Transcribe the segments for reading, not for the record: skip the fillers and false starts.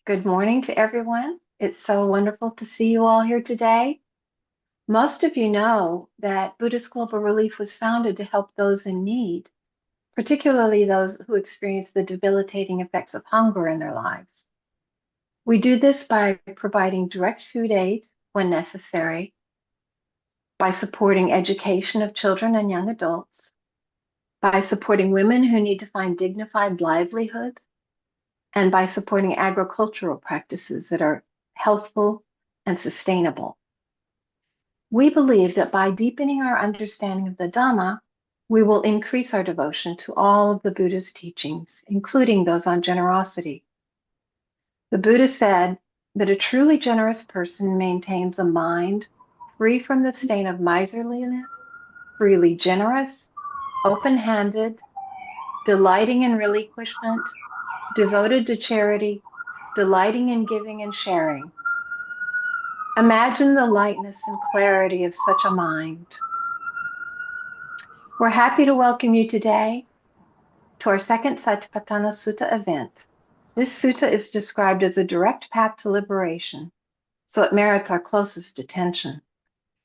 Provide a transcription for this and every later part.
Good morning to everyone. It's so wonderful to see you all here today. Most of you know that Buddhist Global Relief was founded to help those in need, particularly those who experience the debilitating effects of hunger in their lives. We do this by providing direct food aid when necessary, by supporting education of children and young adults, by supporting women who need to find dignified livelihood, and by supporting agricultural practices that are healthful and sustainable. We believe that by deepening our understanding of the Dhamma, we will increase our devotion to all of the Buddha's teachings, including those on generosity. The Buddha said that a truly generous person maintains a mind free from the stain of miserliness, freely generous, open-handed, delighting in relinquishment, devoted to charity, delighting in giving and sharing. Imagine the lightness and clarity of such a mind. We're happy to welcome you today to our second Satipatthana Sutta event. This sutta is described as a direct path to liberation, so it merits our closest attention.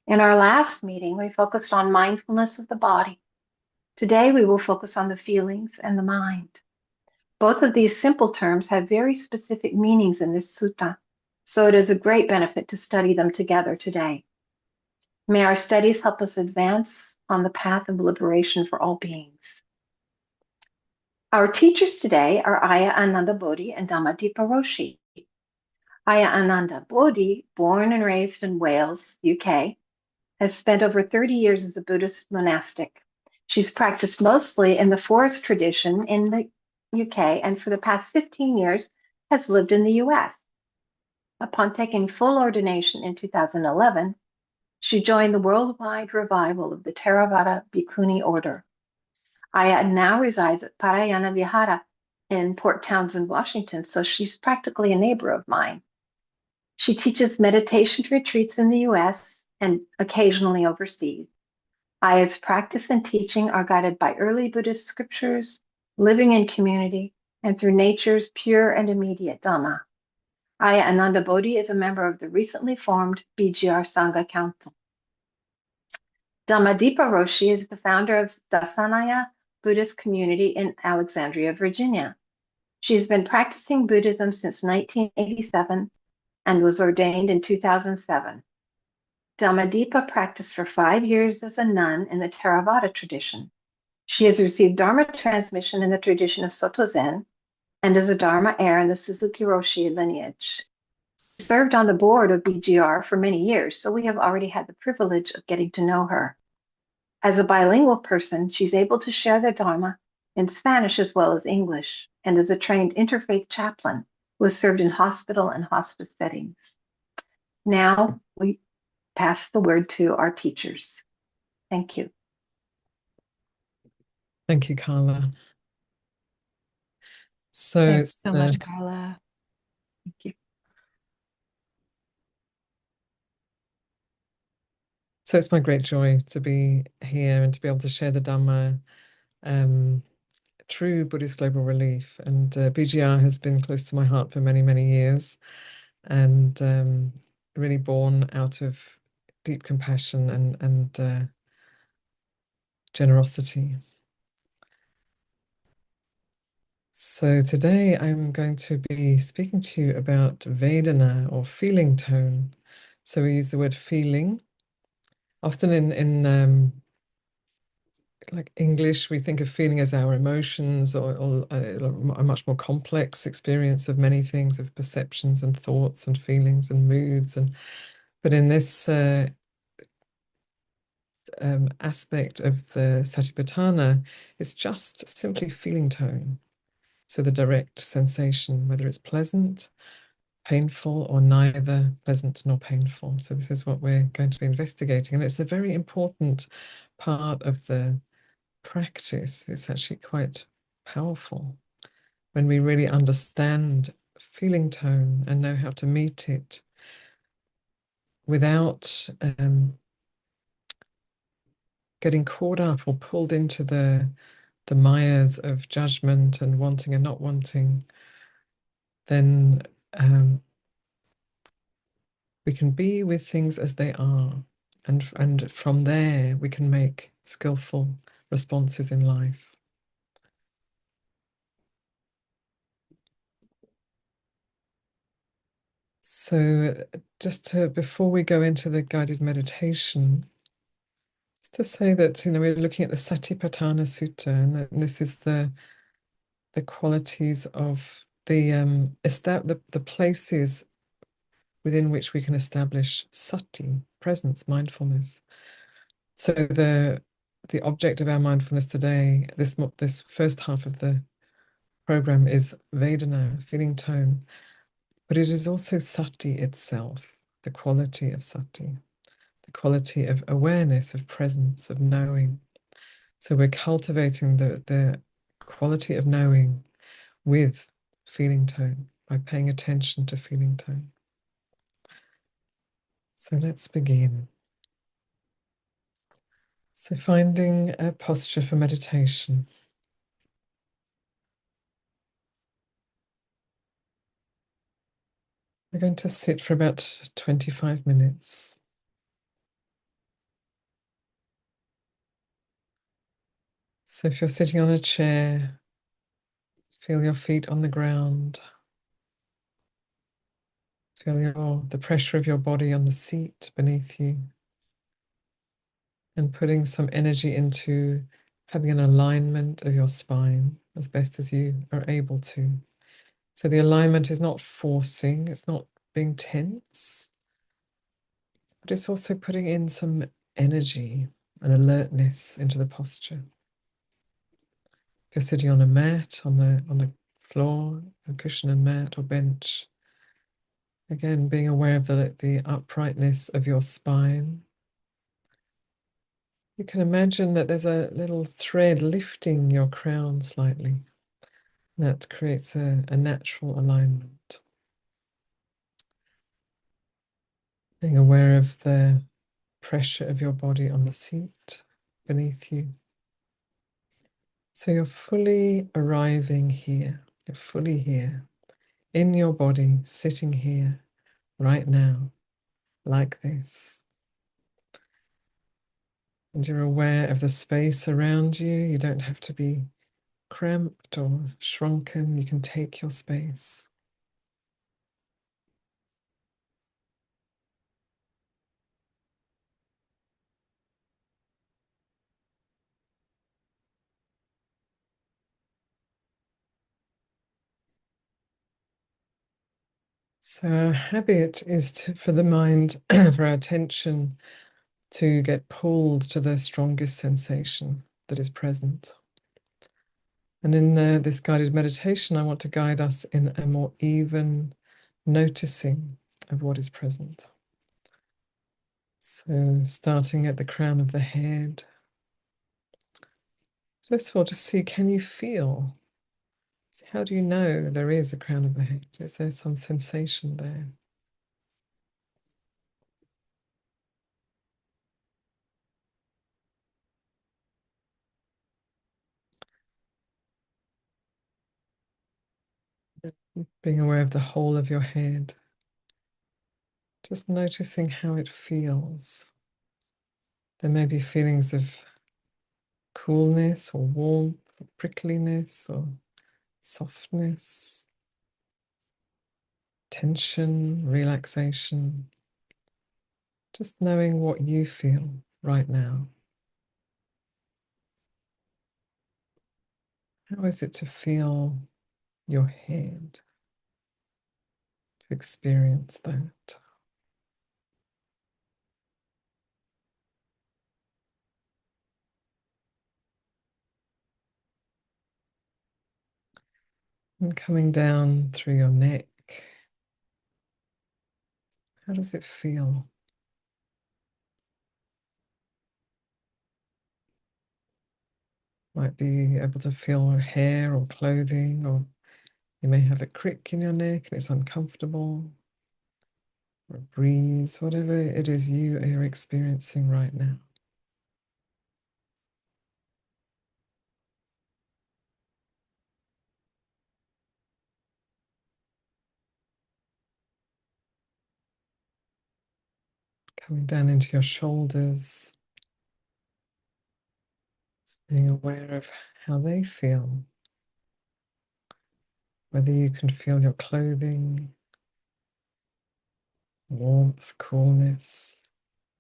In our last meeting, we focused on mindfulness of the body. Today, we will focus on the feelings and the mind. Both of these simple terms have very specific meanings in this sutta, so it is a great benefit to study them together today. May our studies help us advance on the path of liberation for all beings. Our teachers today are Ayya Ānandabodhī and Dhammadīpā Roshi. Ayya Ānandabodhī, born and raised in Wales, UK, has spent over 30 years as a Buddhist monastic. She's practiced mostly in the forest tradition in the UK, and for the past 15 years has lived in the US. Upon taking full ordination in 2011, she joined the worldwide revival of the Theravada Bhikkhuni order. Ayya now resides at Parayana Vihara in Port Townsend, Washington, so she's practically a neighbor of mine. She teaches meditation retreats in the US and occasionally overseas. Ayya's practice and teaching are guided by early Buddhist scriptures, living in community, and through nature's pure and immediate Dhamma. Ayya Ānandabodhī is a member of the recently formed BGR Sangha Council. Dhammadīpā Roshi is the founder of Dasanaya Buddhist community in Alexandria, Virginia. She's been practicing Buddhism since 1987 and was ordained in 2007. Dhammadīpā practiced for 5 years as a nun in the Theravada tradition. She has received Dharma transmission in the tradition of Soto Zen and is a Dharma heir in the Suzuki Roshi lineage. She served on the board of BGR for many years, so we have already had the privilege of getting to know her. As a bilingual person, she's able to share the Dharma in Spanish as well as English, and is a trained interfaith chaplain who has served in hospital and hospice settings. Now we pass the word to our teachers. Thank you. Thank you, Carla. Thanks so much, Carla. Thank you. So it's my great joy to be here and to be able to share the Dhamma through Buddhist Global Relief. And BGR has been close to my heart for many, many years, and really born out of deep compassion and generosity. So today I'm going to be speaking to you about vedanā, or feeling tone. So we use the word feeling. Often in like English, we think of feeling as our emotions, or a much more complex experience of many things, of perceptions and thoughts and feelings and moods. But in this aspect of the Satipaṭṭhāna, it's just simply feeling tone. So the direct sensation, whether it's pleasant, painful, or neither pleasant nor painful. So this is what we're going to be investigating. And it's a very important part of the practice. It's actually quite powerful when we really understand feeling tone and know how to meet it without getting caught up or pulled into the mayas of judgment and wanting and not wanting. Then we can be with things as they are, and from there we can make skillful responses in life. So just before we go into the guided meditation, just to say that, we're looking at the Satipatthana Sutta, and this is the qualities of the places within which we can establish sati, presence, mindfulness. So the object of our mindfulness today, this first half of the program, is vedanā, feeling tone, but it is also sati itself, the quality of sati, the quality of awareness, of presence, of knowing. So we're cultivating the quality of knowing with feeling tone, by paying attention to feeling tone. So let's begin. So finding a posture for meditation. We're going to sit for about 25 minutes. So if you're sitting on a chair, feel your feet on the ground. Feel the pressure of your body on the seat beneath you. And putting some energy into having an alignment of your spine as best as you are able to. So the alignment is not forcing, it's not being tense, but it's also putting in some energy and alertness into the posture. If you're sitting on a mat, on the floor, a cushion and mat or bench, again, being aware of the uprightness of your spine. You can imagine that there's a little thread lifting your crown slightly. That creates a natural alignment. Being aware of the pressure of your body on the seat beneath you. So you're fully arriving here. You're fully here, in your body, sitting here, right now, like this. And you're aware of the space around you. You don't have to be cramped or shrunken. You can take your space. So our habit is for the mind, for our attention, to get pulled to the strongest sensation that is present. And in this guided meditation, I want to guide us in a more even noticing of what is present. So starting at the crown of the head. First of all, just see, can you feel? How do you know there is a crown of the head? Is there some sensation there? Being aware of the whole of your head. Just noticing how it feels. There may be feelings of coolness or warmth, or prickliness or softness, tension, relaxation. Just knowing what you feel right now. How is it to feel your head? To experience that. And coming down through your neck. How does it feel? Might be able to feel hair or clothing, or you may have a crick in your neck and it's uncomfortable, or a breeze, whatever it is you are experiencing right now. Coming down into your shoulders, being aware of how they feel. Whether you can feel your clothing, warmth, coolness,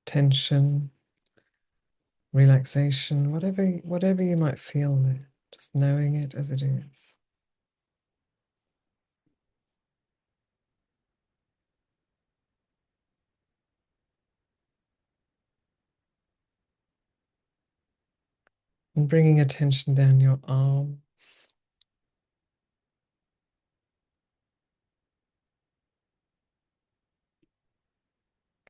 tension, relaxation, whatever you might feel there, just knowing it as it is. And bringing attention down your arms.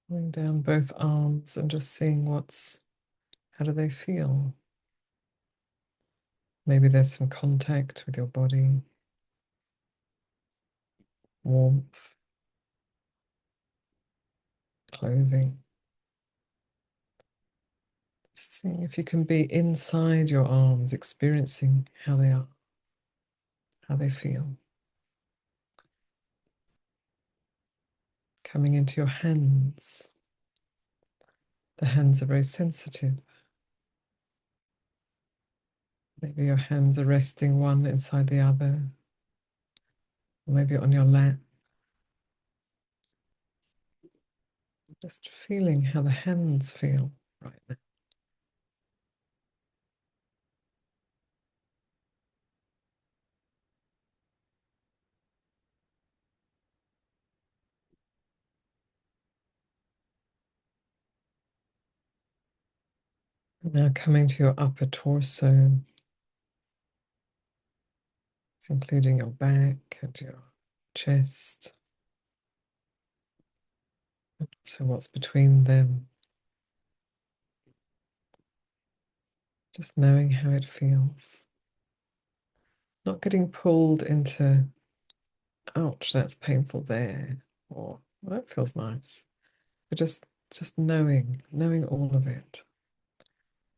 Going down both arms and just seeing how do they feel? Maybe there's some contact with your body, warmth, clothing. Seeing if you can be inside your arms, experiencing how they are, how they feel. Coming into your hands. The hands are very sensitive. Maybe your hands are resting one inside the other, or maybe on your lap. Just feeling how the hands feel right now. Now coming to your upper torso. It's including your back and your chest. So what's between them? Just knowing how it feels. Not getting pulled into, ouch, that's painful there, or well, that feels nice. But just knowing all of it.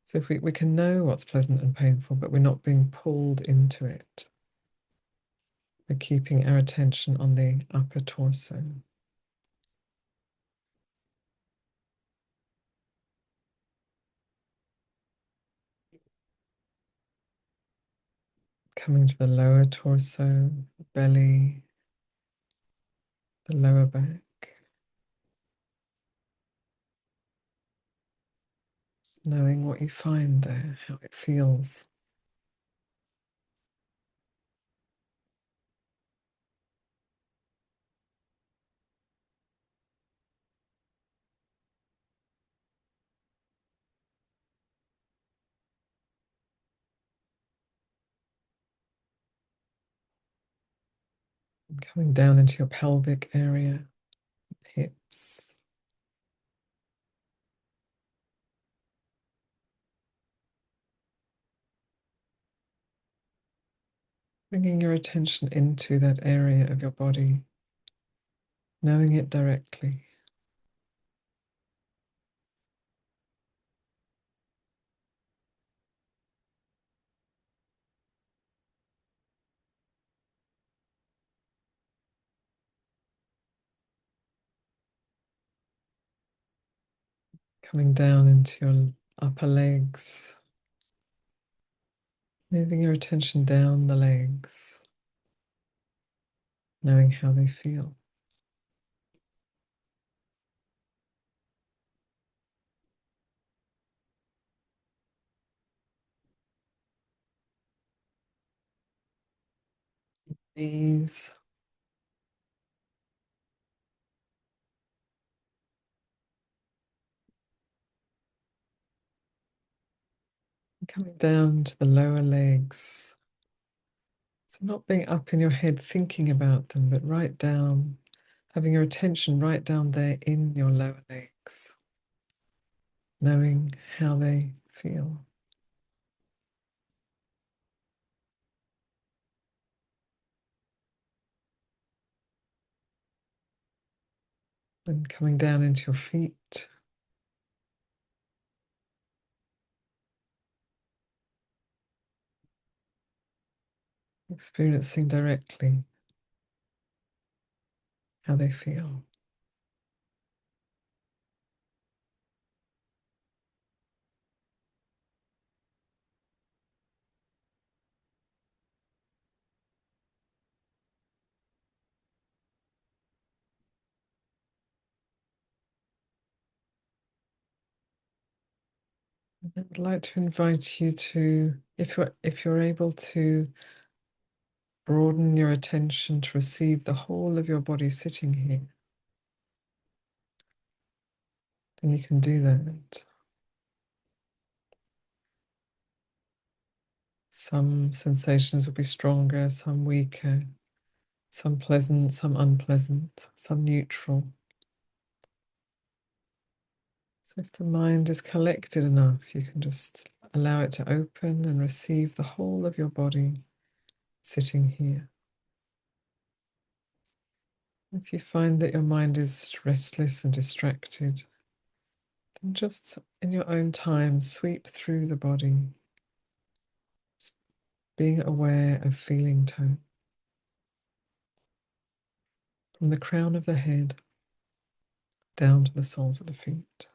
So if we can know what's pleasant and painful, but we're not being pulled into it. We're keeping our attention on the upper torso. Coming to the lower torso, belly, the lower back. Knowing what you find there, how it feels. Coming down into your pelvic area, hips. Bringing your attention into that area of your body, knowing it directly. Coming down into your upper legs, moving your attention down the legs, knowing how they feel. Knees. Coming down to the lower legs. So not being up in your head thinking about them, but right down, having your attention right down there in your lower legs, knowing how they feel. And coming down into your feet. Experiencing directly how they feel. I'd like to invite you to, if you're able to broaden your attention to receive the whole of your body sitting here, then you can do that. Some sensations will be stronger, some weaker, some pleasant, some unpleasant, some neutral. So if the mind is collected enough, you can just allow it to open and receive the whole of your body sitting here. If you find that your mind is restless and distracted, then just in your own time, sweep through the body, being aware of feeling tone. From the crown of the head down to the soles of the feet.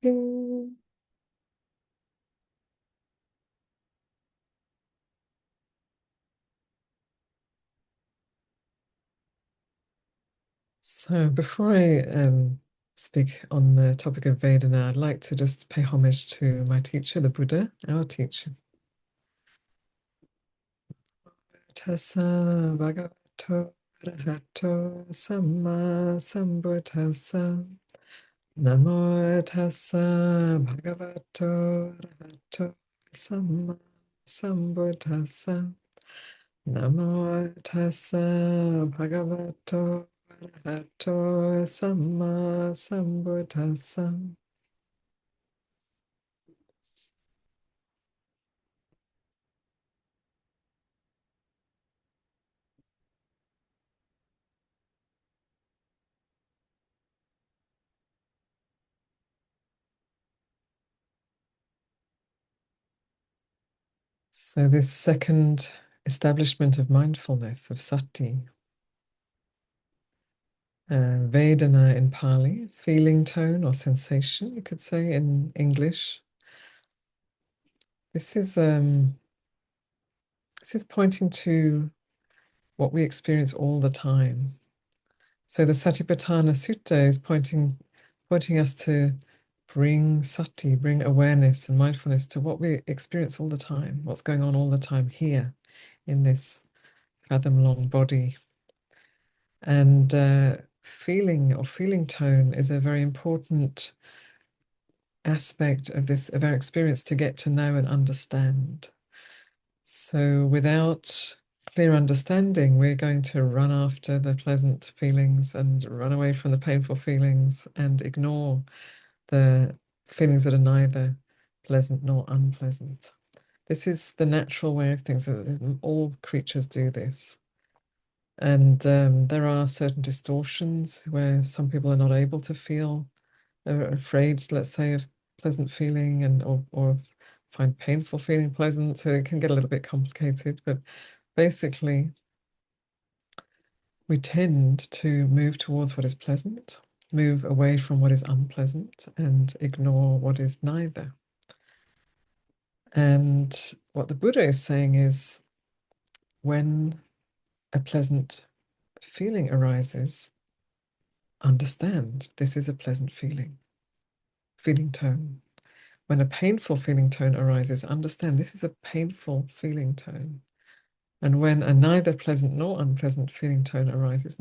Ping. So before I speak on the topic of Vedana, I'd like to just pay homage to my teacher, the Buddha, our teacher. Tassa bhagavato arahato samma sambuddhassa. Namo tassa bhagavato arahato samma sambuddhassa. Namo tassa bhagavato arahato samma sambuddhassa. So this second establishment of mindfulness, of sati, vedana in Pali, feeling tone or sensation, you could say in English. This is pointing to what we experience all the time. So the Satipatthana Sutta is pointing us to bring sati, bring awareness and mindfulness to what we experience all the time, what's going on all the time here in this fathom-long body. And feeling or feeling tone is a very important aspect of our experience to get to know and understand. So without clear understanding, we're going to run after the pleasant feelings and run away from the painful feelings and ignore the feelings that are neither pleasant nor unpleasant. This is the natural way of things. All creatures do this. And there are certain distortions where some people are not able to feel, are afraid, let's say, of pleasant feeling or find painful feeling pleasant. So it can get a little bit complicated. But basically, we tend to move towards what is pleasant, move away from what is unpleasant, and ignore what is neither. And what the Buddha is saying is, when a pleasant feeling arises, understand this is a pleasant feeling tone. When a painful feeling tone arises, understand this is a painful feeling tone. And when a neither pleasant nor unpleasant feeling tone arises,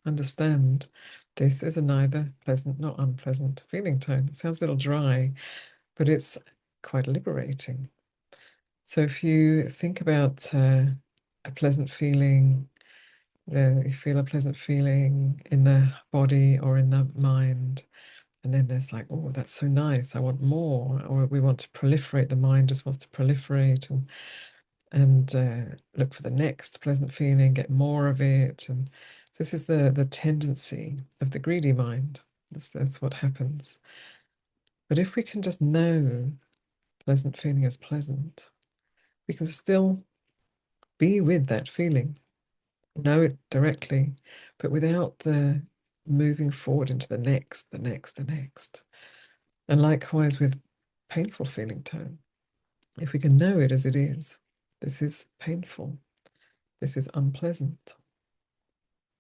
understand this is a neither pleasant nor unpleasant feeling tone. It sounds a little dry, but it's quite liberating. So if you think about a pleasant feeling, you feel a pleasant feeling in the body or in the mind, and then there's like, oh, that's so nice, I want more, or we want to proliferate, the mind just wants to proliferate and look for the next pleasant feeling, get more of it. And this is the tendency of the greedy mind. That's what happens. But if we can just know pleasant feeling as pleasant, we can still be with that feeling, know it directly, but without the moving forward into the next, the next, the next. And likewise with painful feeling tone. If we can know it as it is, this is painful, this is unpleasant,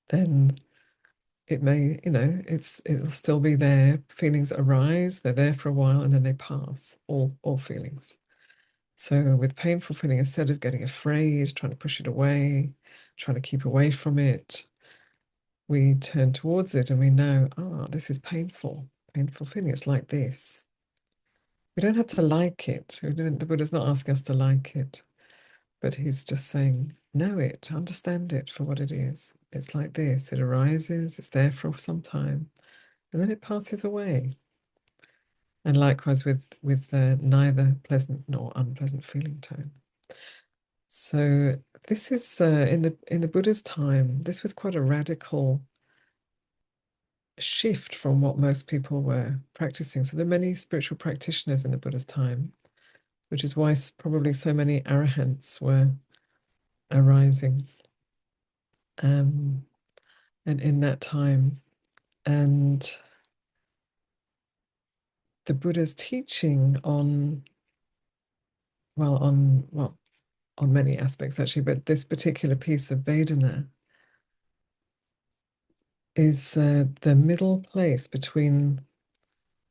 then it may, it'll still be there. Feelings arise, they're there for a while, and then they pass, all feelings. So with painful feeling, instead of getting afraid, trying to push it away, trying to keep away from it, we turn towards it and we know, this is painful feeling. It's like this. We don't have to like it. The Buddha's not asking us to like it, but he's just saying, know it, understand it for what it is. It's like this. It arises, it's there for some time, and then it passes away. And likewise with neither pleasant nor unpleasant feeling tone. So this is in the Buddha's time, this was quite a radical shift from what most people were practicing. So there are many spiritual practitioners in the Buddha's time, which is why probably so many arahants were arising and in that time. And the Buddha's teaching on many aspects actually, but this particular piece of vedanā is the middle place between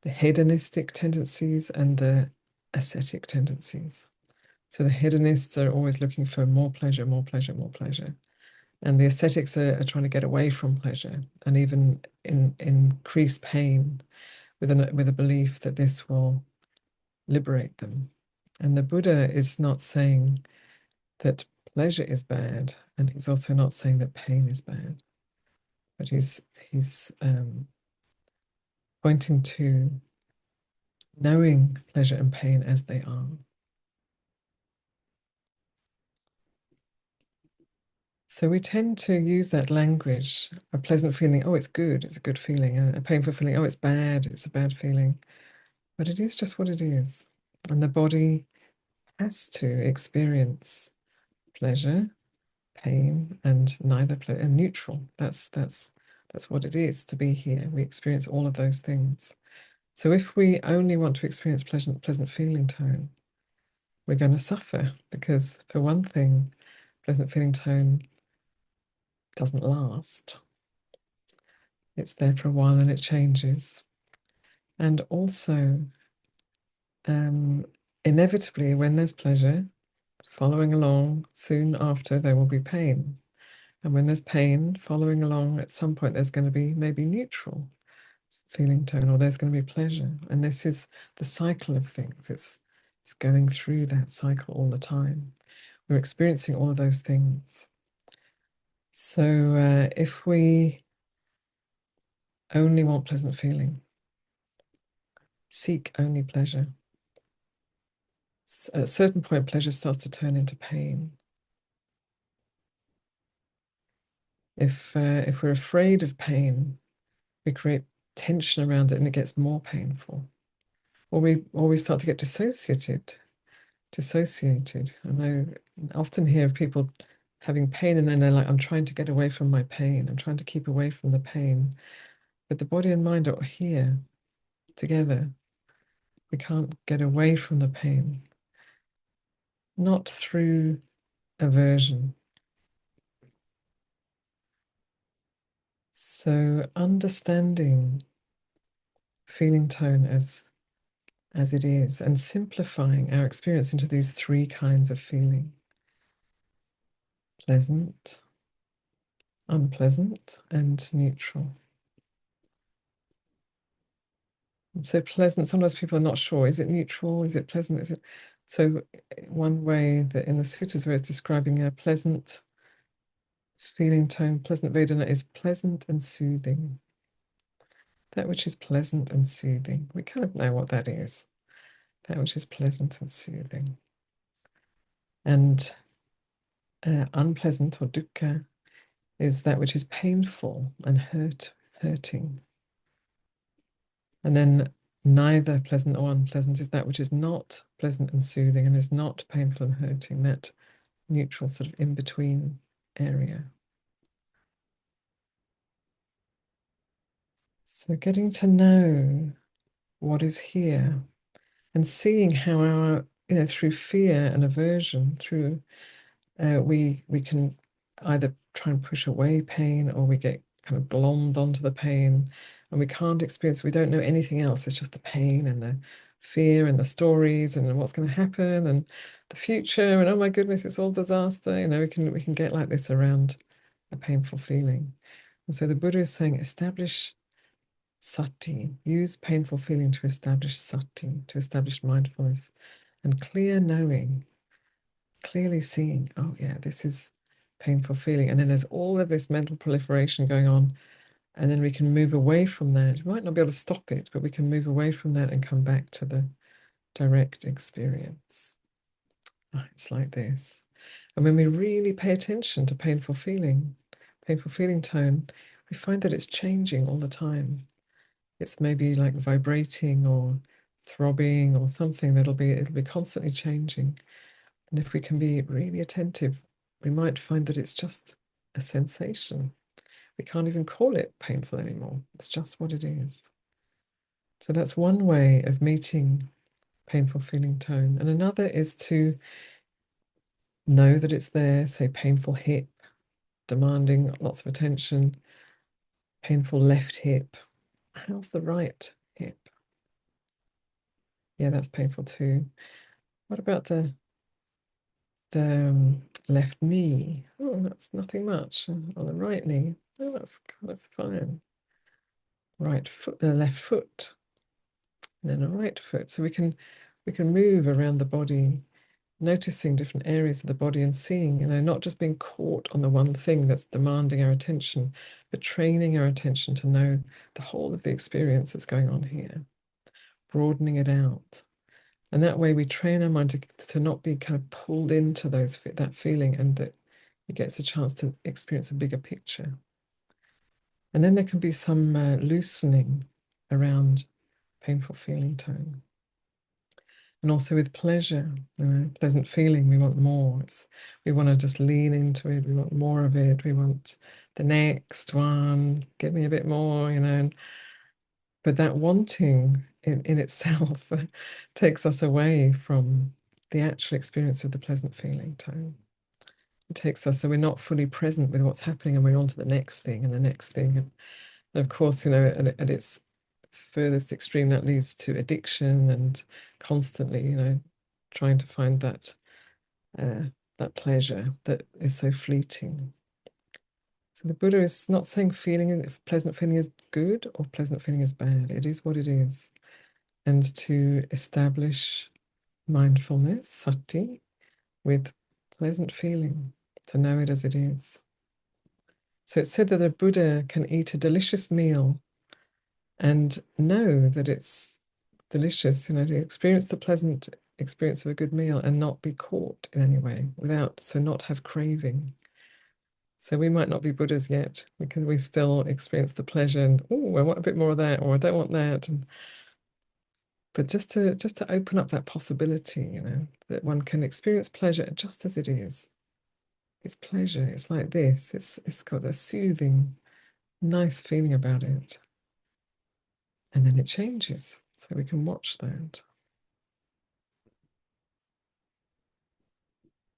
the hedonistic tendencies and the ascetic tendencies. So the hedonists are always looking for more pleasure, more pleasure, more pleasure. And the ascetics are trying to get away from pleasure and even increase pain with a belief that this will liberate them. And the Buddha is not saying that pleasure is bad, and he's also not saying that pain is bad. But he's pointing to knowing pleasure and pain as they are. So we tend to use that language, a pleasant feeling, oh, it's good, it's a good feeling, a painful feeling, oh, it's bad, it's a bad feeling. But it is just what it is. And the body has to experience pleasure, pain, and neither pleasure, and neutral. That's what it is to be here. We experience all of those things. So if we only want to experience pleasant feeling tone, we're going to suffer because, for one thing, pleasant feeling tone doesn't last. It's there for a while and it changes. And also, inevitably, when there's pleasure, following along, soon after, there will be pain. And when there's pain, following along, at some point, there's going to be maybe neutral feeling tone, or there's going to be pleasure. And this is the cycle of things. It's going through that cycle all the time. We're experiencing all of those things. So if we only want pleasant feeling, seek only pleasure, at a certain point, pleasure starts to turn into pain. If we're afraid of pain, we create tension around it and it gets more painful. Or we start to get dissociated. And I often hear of people having pain and then they're like, I'm trying to get away from my pain. I'm trying to keep away from the pain. But the body and mind are here together. We can't get away from the pain. Not through aversion. So understanding feeling tone as it is and simplifying our experience into these three kinds of feeling. Pleasant, unpleasant, and neutral. And so pleasant, sometimes people are not sure, is it neutral, is it pleasant, is it? So one way that in the suttas where it's describing a pleasant feeling tone, pleasant vedanā is pleasant and soothing. That which is pleasant and soothing. We kind of know what that is. That which is pleasant and soothing. And unpleasant or dukkha is that which is painful and hurting. And then neither pleasant or unpleasant is that which is not pleasant and soothing and is not painful and hurting, that neutral sort of in-between area. So getting to know what is here and seeing how our, through fear and aversion, through we can either try and push away pain or we get kind of glommed onto the pain and we can't experience, we don't know anything else. It's just the pain and the fear and the stories and what's going to happen and the future and oh my goodness, it's all disaster. We can get like this around a painful feeling. And so the Buddha is saying, establish sati, use painful feeling to establish sati, to establish mindfulness and clear knowing, clearly seeing, oh yeah, this is painful feeling. And then there's all of this mental proliferation going on. And then we can move away from that. We might not be able to stop it, but we can move away from that and come back to the direct experience. Oh, it's like this. And when we really pay attention to painful feeling tone, we find that it's changing all the time. It's maybe like vibrating or throbbing or something it'll be constantly changing. And if we can be really attentive, we might find that it's just a sensation. We can't even call it painful anymore. It's just what it is. So that's one way of meeting painful feeling tone. And another is to know that it's there, say painful hip, demanding lots of attention, painful left hip. How's the right hip? Yeah, that's painful too. What about the left knee? Oh, that's nothing much. On the right knee, oh, that's kind of fine. Right foot, the left foot, and then a right foot. So we can move around the body, noticing different areas of the body and seeing, not just being caught on the one thing that's demanding our attention, but training our attention to know the whole of the experience that's going on here, broadening it out. And that way we train our mind to not be kind of pulled into that feeling, and that it gets a chance to experience a bigger picture. And then there can be some loosening around painful feeling tone. And also with pleasure, pleasant feeling, we want more. We want to just lean into it. We want more of it. We want the next one. Give me a bit more, But that wanting in itself takes us away from the actual experience of the pleasant feeling tone. It takes us, so we're not fully present with what's happening, and we're on to the next thing and the next thing. And of course, at its furthest extreme, that leads to addiction and constantly, trying to find that pleasure that is so fleeting. So the Buddha is not saying pleasant feeling is good or pleasant feeling is bad. It is what it is. And to establish mindfulness, sati, with pleasant feeling, to know it as it is. So it's said that a Buddha can eat a delicious meal and know that it's delicious, to experience the pleasant experience of a good meal and not be caught in any way, not have craving. So we might not be Buddhas yet, because we still experience the pleasure and, oh, I want a bit more of that, or I don't want that. But just to open up that possibility, that one can experience pleasure just as it is. It's pleasure. It's like this. It's got a soothing, nice feeling about it. And then it changes. So we can watch that.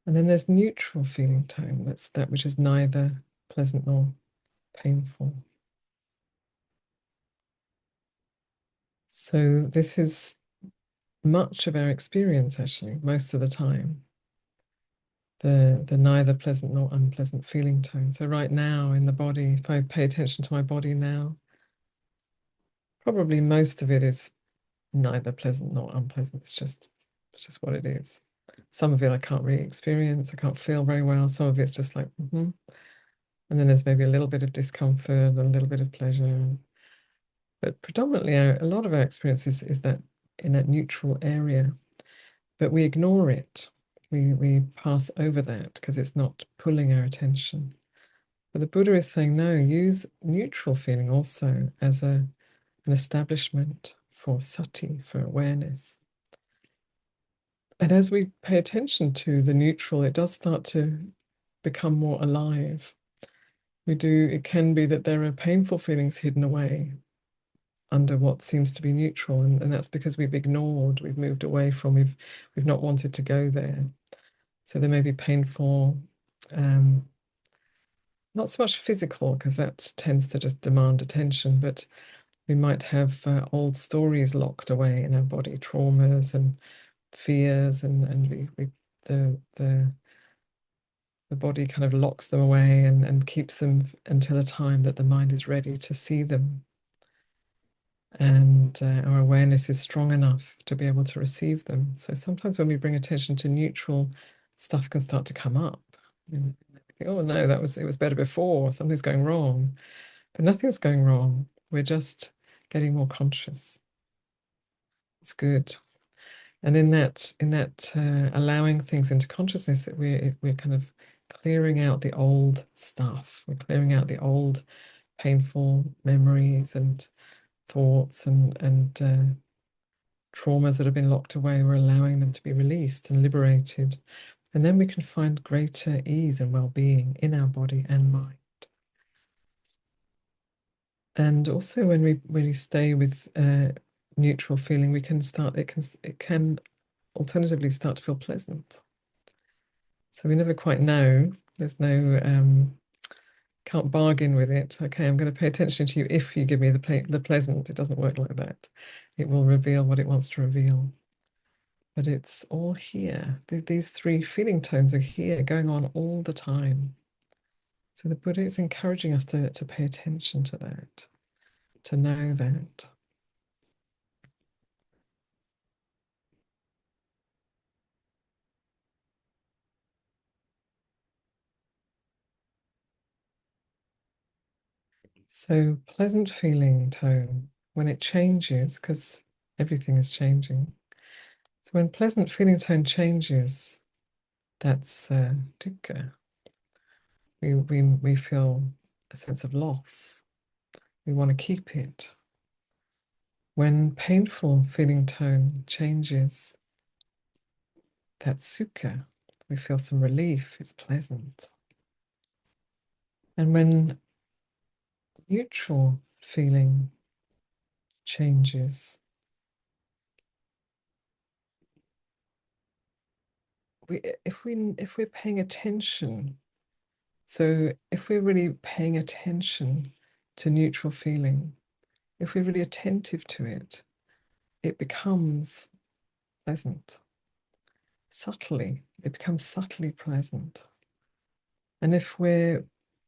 And then there's neutral feeling tone. That's that which is neither pleasant nor painful. So this is much of our experience, actually, most of the time. The neither pleasant nor unpleasant feeling tone. So right now in the body, if I pay attention to my body now, probably most of it is neither pleasant nor unpleasant. It's just what it is. Some of it I can't really experience. I can't feel very well. Some of it's just like, And then there's maybe a little bit of discomfort, a little bit of pleasure. But predominantly, a lot of our experience is that in that neutral area. But we ignore it. We pass over that because it's not pulling our attention. But the Buddha is saying, no, use neutral feeling also as an establishment for sati, for awareness. And as we pay attention to the neutral, it does start to become more alive. It can be that there are painful feelings hidden away under what seems to be neutral, and that's because we've ignored, we've moved away from, we've not wanted to go there. So there may be painful, not so much physical, because that tends to just demand attention, but we might have old stories locked away in our body, traumas and fears, and the body kind of locks them away and keeps them until a time that the mind is ready to see them. And our awareness is strong enough to be able to receive them. So sometimes when we bring attention to neutral, stuff can start to come up. And think, oh no, it was better before, something's going wrong. But nothing's going wrong. We're just getting more conscious. It's good. And in that allowing things into consciousness, that we're kind of clearing out the old stuff. We're clearing out the old painful memories and thoughts and traumas that have been locked away. We're allowing them to be released and liberated. And then we can find greater ease and well-being in our body and mind. And also when we stay with neutral feeling, we can start, it can alternatively start to feel pleasant. So we never quite know. There's no, can't bargain with it. Okay, I'm going to pay attention to you if you give me the pleasant. It doesn't work like that. It will reveal what it wants to reveal. But it's all here. These three feeling tones are here, going on all the time. So the Buddha is encouraging us to pay attention to that, to know that. So pleasant feeling tone, when it changes, because everything is changing. So when pleasant feeling tone changes, that's dukkha. We feel a sense of loss. We want to keep it. When painful feeling tone changes, that's sukha. We feel some relief. It's pleasant. And when neutral feeling changes, if we're paying attention, so if we're really paying attention to neutral feeling, if we're really attentive to it, it becomes pleasant. Subtly, it becomes subtly pleasant. And if we're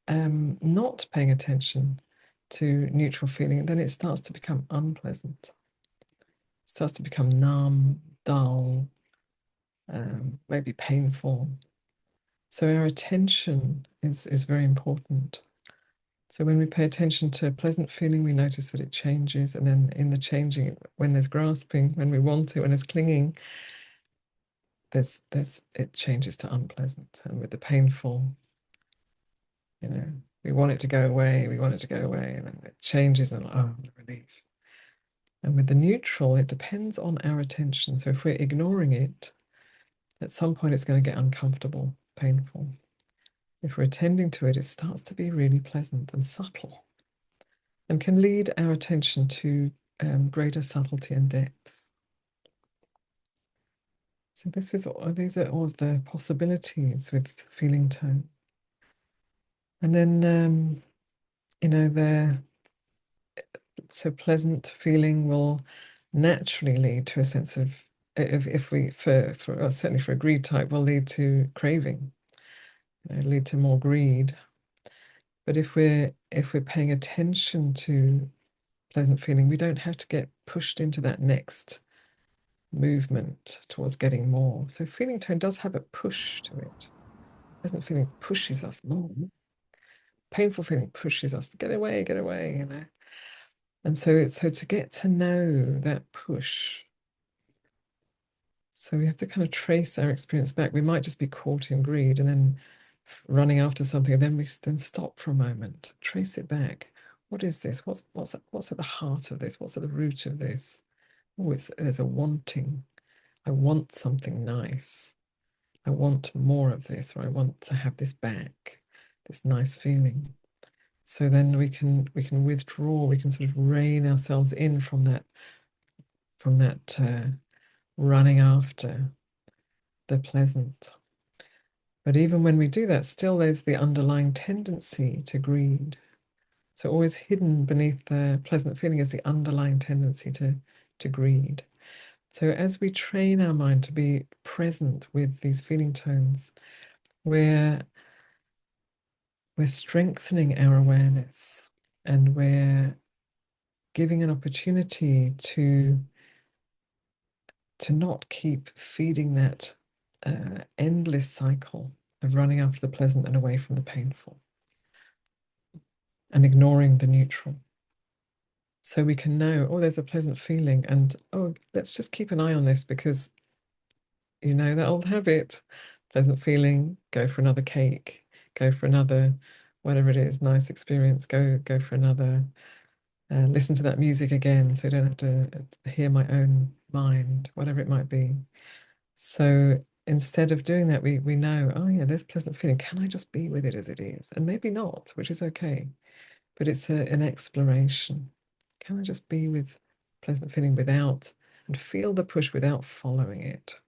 not paying attention to neutral feeling, then it starts to become unpleasant. It starts to become numb, dull, maybe painful. So our attention is very important. So when we pay attention to a pleasant feeling, we notice that it changes. And then in the changing, when there's grasping, when we want it, when there's clinging, it changes to unpleasant. And with the painful, we want it to go away, we want it to go away, and then it changes and oh, relief. And with the neutral, it depends on our attention. So if we're ignoring it, at some point it's going to get uncomfortable, painful. If we're attending to it, it starts to be really pleasant and subtle and can lead our attention to greater subtlety and depth. So these are all of the possibilities with feeling tone. And then, so pleasant feeling will naturally lead to a sense of, if we, certainly for a greed type, will lead to craving, lead to more greed. But if we're paying attention to pleasant feeling, we don't have to get pushed into that next movement towards getting more. So feeling tone does have a push to it. Pleasant feeling pushes us more. Painful feeling pushes us to get away, And so to get to know that push, so we have to kind of trace our experience back. We might just be caught in greed and then running after something, and then we stop for a moment, trace it back. What is this? What's at the heart of this? What's at the root of this? Oh, there's a wanting. I want something nice. I want more of this, or I want to have this back, this nice feeling. So then we can withdraw, we can sort of rein ourselves in from that running after the pleasant. But even when we do that, still there's the underlying tendency to greed. So always hidden beneath the pleasant feeling is the underlying tendency to greed. So as we train our mind to be present with these feeling tones, we're strengthening our awareness, and we're giving an opportunity to not keep feeding that endless cycle of running after the pleasant and away from the painful, and ignoring the neutral. So we can know, oh, there's a pleasant feeling, and oh, let's just keep an eye on this, because that old habit, pleasant feeling, go for another cake, go for another, whatever it is, nice experience, go for another, listen to that music again, so I don't have to hear my own mind, whatever it might be. So instead of doing that, we know, oh yeah, there's pleasant feeling. Can I just be with it as it is? And maybe not, which is okay. But it's an exploration. Can I just be with pleasant feeling without, and feel the push without following it.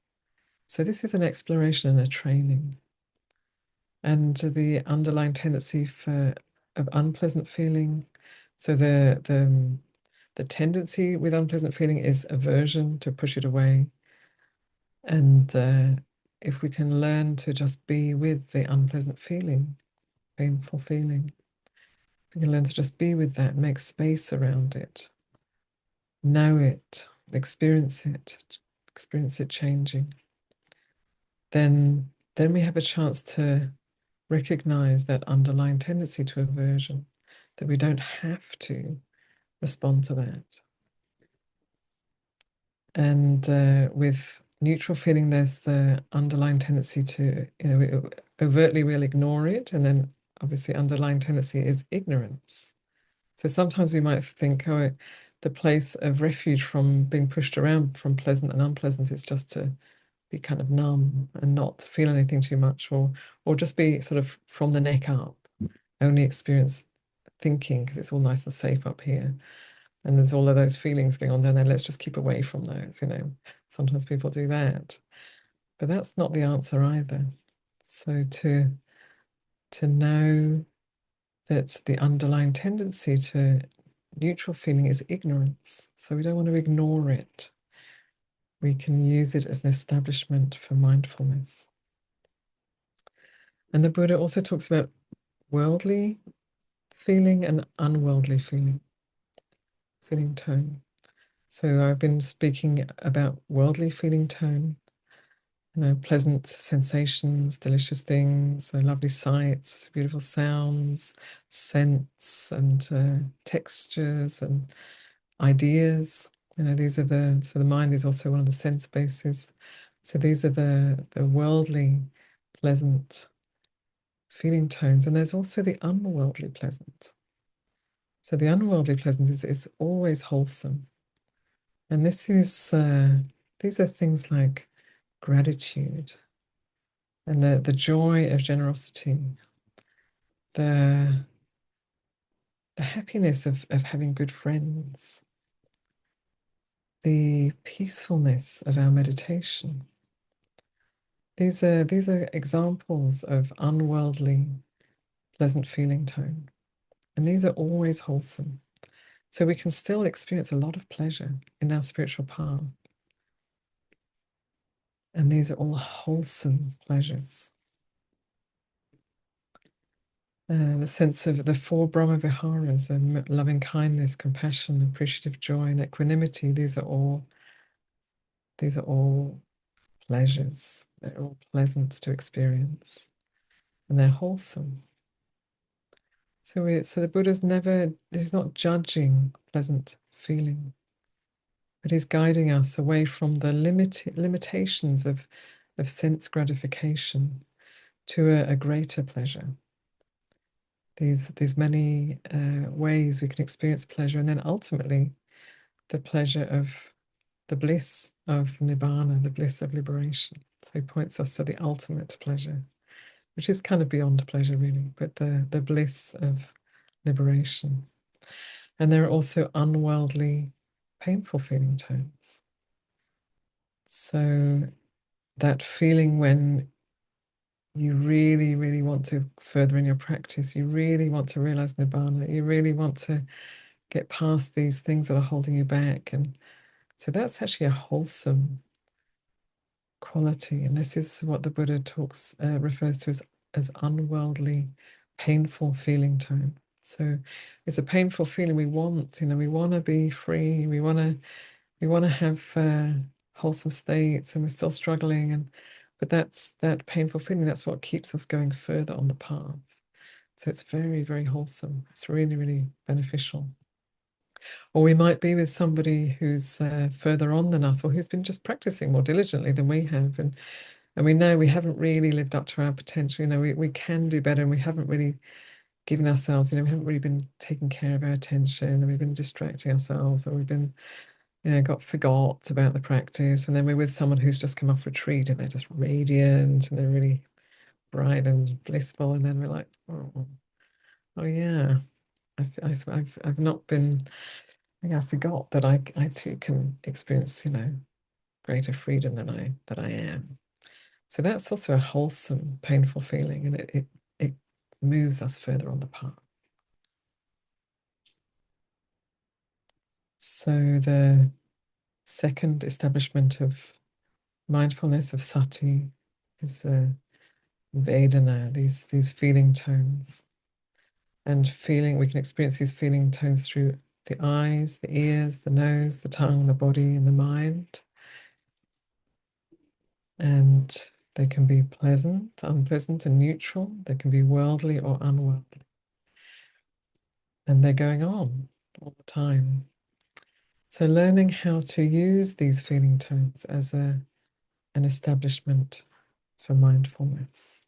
So this is an exploration and a training. And the underlying tendency of unpleasant feeling. So the tendency with unpleasant feeling is aversion, to push it away. And if we can learn to just be with the unpleasant feeling, painful feeling, we can learn to just be with that, make space around it, know it, experience it changing. Then we have a chance to recognize that underlying tendency to aversion, that we don't have to respond to that. And with neutral feeling, there's the underlying tendency to, overtly we'll ignore it, and then obviously underlying tendency is ignorance. So sometimes we might think, oh, the place of refuge from being pushed around from pleasant and unpleasant is just to be kind of numb and not feel anything too much, or just be sort of from the neck up, only experience thinking because it's all nice and safe up here. And there's all of those feelings going on down there. Let's just keep away from those, Sometimes people do that. But that's not the answer either. So to know that the underlying tendency to neutral feeling is ignorance. So we don't want to ignore it. We can use it as an establishment for mindfulness. And the Buddha also talks about worldly feeling and unworldly feeling tone. So I've been speaking about worldly feeling tone, pleasant sensations, delicious things, lovely sights, beautiful sounds, scents, and textures and ideas. These are so the mind is also one of the sense bases. So these are the worldly pleasant feeling tones. And there's also the unworldly pleasant. So the unworldly pleasant is always wholesome. And this is these are things like gratitude and the joy of generosity, the happiness of having good friends, the peacefulness of our meditation. These are examples of unworldly pleasant feeling tone. And these are always wholesome. So we can still experience a lot of pleasure in our spiritual path. And these are all wholesome pleasures. The sense of the four Brahma Viharas, loving kindness, compassion, appreciative joy, and equanimity. These are all pleasures. They're all pleasant to experience, and they're wholesome. So the Buddha's he's not judging pleasant feeling, but he's guiding us away from the limitations of sense gratification to a greater pleasure. These many ways we can experience pleasure, and then ultimately the pleasure of the bliss of nibbana, the bliss of liberation. So he points us to the ultimate pleasure, which is kind of beyond pleasure really, but the bliss of liberation. And there are also unworldly, painful feeling tones. So that feeling when you really, really want to further in your practice, you really want to realize nibbana, you really want to get past these things that are holding you back. And so that's actually a wholesome quality. And this is what the Buddha refers to as unworldly, painful feeling tone. So it's a painful feeling we want, we want to be free, we want to have wholesome states, and we're still struggling, but that painful feeling, that's what keeps us going further on the path. So it's very, very wholesome. It's really, really beneficial. Or we might be with somebody who's further on than us, or who's been just practicing more diligently than we have, and we know we haven't really lived up to our potential. We can do better, and we haven't really given ourselves, we haven't really been taking care of our attention, and we've been distracting ourselves, or we've been forgot about the practice. And then we're with someone who's just come off retreat, and they're just radiant, and they're really bright and blissful. And then we're like, oh yeah, I've not been think I forgot that I too can experience, greater freedom than I am. So that's also a wholesome, painful feeling, and it moves us further on the path. So the second establishment of mindfulness, of sati, is vedanā, these feeling tones. And we can experience these feeling tones through the eyes, the ears, the nose, the tongue, the body, and the mind. And they can be pleasant, unpleasant, and neutral. They can be worldly or unworldly. And they're going on all the time. So learning how to use these feeling tones as an establishment for mindfulness.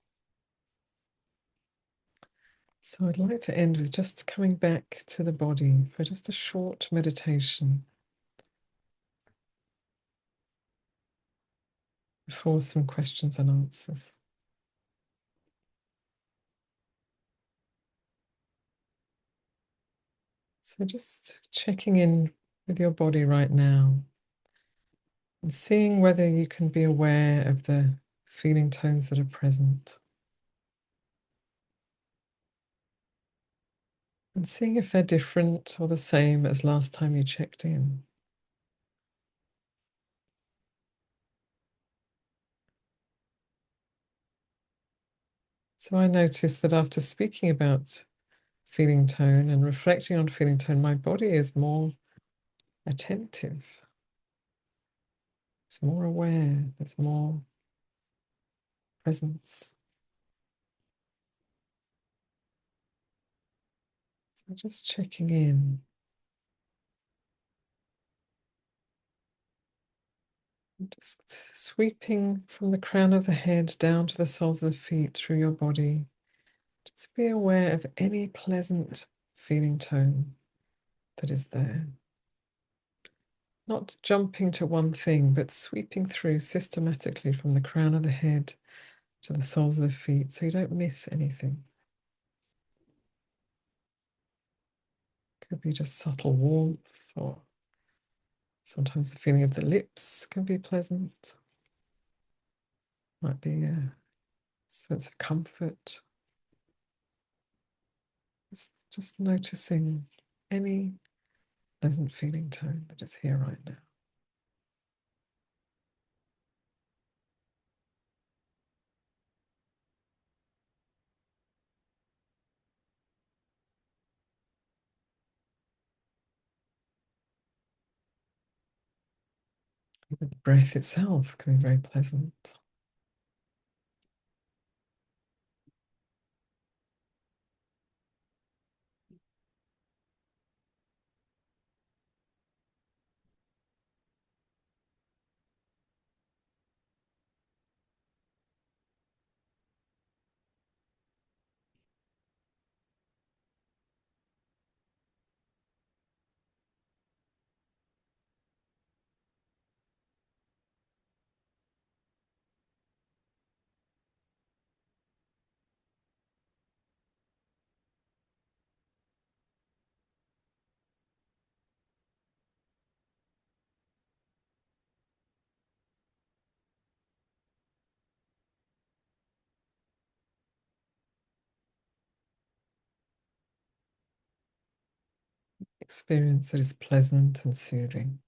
So I'd like to end with just coming back to the body for just a short meditation before some questions and answers. So just checking in with your body right now and seeing whether you can be aware of the feeling tones that are present. And seeing if they're different or the same as last time you checked in. So I noticed that after speaking about feeling tone and reflecting on feeling tone, my body is more attentive. It's more aware. There's more presence. So just checking in. Just sweeping from the crown of the head down to the soles of the feet through your body. Just be aware of any pleasant feeling tone that is there. Not jumping to one thing, but sweeping through systematically from the crown of the head to the soles of the feet so you don't miss anything. Could be just subtle warmth, or sometimes the feeling of the lips can be pleasant. Might be a sense of comfort. Just noticing any pleasant feeling tone that is here right now. The breath itself can be very pleasant. Experience that is pleasant and soothing.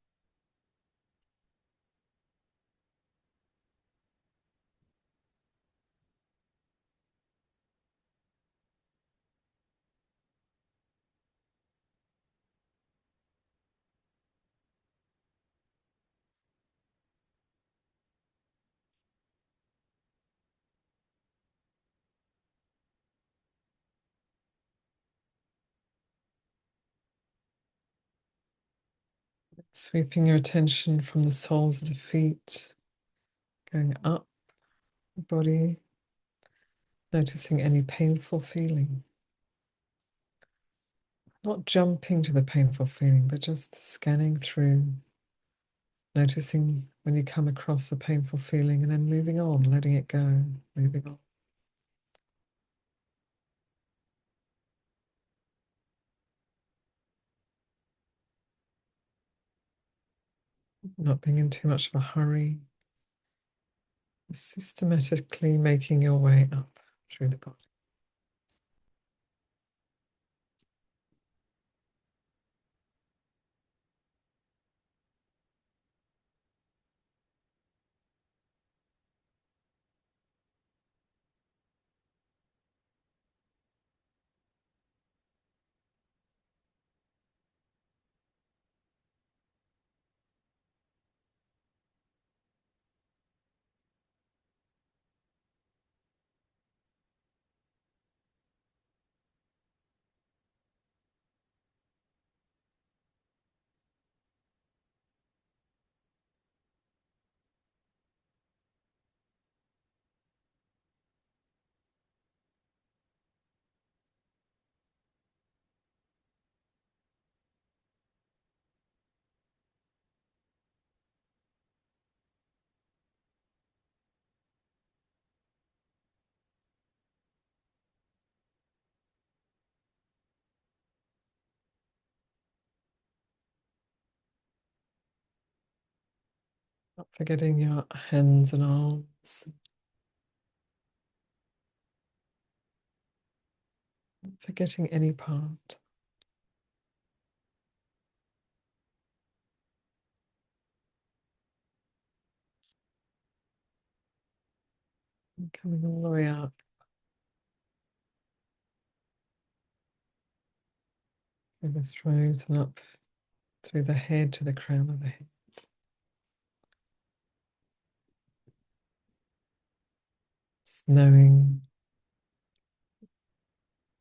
Sweeping your attention from the soles of the feet, going up the body, noticing any painful feeling. Not jumping to the painful feeling, but just scanning through, noticing when you come across a painful feeling and then moving on, letting it go, moving on. not being in too much of a hurry, systematically making your way up through the body. Not forgetting your hands and arms. Not forgetting any part. And coming all the way up. Through the throat and up through the head to the crown of the head. Just knowing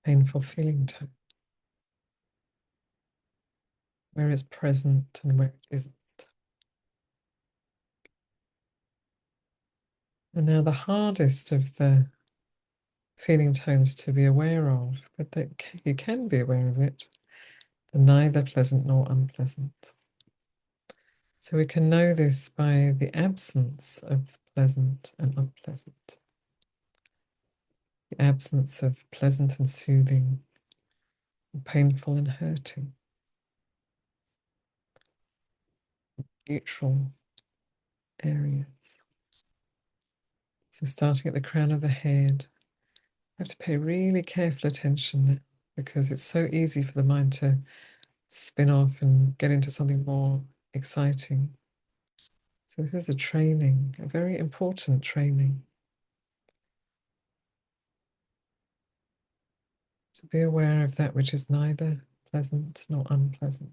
painful feeling tone, where it's present and where it isn't. And now the hardest of the feeling tones to be aware of, but that you can be aware of it, the neither pleasant nor unpleasant. So we can know this by the absence of pleasant and unpleasant. The absence of pleasant and soothing, painful and hurting. Neutral areas. So starting at the crown of the head, I have to pay really careful attention now, because it's so easy for the mind to spin off and get into something more exciting. So this is a training, a very important training. To be aware of that which is neither pleasant nor unpleasant.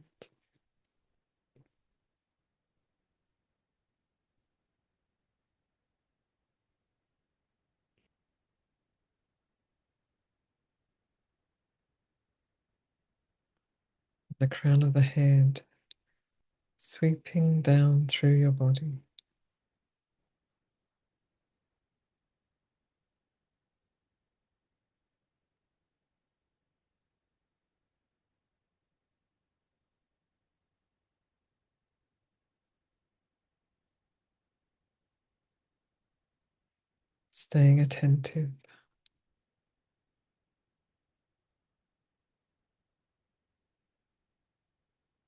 The crown of the head, sweeping down through your body. Staying attentive.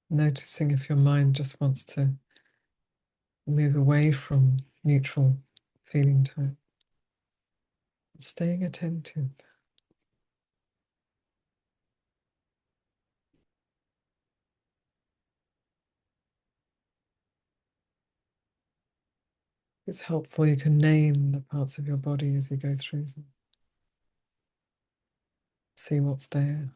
Noticing if your mind just wants to move away from neutral feeling tone. Staying attentive. It's helpful, you can name the parts of your body as you go through them. See what's there.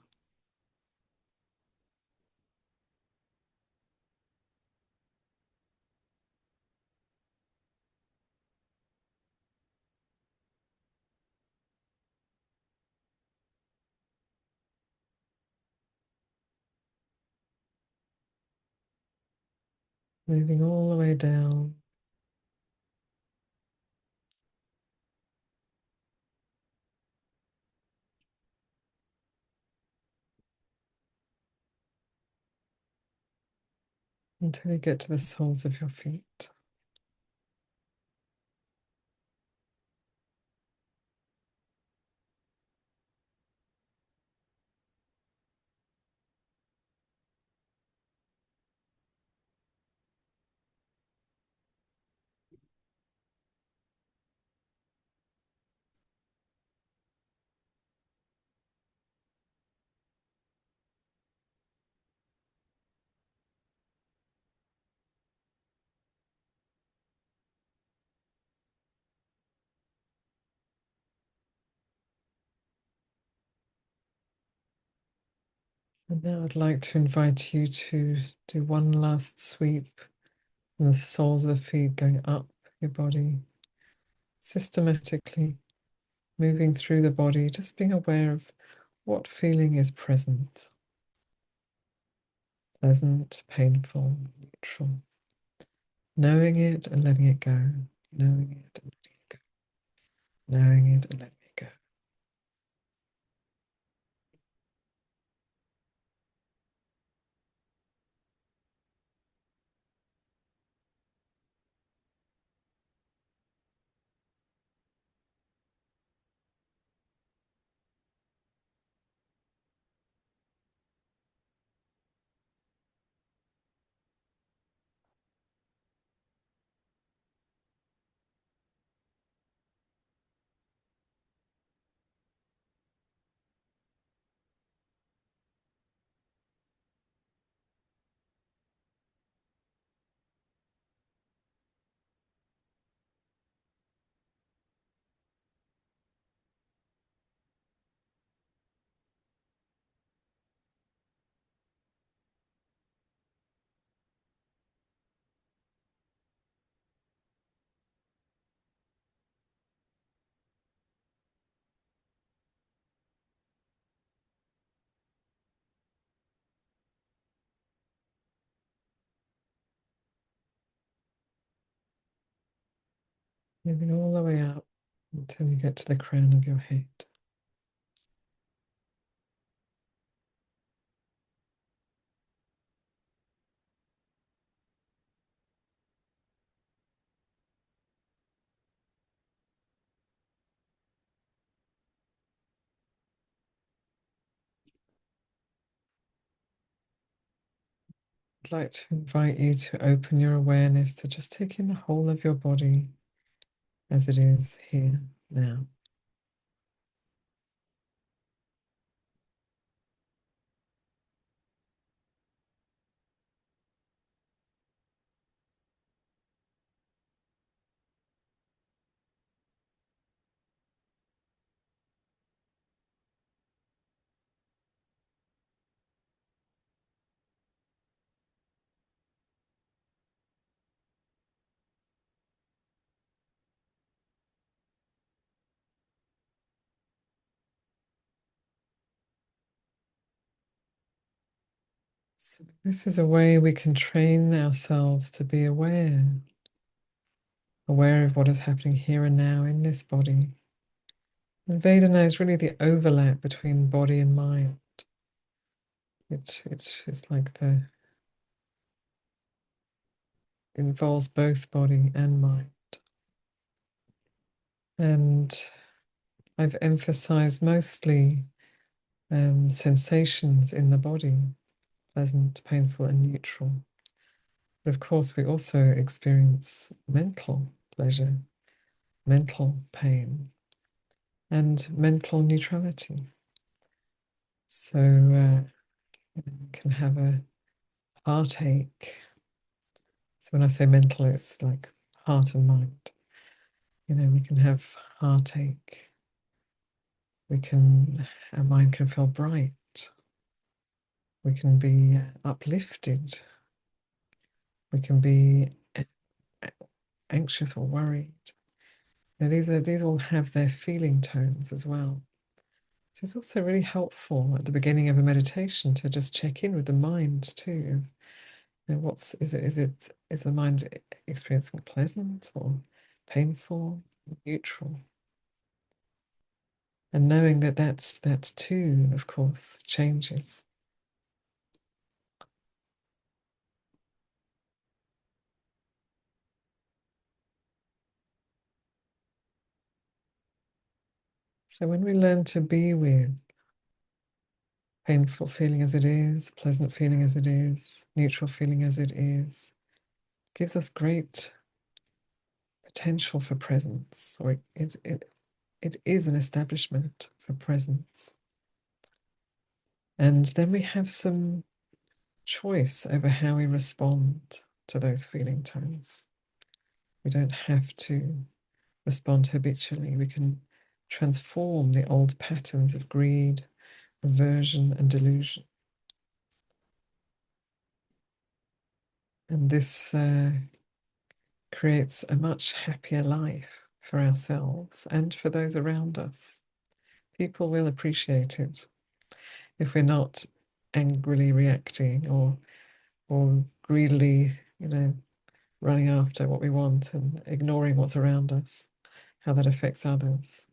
Moving all the way down. Until you get to the soles of your feet. And now I'd like to invite you to do one last sweep from the soles of the feet going up your body, systematically moving through the body, just being aware of what feeling is present. Pleasant, painful, neutral. Knowing it and letting it go. Knowing it and letting it go. Knowing it and letting it go. Moving all the way up until you get to the crown of your head. I'd like to invite you to open your awareness to just take in the whole of your body as it is here now. So this is a way we can train ourselves to be aware of what is happening here and now in this body. And Vedana is really the overlap between body and mind. It's like involves both body and mind. And I've emphasized mostly sensations in the body, pleasant, painful, and neutral. But of course, we also experience mental pleasure, mental pain, and mental neutrality. So you can have a heartache. So when I say mental, it's like heart and mind. We can have heartache. Our mind can feel bright. We can be uplifted. We can be anxious or worried. These all have their feeling tones as well. So it's also really helpful at the beginning of a meditation to just check in with the mind too. Is the mind experiencing pleasant or painful, neutral? And knowing that too, of course, changes. So when we learn to be with painful feeling as it is, pleasant feeling as it is, neutral feeling as it is, gives us great potential for presence, or it is an establishment for presence. And then we have some choice over how we respond to those feeling tones. We don't have to respond habitually. We can transform the old patterns of greed, aversion, and delusion. And this creates a much happier life for ourselves and for those around us. People will appreciate it if we're not angrily reacting or greedily, running after what we want and ignoring what's around us, how that affects others.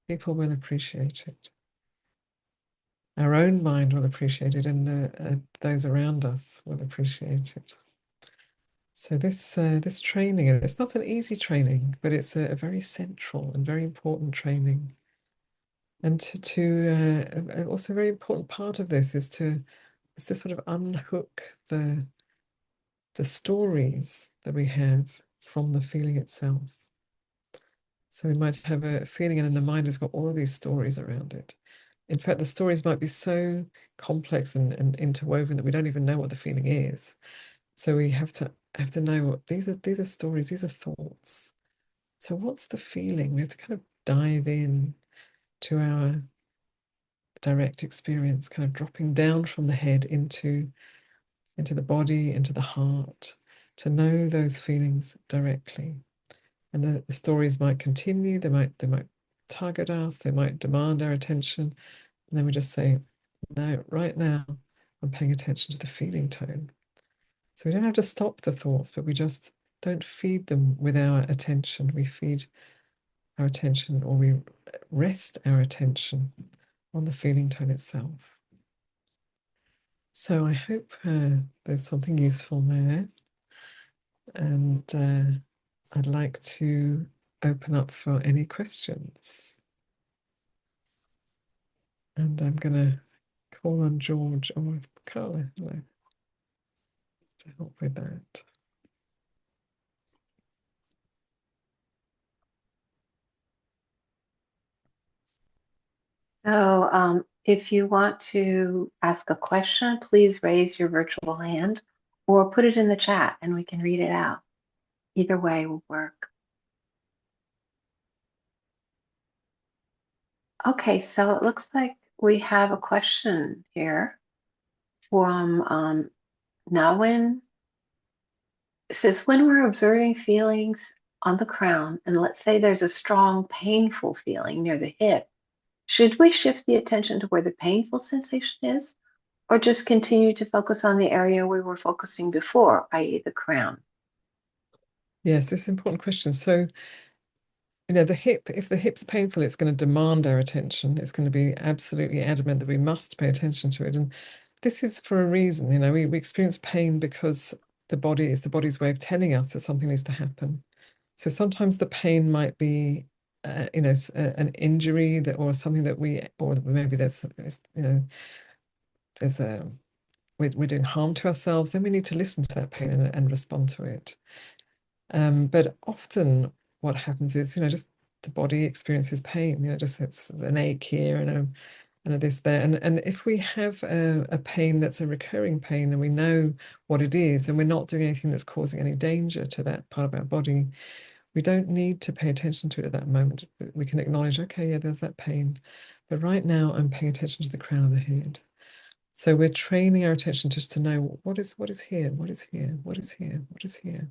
People will appreciate it. Our own mind will appreciate it, and those around us will appreciate it. So this training, and it's not an easy training, but it's a very central and very important training. And also a very important part of this is to sort of unhook the stories that we have from the feeling itself. So we might have a feeling, and then the mind has got all of these stories around it. In fact, the stories might be so complex and interwoven that we don't even know what the feeling is. So we have to know what these are stories, these are thoughts. So what's the feeling? We have to kind of dive in to our direct experience, kind of dropping down from the head into the body, into the heart, to know those feelings directly. And the stories might continue, they might target us, they might demand our attention. And then we just say, no, right now, I'm paying attention to the feeling tone. So we don't have to stop the thoughts, but we just don't feed them with our attention. We feed our attention, or we rest our attention on the feeling tone itself. So I hope there's something useful there. And I'd like to open up for any questions. And I'm going to call on George or Carla, hello, to help with that. So if you want to ask a question, please raise your virtual hand or put it in the chat and we can read it out. Either way will work. Okay, so it looks like we have a question here from Nawin. It says, when we're observing feelings on the crown, and let's say there's a strong painful feeling near the hip, should we shift the attention to where the painful sensation is, or just continue to focus on the area we were focusing before, i.e. the crown? Yes, this is an important question. So, the hip, if the hip's painful, it's going to demand our attention. It's going to be absolutely adamant that we must pay attention to it. And this is for a reason. We experience pain because the body is the body's way of telling us that something needs to happen. So sometimes the pain might be, an injury or something that or maybe we're doing harm to ourselves. Then we need to listen to that pain and respond to it. But often what happens is, just the body experiences pain. Just it's an ache here and a this there. And if we have a pain that's a recurring pain and we know what it is, and we're not doing anything that's causing any danger to that part of our body, we don't need to pay attention to it at that moment. We can acknowledge, okay, yeah, there's that pain. But right now I'm paying attention to the crown of the head. So we're training our attention just to know what is here, what is here, what is here, what is here, what is here,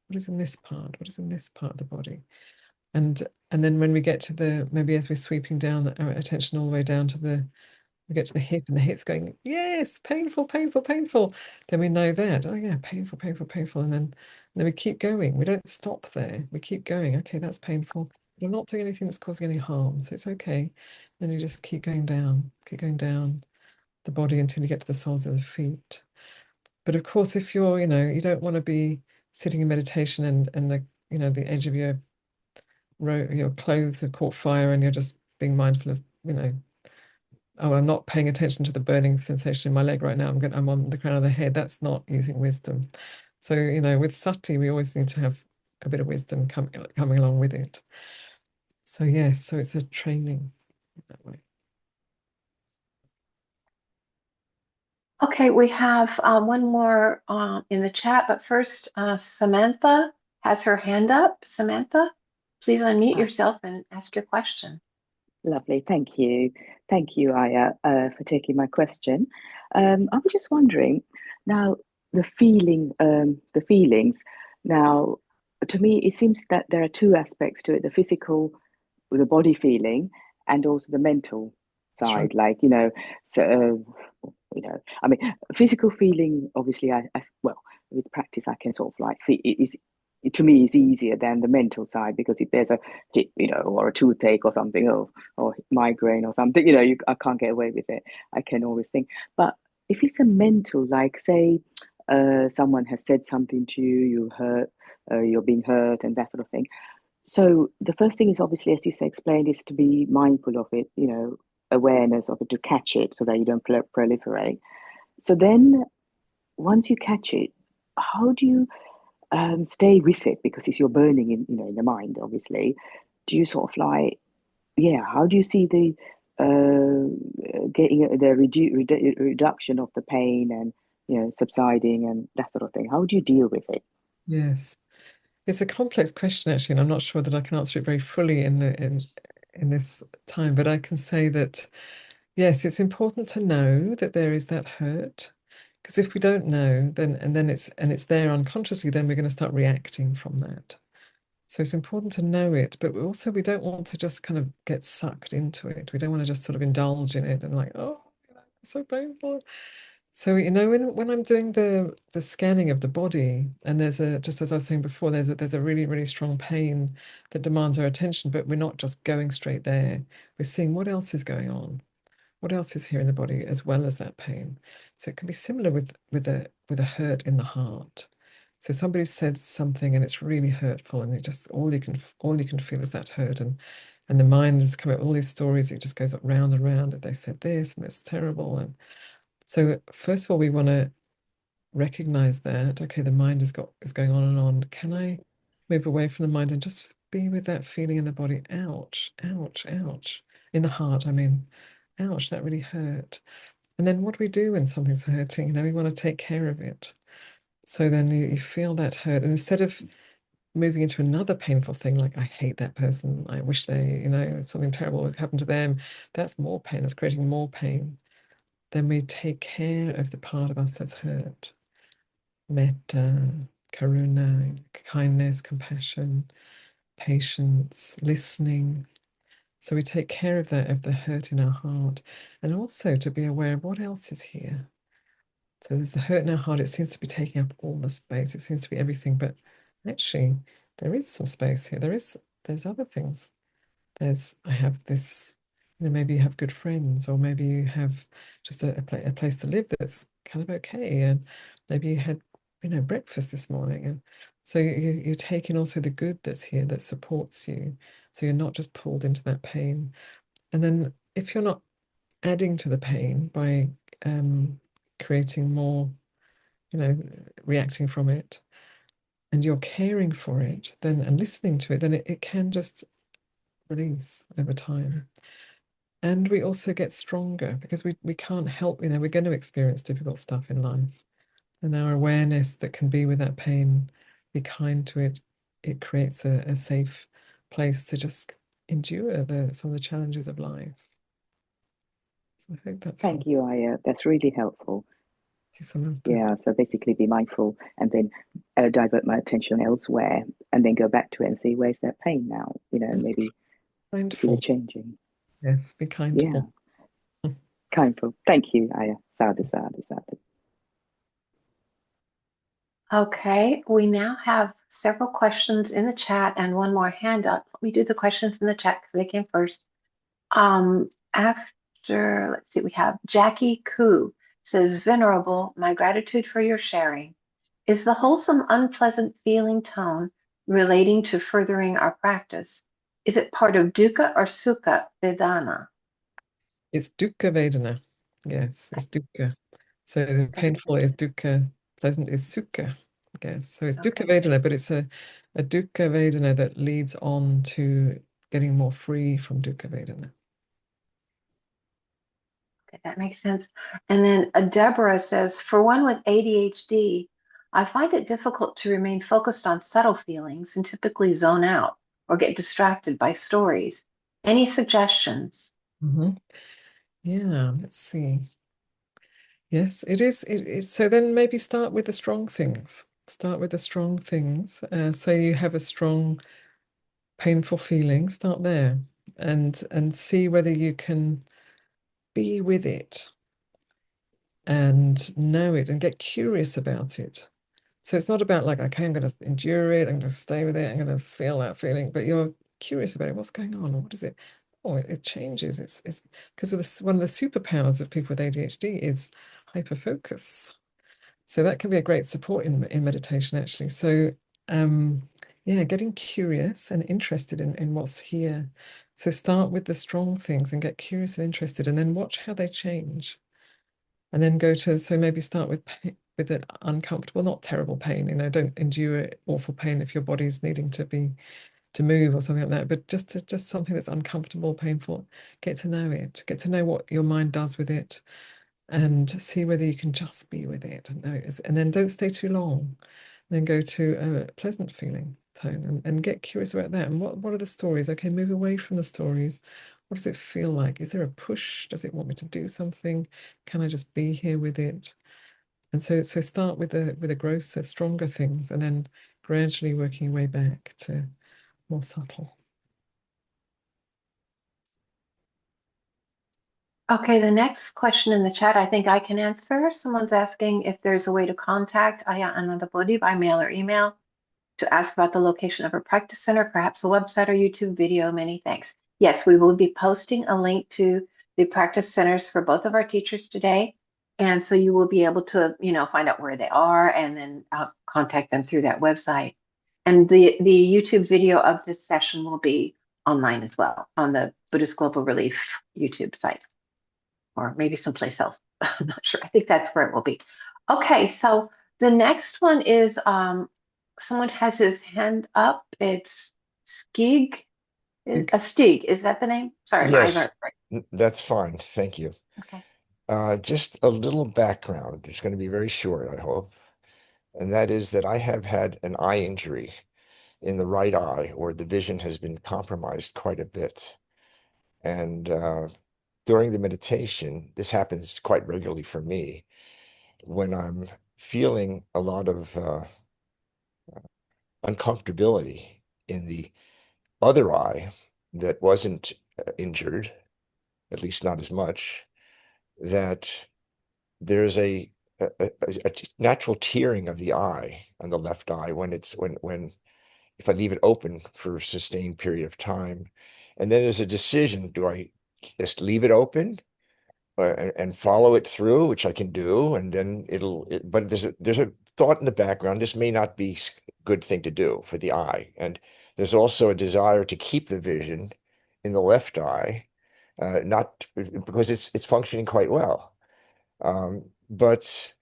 what is in this part, what is in this part of the body. And then when we get to maybe as we're sweeping down our attention all the way down to we get to the hip, and the hip's going, yes, painful, painful, painful. Then we know that, oh yeah, painful, painful, painful. And then we keep going. We don't stop there. We keep going. Okay, that's painful. We're not doing anything that's causing any harm, so it's okay. Then you just keep going down the body until you get to the soles of the feet. But of course, if you're, you don't want to be sitting in meditation and the edge of your clothes have caught fire and you're just being mindful of, oh, I'm not paying attention to the burning sensation in my leg right now. I'm on the crown of the head. That's not using wisdom. So, with sati, we always need to have a bit of wisdom coming along with it. So yes, so it's a training that way. Okay, we have one more in the chat, but first, Samantha has her hand up. Samantha, please unmute yourself and ask your question. Lovely, thank you. Thank you, Ayya, for taking my question. I was just wondering, now, the feelings. Now, to me, it seems that there are two aspects to it: the physical, the body feeling, and also the mental side. Right. Like, so I mean, physical feeling. Obviously, well, with practice, I can sort of like to me is easier than the mental side, because if there's a hit, or a toothache or something, or migraine or something, I can't get away with it. I can always think. But if it's a mental, like say, someone has said something to you, you're being hurt, and that sort of thing. So the first thing is, obviously, as you say, explained, is to be mindful of it, awareness of it, to catch it so that you don't proliferate. So then once you catch it, how do you stay with it? Because it's your burning in the mind, obviously. Do you sort of like, how do you see the getting the reduction of the pain and subsiding and that sort of thing? How do you deal with it? Yes. It's a complex question, actually, and I'm not sure that I can answer it very fully in this time, but I can say that, yes, it's important to know that there is that hurt, because if we don't know, then it's there unconsciously, then we're going to start reacting from that. So it's important to know it, but we don't want to just kind of get sucked into it. We don't want to just sort of indulge in it and like, oh, it's so painful. So, when I'm doing the scanning of the body, and just as I was saying before, there's a really, really strong pain that demands our attention, but we're not just going straight there. We're seeing what else is going on, what else is here in the body, as well as that pain. So it can be similar with a hurt in the heart. So somebody said something and it's really hurtful, and it just all you can feel is that hurt, and the mind is coming up with all these stories. It just goes up round and round, and they said this and it's terrible. And so first of all, we want to recognize that, okay, the mind is going on and on. Can I move away from the mind and just be with that feeling in the body? Ouch, ouch, ouch. In the heart, I mean, ouch, that really hurt. And then what do we do when something's hurting? We want to take care of it. So then you feel that hurt. And instead of moving into another painful thing, like I hate that person, I wish they, something terrible would happen to them, that's more pain, that's creating more pain. Then we take care of the part of us that's hurt. Metta, karuna, kindness, compassion, patience, listening. So we take care of the hurt in our heart, and also to be aware of what else is here. So there's the hurt in our heart. It seems to be taking up all the space. It seems to be everything, but actually there is some space here. There's other things. I have this, maybe you have good friends, or maybe you have just a place to live that's kind of okay, and maybe you had breakfast this morning, and so you take in also the good that's here that supports you, so you're not just pulled into that pain. And then if you're not adding to the pain by creating more, reacting from it, and you're caring for it then and listening to it, then it can just release over time. And we also get stronger, because we can't help, we're going to experience difficult stuff in life, and our awareness that can be with that pain, be kind to it, it creates a safe place to just endure some of the challenges of life. So I hope that's Thank you, Ayya. That's really helpful. Yeah, so basically be mindful, and then divert my attention elsewhere, and then go back to it and see, where's that pain now? Maybe kindful. changing. Yes, be kindful. Yeah, kindful. Thank you, Ayya. Sadhu, sadhu, sadhu. Okay, we now have several questions in the chat and one more hand up. Let me do the questions in the chat because they came first. After, let's see, we have Jackie Koo says, Venerable, my gratitude for your sharing. Is the wholesome, unpleasant feeling tone relating to furthering our practice? Is it part of dukkha or sukha vedana? It's dukkha vedana. Yes, it's dukkha. So the painful is dukkha, pleasant is sukha. Yes, so it's dukkha vedana, but it's a dukkha vedana that leads on to getting more free from dukkha vedana. Okay, that makes sense. And then Deborah says, for one with ADHD, I find it difficult to remain focused on subtle feelings and typically zone out or get distracted by stories. Any suggestions? Yeah, let's see. Yes, it is. So then maybe start with the strong things. Start with the strong things. So you have a strong, painful feeling. Start there, and see whether you can be with it and know it and get curious about it. So it's not about like, okay, I'm going to endure it, I'm going to stay with it, I'm going to feel that feeling, but you're curious about it. What's going on? What is it? Oh, it changes. It's because one of the superpowers of people with ADHD is hyperfocus. So that can be a great support in meditation, actually. So yeah, getting curious and interested in what's here. So start with the strong things and get curious and interested, and then watch how they change. And then go to, so maybe start with with an uncomfortable, not terrible pain. Don't endure awful pain if your body's needing to move or something like that. But just something that's uncomfortable, painful. Get to know it. Get to know what your mind does with it, and see whether you can just be with it and notice. And then don't stay too long. Then go to a pleasant feeling tone and get curious about that. And what are the stories? Okay, move away from the stories. What does it feel like? Is there a push? Does it want me to do something? Can I just be here with it? And so start with the grosser, stronger things, and then gradually working your way back to more subtle. Okay, the next question in the chat, I think I can answer. Someone's asking if there's a way to contact Ayya Ānandabodhī by mail or email to ask about the location of her practice center, perhaps a website or YouTube video. Many thanks. Yes, we will be posting a link to the practice centers for both of our teachers today. And so you will be able to, find out where they are and then contact them through that website. And the YouTube video of this session will be online as well on the Buddhist Global Relief YouTube site, or maybe someplace else. I'm not sure. I think that's where it will be. Okay, so the next one is someone has his hand up. It's Skig. Stig. Is that the name? Sorry, my eyes Yes, aren't right. that's fine. Thank you. Okay. Just a little background. It's going to be very short, I hope. And that is that I have had an eye injury in the right eye, where the vision has been compromised quite a bit. And during the meditation, this happens quite regularly for me, when I'm feeling a lot of uncomfortability in the other eye that wasn't injured, at least not as much, that there's a natural tearing of the eye on the left eye when if I leave it open for a sustained period of time. And then there's a decision: do I just leave it open and follow it through, which I can do, and then but there's a thought in the background: this may not be a good thing to do for the eye. And there's also a desire to keep the vision in the left eye, not because it's functioning quite well. But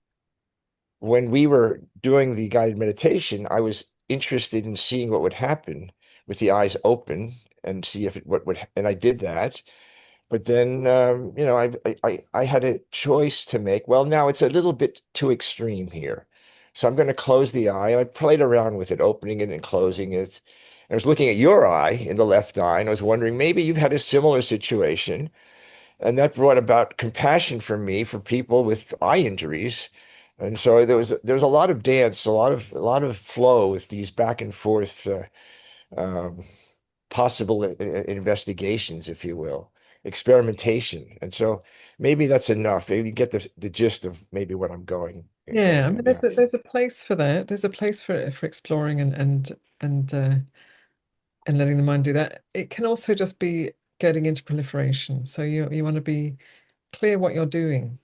when we were doing the guided meditation, I was interested in seeing what would happen with the eyes open, and see if what would, and I did that. But then, I had a choice to make. Well, now it's a little bit too extreme here, so I'm going to close the eye. And I played around with it, opening it and closing it. I was looking at your eye in the left eye, and I was wondering, maybe you've had a similar situation. And that brought about compassion for me for people with eye injuries. And so there was a lot of dance, a lot of flow with these back and forth um, possible investigations, if you will, experimentation. And so maybe that's enough. Maybe you get the gist of maybe what I'm going. Yeah, I mean, there's a place for that. There's a place for exploring and letting the mind do that. It can also just be getting into proliferation. So you want to be clear what you're doing.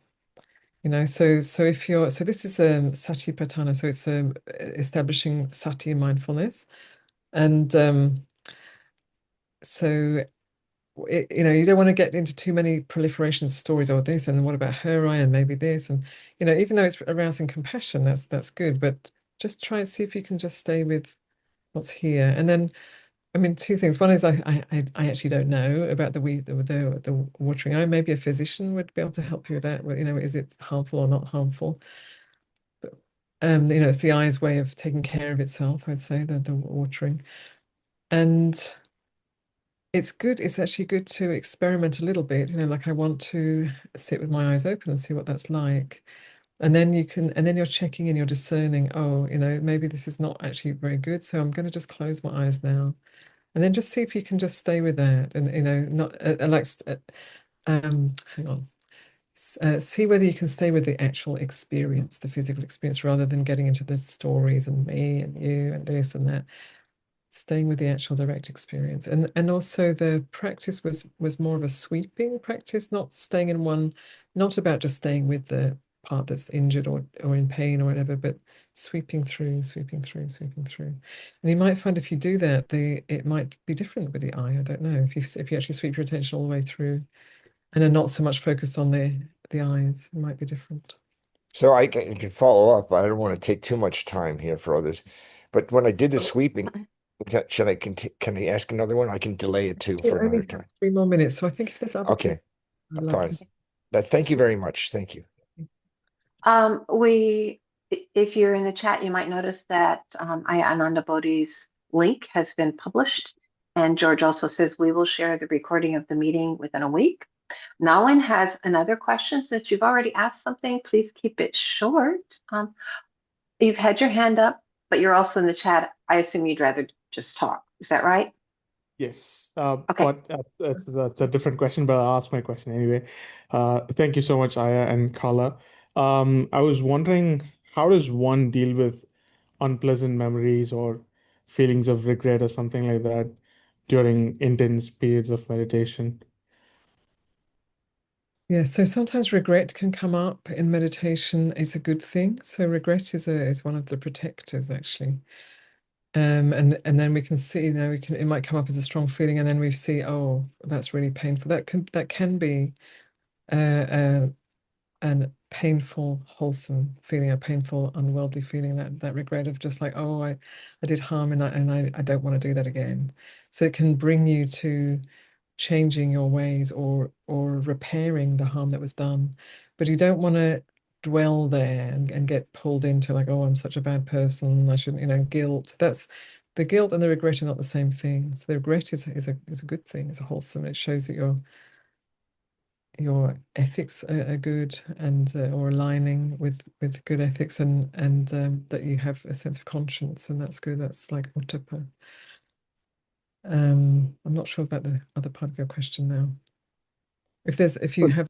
So if you're, so this is Satipatthana, so it's establishing sati mindfulness. And so you don't want to get into too many proliferation stories, or this, and what about her eye, and maybe this, and even though it's arousing compassion, that's good, but just try and see if you can just stay with what's here. And then, I mean, two things. One is I actually don't know about the watering eye. Maybe a physician would be able to help you with that. Is it harmful or not harmful? But, it's the eye's way of taking care of itself, I'd say, the watering. And it's good. It's actually good to experiment a little bit. Like I want to sit with my eyes open and see what that's like. And then you're checking and you're discerning, oh, maybe this is not actually very good. So I'm going to just close my eyes now. And then just see if you can just stay with that and, not hang on. See whether you can stay with the actual experience, the physical experience, rather than getting into the stories and me and you and this and that. Staying with the actual direct experience, and also the practice was more of a sweeping practice, not staying in one, not about just staying with the part that's injured or in pain or whatever, but sweeping through, sweeping through, sweeping through. And you might find if you do that, it might be different with the eye. I don't know if you actually sweep your attention all the way through, and are not so much focused on the eyes, it might be different. So I can follow up. I don't want to take too much time here for others, but when I did the sweeping, should I can I ask another one? I can delay it too for another time. 3 more minutes. So I think if there's other Okay, people, fine. Thank you very much. Thank you. If you're in the chat, you might notice that Ayya Ānandabodhī's link has been published. And George also says we will share the recording of the meeting within a week. Nalin has another question. Since you've already asked something, please keep it short. You've had your hand up, but you're also in the chat. I assume you'd rather just talk. Is that right? Yes. Okay. But that's a different question, but I'll ask my question anyway. Thank you so much, Ayya and Carla. I was wondering, how does one deal with unpleasant memories or feelings of regret or something like that during intense periods of meditation? Yeah, so sometimes regret can come up in meditation. Is a good thing. So regret is one of the protectors, actually. And then we can see, it might come up as a strong feeling, and then we see, oh, that's really painful. That can be a painful, wholesome feeling, a painful, unworldly feeling, that regret of just like, oh, I did harm and I don't want to do that again. So it can bring you to changing your ways or repairing the harm that was done. But you don't want to dwell there and get pulled into like, oh, I'm such a bad person, I shouldn't, guilt. That's the guilt and the regret are not the same thing. So the regret is a good thing, it's a wholesome, it shows that your ethics are good and or aligning with good ethics and that you have a sense of conscience, and that's good. That's like uttapa. I'm not sure about the other part of your question now. If you have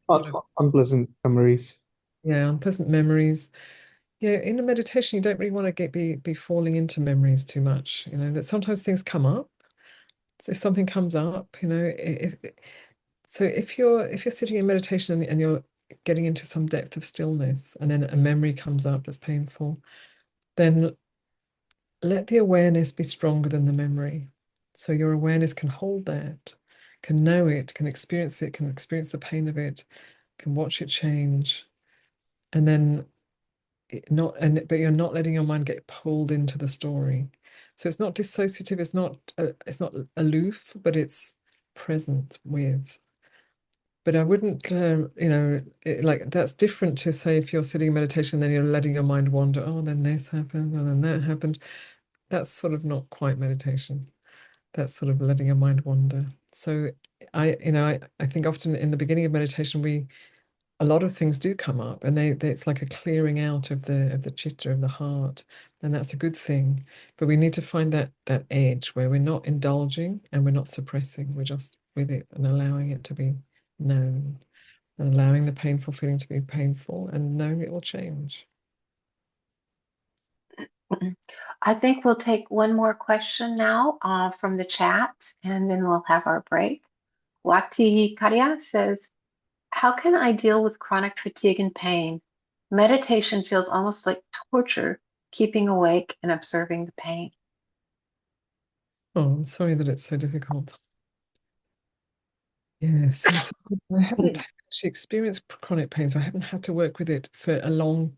Unpleasant memories. Yeah, unpleasant memories. Yeah, in the meditation, you don't really want to be falling into memories too much. That sometimes things come up. So if something comes up, if you're sitting in meditation and you're getting into some depth of stillness, and then a memory comes up that's painful, then let the awareness be stronger than the memory. So your awareness can hold that, can know it, can experience the pain of it, can watch it change, and then but you're not letting your mind get pulled into the story. So it's not dissociative, it's not aloof, but it's present with. But I wouldn't, like that's different to say if you're sitting in meditation, then you're letting your mind wander. Oh, then this happened, and then that happened. That's sort of not quite meditation. That's sort of letting your mind wander. So I think often in the beginning of meditation, a lot of things do come up, and it's like a clearing out of the citta, of the heart, and that's a good thing. But we need to find that edge where we're not indulging and we're not suppressing. We're just with it and allowing it to be known, and allowing the painful feeling to be painful, and knowing it will change. I think we'll take one more question now from the chat, and then we'll have our break. Wati Karya says, how can I deal with chronic fatigue and pain? Meditation feels almost like torture, keeping awake and observing the pain. Oh, I'm sorry that it's so difficult. Yes, so I haven't actually experienced chronic pain, so I haven't had to work with it for a long,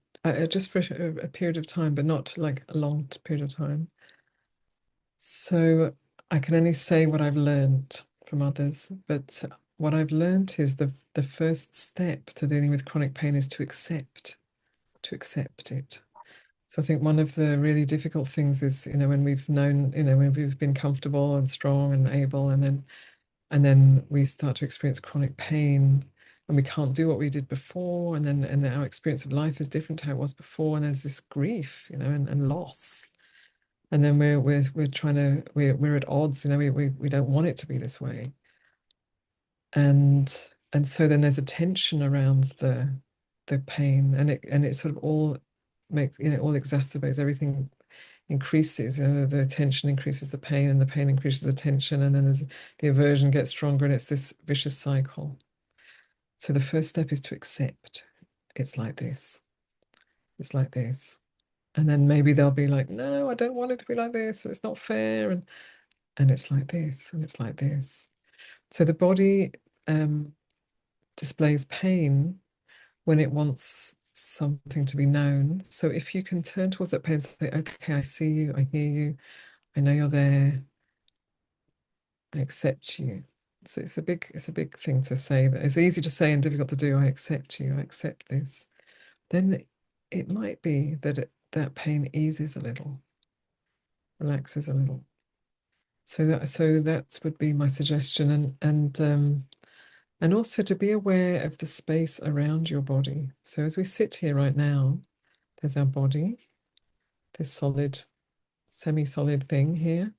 just for a period of time, but not like a long period of time. So I can only say what I've learned from others, but what I've learned is the first step to dealing with chronic pain is to accept it. So I think one of the really difficult things is, when we've known, when we've been comfortable and strong and able, and then And then we start to experience chronic pain, and we can't do what we did before. And then our experience of life is different to how it was before. And there's this grief, and loss. And then we're trying to, we're at odds, we don't want it to be this way. And so then there's a tension around the pain, and it sort of all makes, all exacerbates, everything increases. The tension increases the pain, and the pain increases the tension, and then the aversion gets stronger, and it's this vicious cycle. So the first step is to accept it's like this. It's like this. And then maybe they'll be like, no, I don't want it to be like this. It's not fair. And it's like this, and it's like this. So the body displays pain when it wants something to be known. So if you can turn towards that pain and say, okay, I see you, I hear you, I know you're there, I accept you. So it's a big thing to say. That it's easy to say and difficult to do. I accept you, I accept this. Then it might be that that pain eases a little, relaxes a little. So that would be my suggestion, and also to be aware of the space around your body. So as we sit here right now, there's our body, this solid, semi-solid thing here,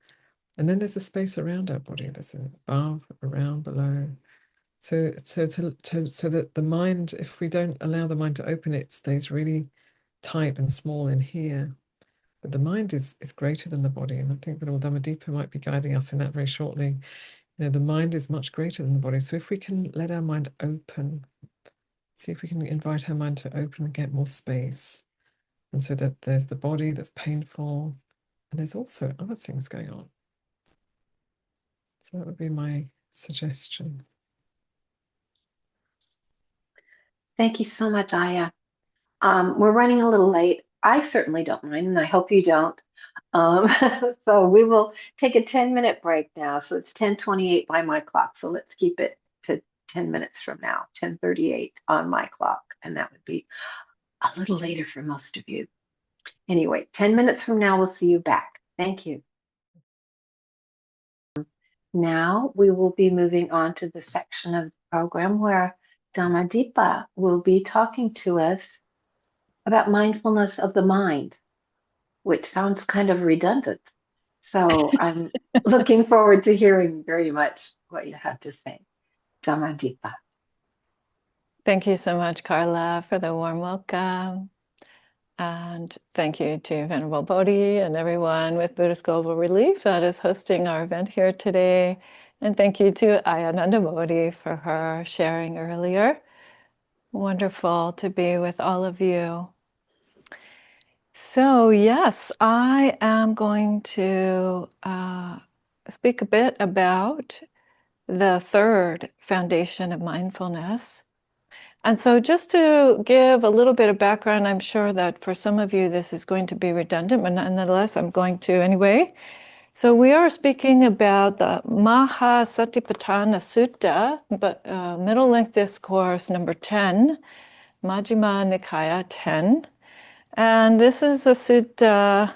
and then there's a space around our body. There's above, around, below. So that the mind, if we don't allow the mind to open, it stays really tight and small in here. But the mind is greater than the body, and I think that Dhammadīpā might be guiding us in that very shortly. The mind is much greater than the body. So if we can let our mind open, see if we can invite our mind to open and get more space. And so that there's the body that's painful, and there's also other things going on. So that would be my suggestion. Thank you so much, Ayya. We're running a little late. I certainly don't mind, and I hope you don't. So we will take a 10-minute break now. So it's 10:28 by my clock. So let's keep it to 10 minutes from now, 10:38 on my clock. And that would be a little later for most of you. Anyway, 10 minutes from now, we'll see you back. Thank you. Now we will be moving on to the section of the program where Dhammadīpā will be talking to us about mindfulness of the mind, which sounds kind of redundant. So I'm looking forward to hearing very much what you have to say. Dhammadīpā. Thank you so much, Carla, for the warm welcome. And thank you to Venerable Bodhi and everyone with Buddhist Global Relief that is hosting our event here today. And thank you to Ānandabodhī for her sharing earlier. Wonderful to be with all of you. So yes, I am going to speak a bit about the third foundation of mindfulness. And so just to give a little bit of background, I'm sure that for some of you this is going to be redundant, but nonetheless I'm going to anyway. So we are speaking about the Maha Satipatthana Sutta, but Middle Length Discourse number 10, Majjhima Nikaya 10. And this is a sutta.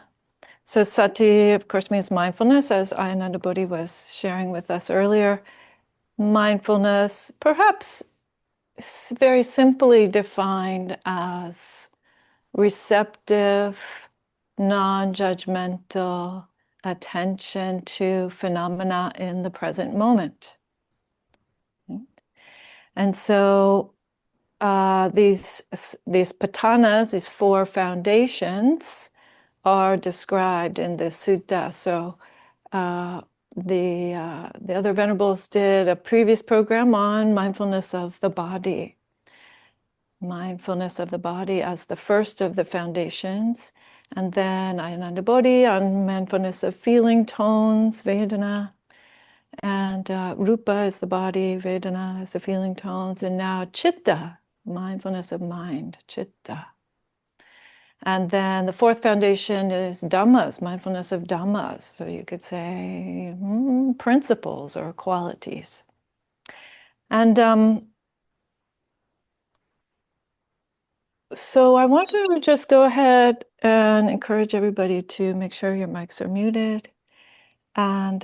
So sati, of course, means mindfulness, as Ānandabodhī was sharing with us earlier. Mindfulness, perhaps very simply defined as receptive, non-judgmental attention to phenomena in the present moment. And so these patanas, these four foundations, are described in this sutta. So the other venerables did a previous program on mindfulness of the body. Mindfulness of the body as the first of the foundations. And then Ānandabodhī on mindfulness of feeling tones, vedanā. And rupa is the body, vedanā is the feeling tones. And now citta, mindfulness of mind, citta. And then the fourth foundation is dhammas, mindfulness of dhammas. So you could say principles or qualities. And so I want to just go ahead and encourage everybody to make sure your mics are muted. And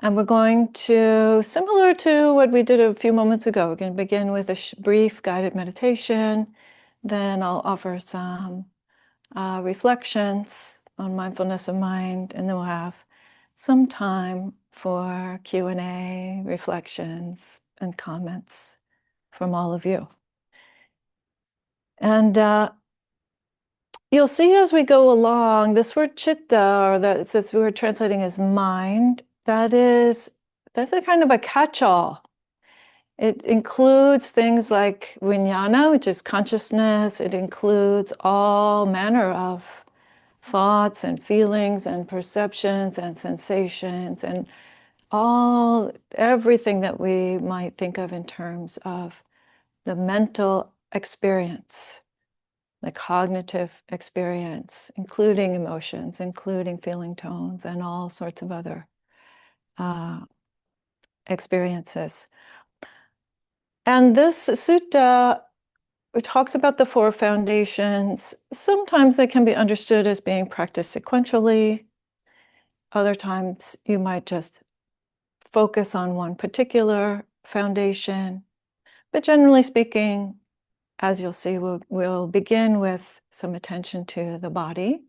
And we're going to, similar to what we did a few moments ago, we're going to begin with a brief guided meditation. Then I'll offer some reflections on mindfulness of mind, and then we'll have some time for Q&A, reflections, and comments from all of you. And you'll see as we go along, this word citta, or that it says we were translating as mind, that's a kind of a catch-all. It includes things like vijnana, which is consciousness. It includes all manner of thoughts and feelings and perceptions and sensations and everything that we might think of in terms of the mental experience, the cognitive experience, including emotions, including feeling tones, and all sorts of other experiences. And this sutta, it talks about the four foundations. Sometimes they can be understood as being practiced sequentially. Other times you might just focus on one particular foundation. But generally speaking, as you'll see, we'll begin with some attention to the body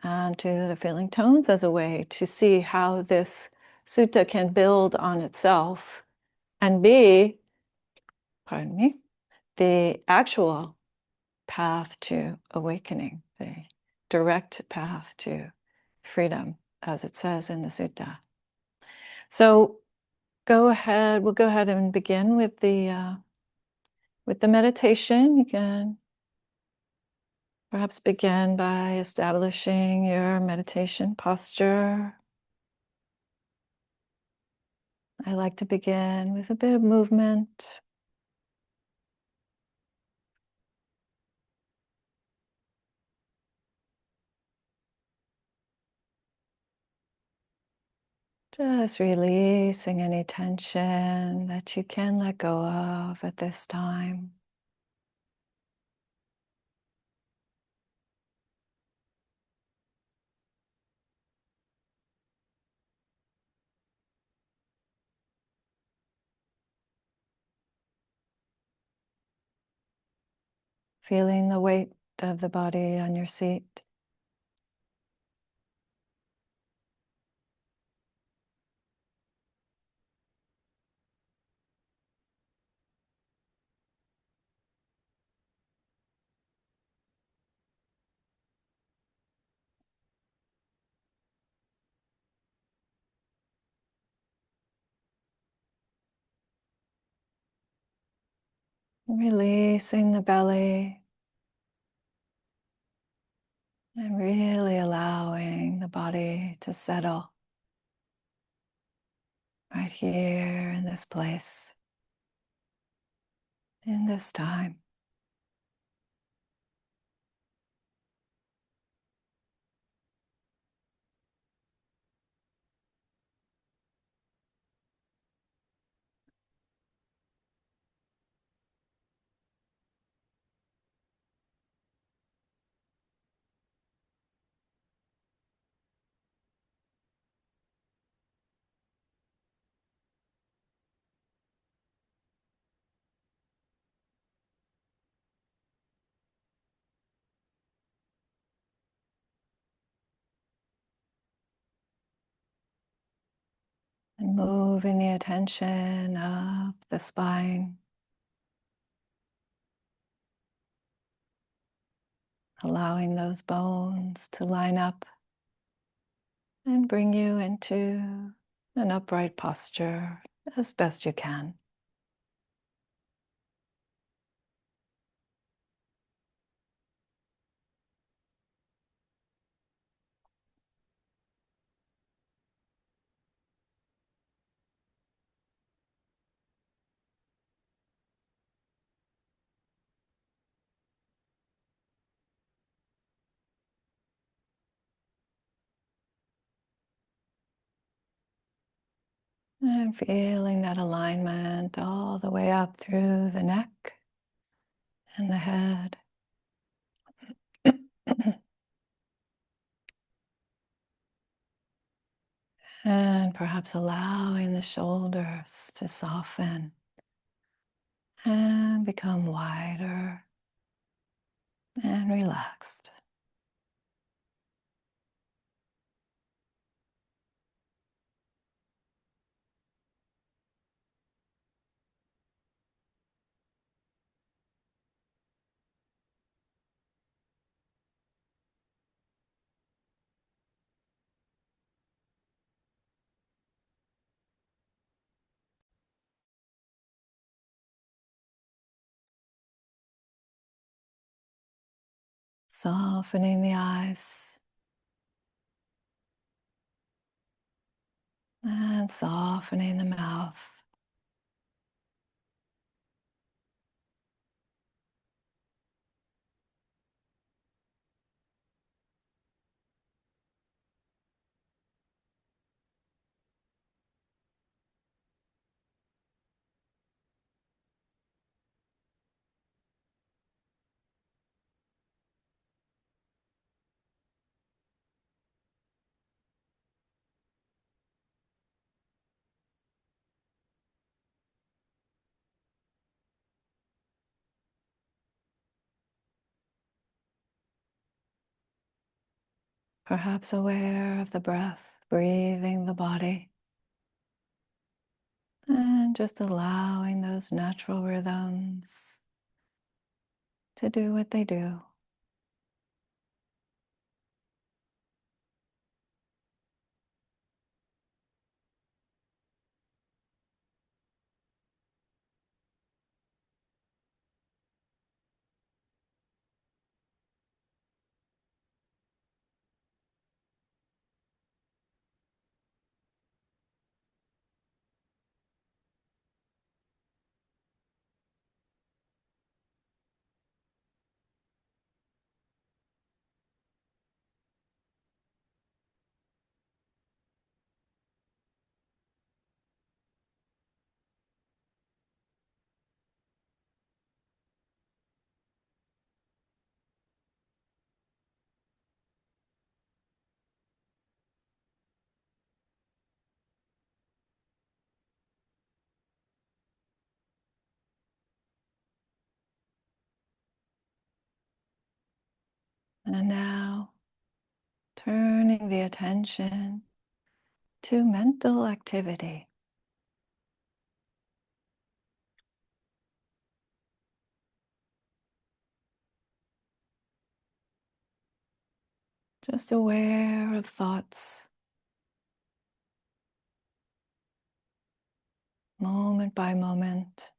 and to the feeling tones as a way to see how this sutta can build on itself and be, the actual path to awakening, the direct path to freedom, as it says in the sutta. So we'll go ahead and begin with the meditation. You can perhaps begin by establishing your meditation posture. I like to begin with a bit of movement. Just releasing any tension that you can let go of at this time. Feeling the weight of the body on your seat. Releasing the belly and really allowing the body to settle right here in this place, in this time. And moving the attention up the spine, allowing those bones to line up and bring you into an upright posture as best you can. And feeling that alignment all the way up through the neck and the head. And And perhaps allowing the shoulders to soften and become wider and relaxed. Softening the eyes and softening the mouth. Perhaps aware of the breath, breathing the body, and just allowing those natural rhythms to do what they do. And now, turning the attention to mental activity. Just aware of thoughts, moment by moment.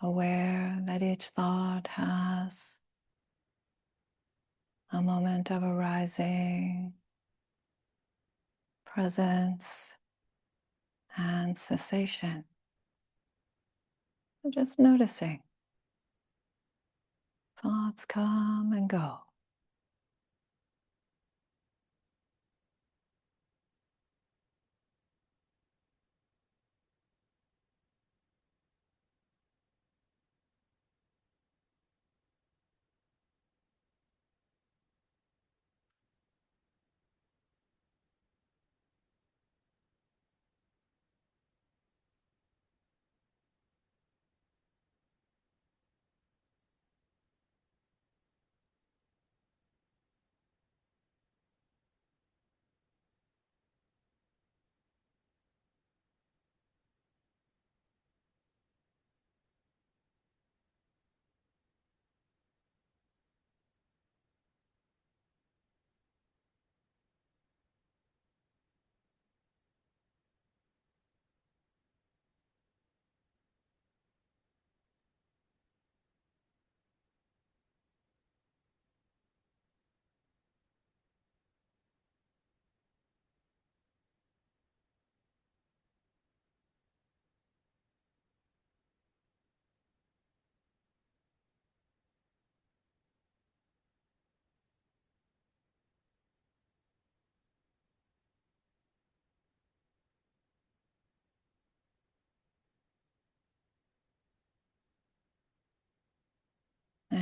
Aware that each thought has a moment of arising, presence, and cessation. So just noticing thoughts come and go.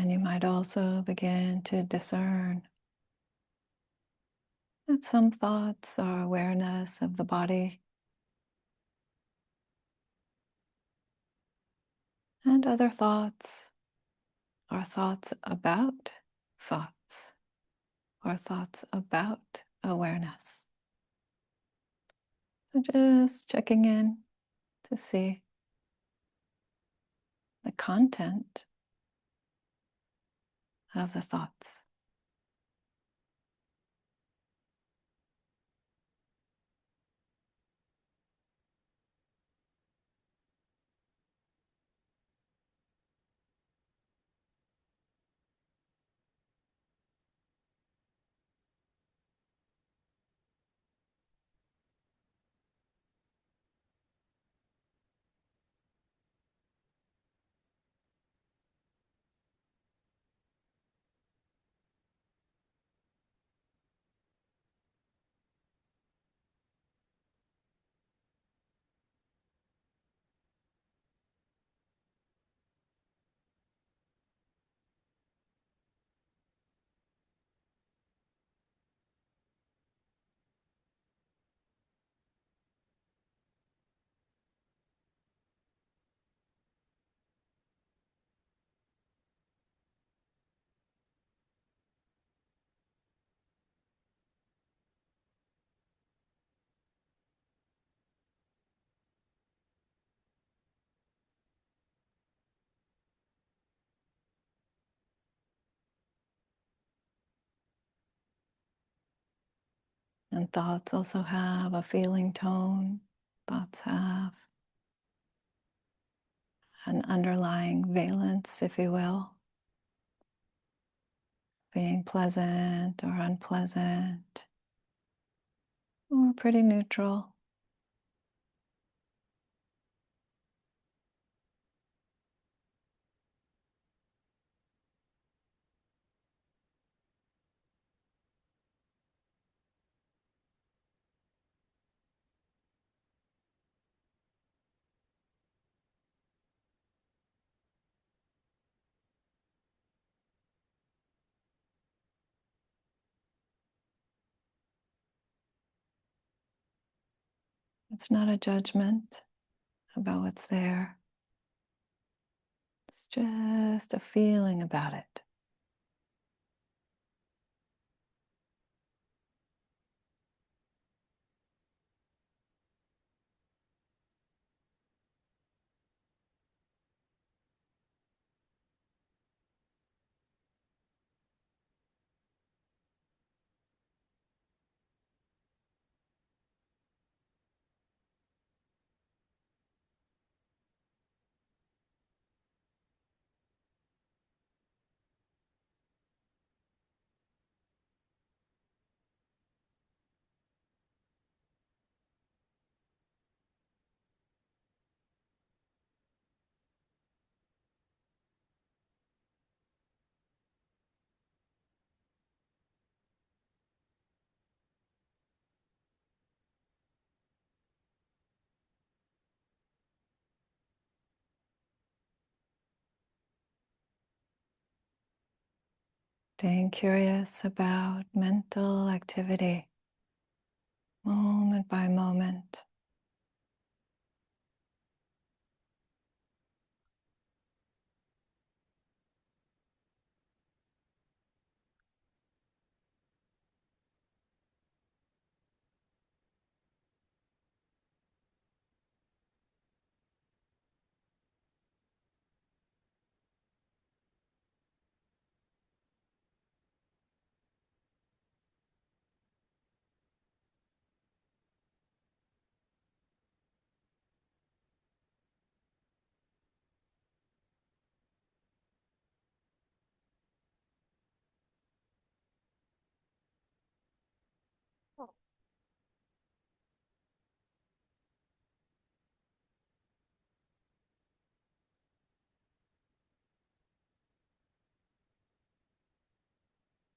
And you might also begin to discern that some thoughts are awareness of the body, and other thoughts are thoughts about thoughts, or thoughts about awareness. So just checking in to see the content of the thoughts. And thoughts also have a feeling tone. Thoughts have an underlying valence, if you will, being pleasant or unpleasant, or pretty neutral. It's not a judgment about what's there. It's just a feeling about it. Staying curious about mental activity, moment by moment.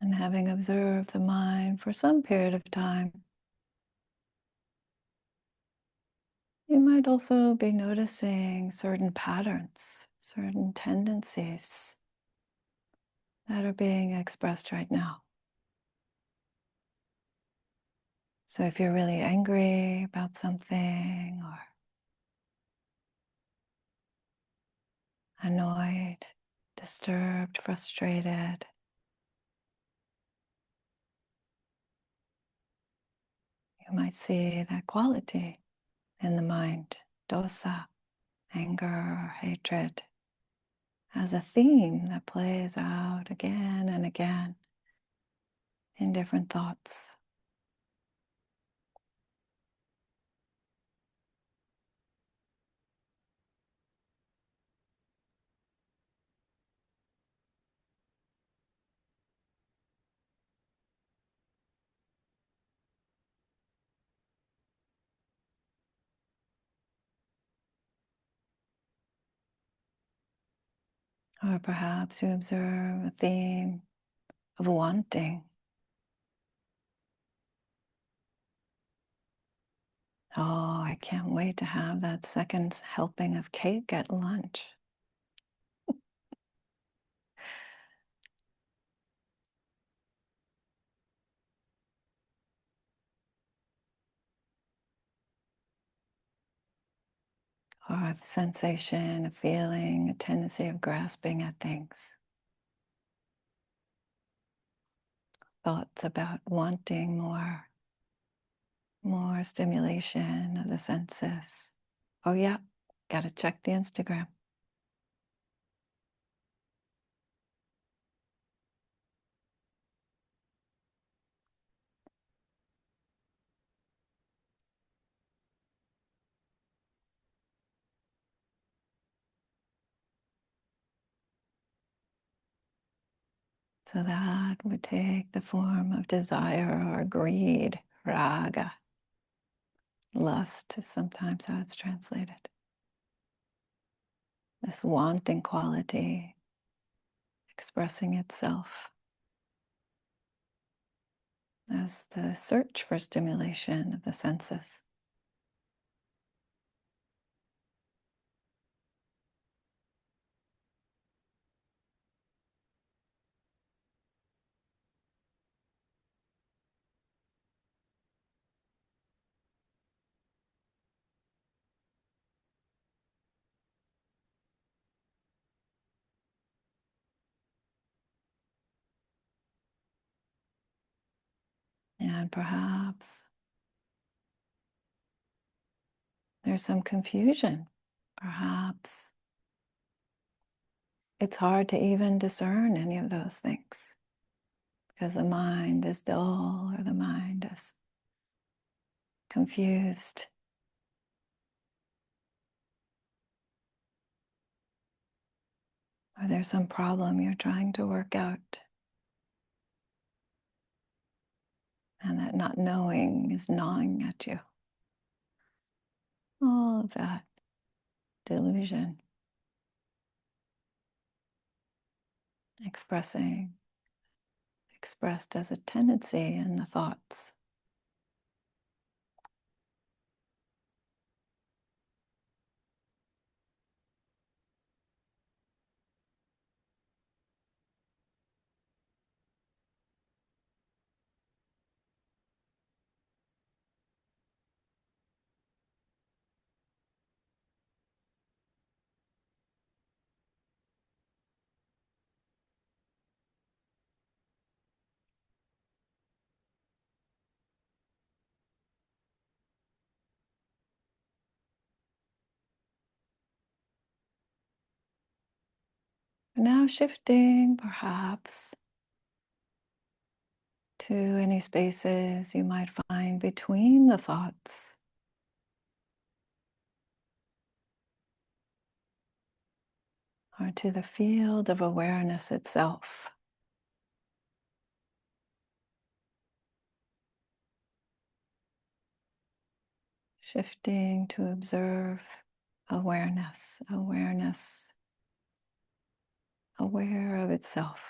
And having observed the mind for some period of time, you might also be noticing certain patterns, certain tendencies that are being expressed right now. So if you're really angry about something or annoyed, disturbed, frustrated, you might see that quality in the mind, dosa, anger or hatred, as a theme that plays out again and again in different thoughts. Or perhaps you observe a theme of wanting. Oh, I can't wait to have that second helping of cake at lunch. Or the sensation, a feeling, a tendency of grasping at things. Thoughts about wanting more stimulation of the senses. Oh yeah, gotta check the Instagram. So that would take the form of desire or greed, raga. Lust is sometimes how it's translated. This wanting quality expressing itself as the search for stimulation of the senses. And perhaps there's some confusion. Perhaps it's hard to even discern any of those things because the mind is dull or the mind is confused. Or there's some problem you're trying to work out. And that not knowing is gnawing at you. All of that delusion. Expressed as a tendency in the thoughts. Now shifting perhaps to any spaces you might find between the thoughts. Or to the field of awareness itself. Shifting to observe awareness, aware of itself.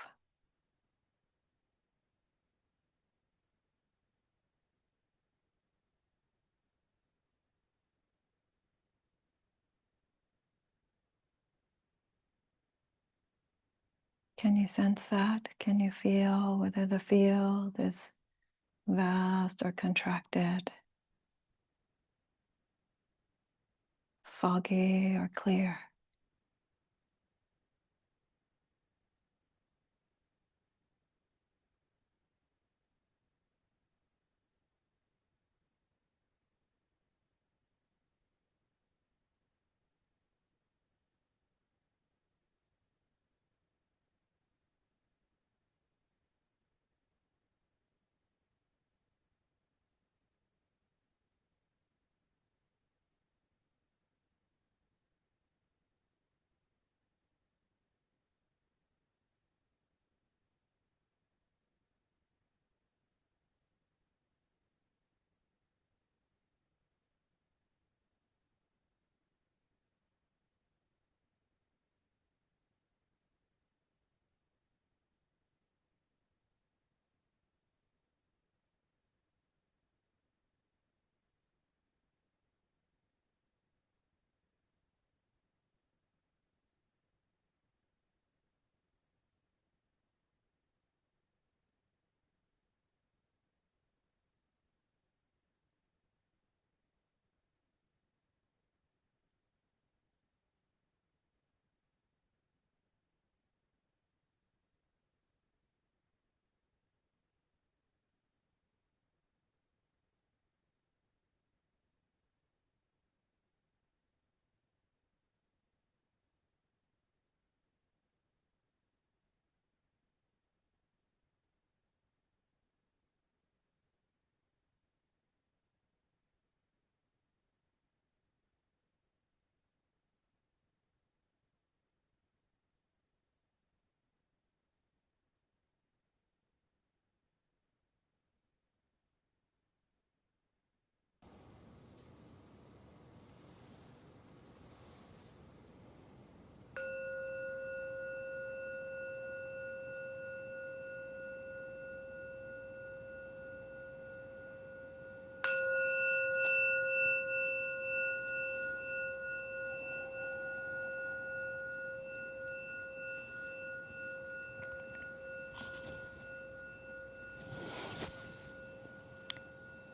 Can you sense that? Can you feel whether the field is vast or contracted, foggy or clear?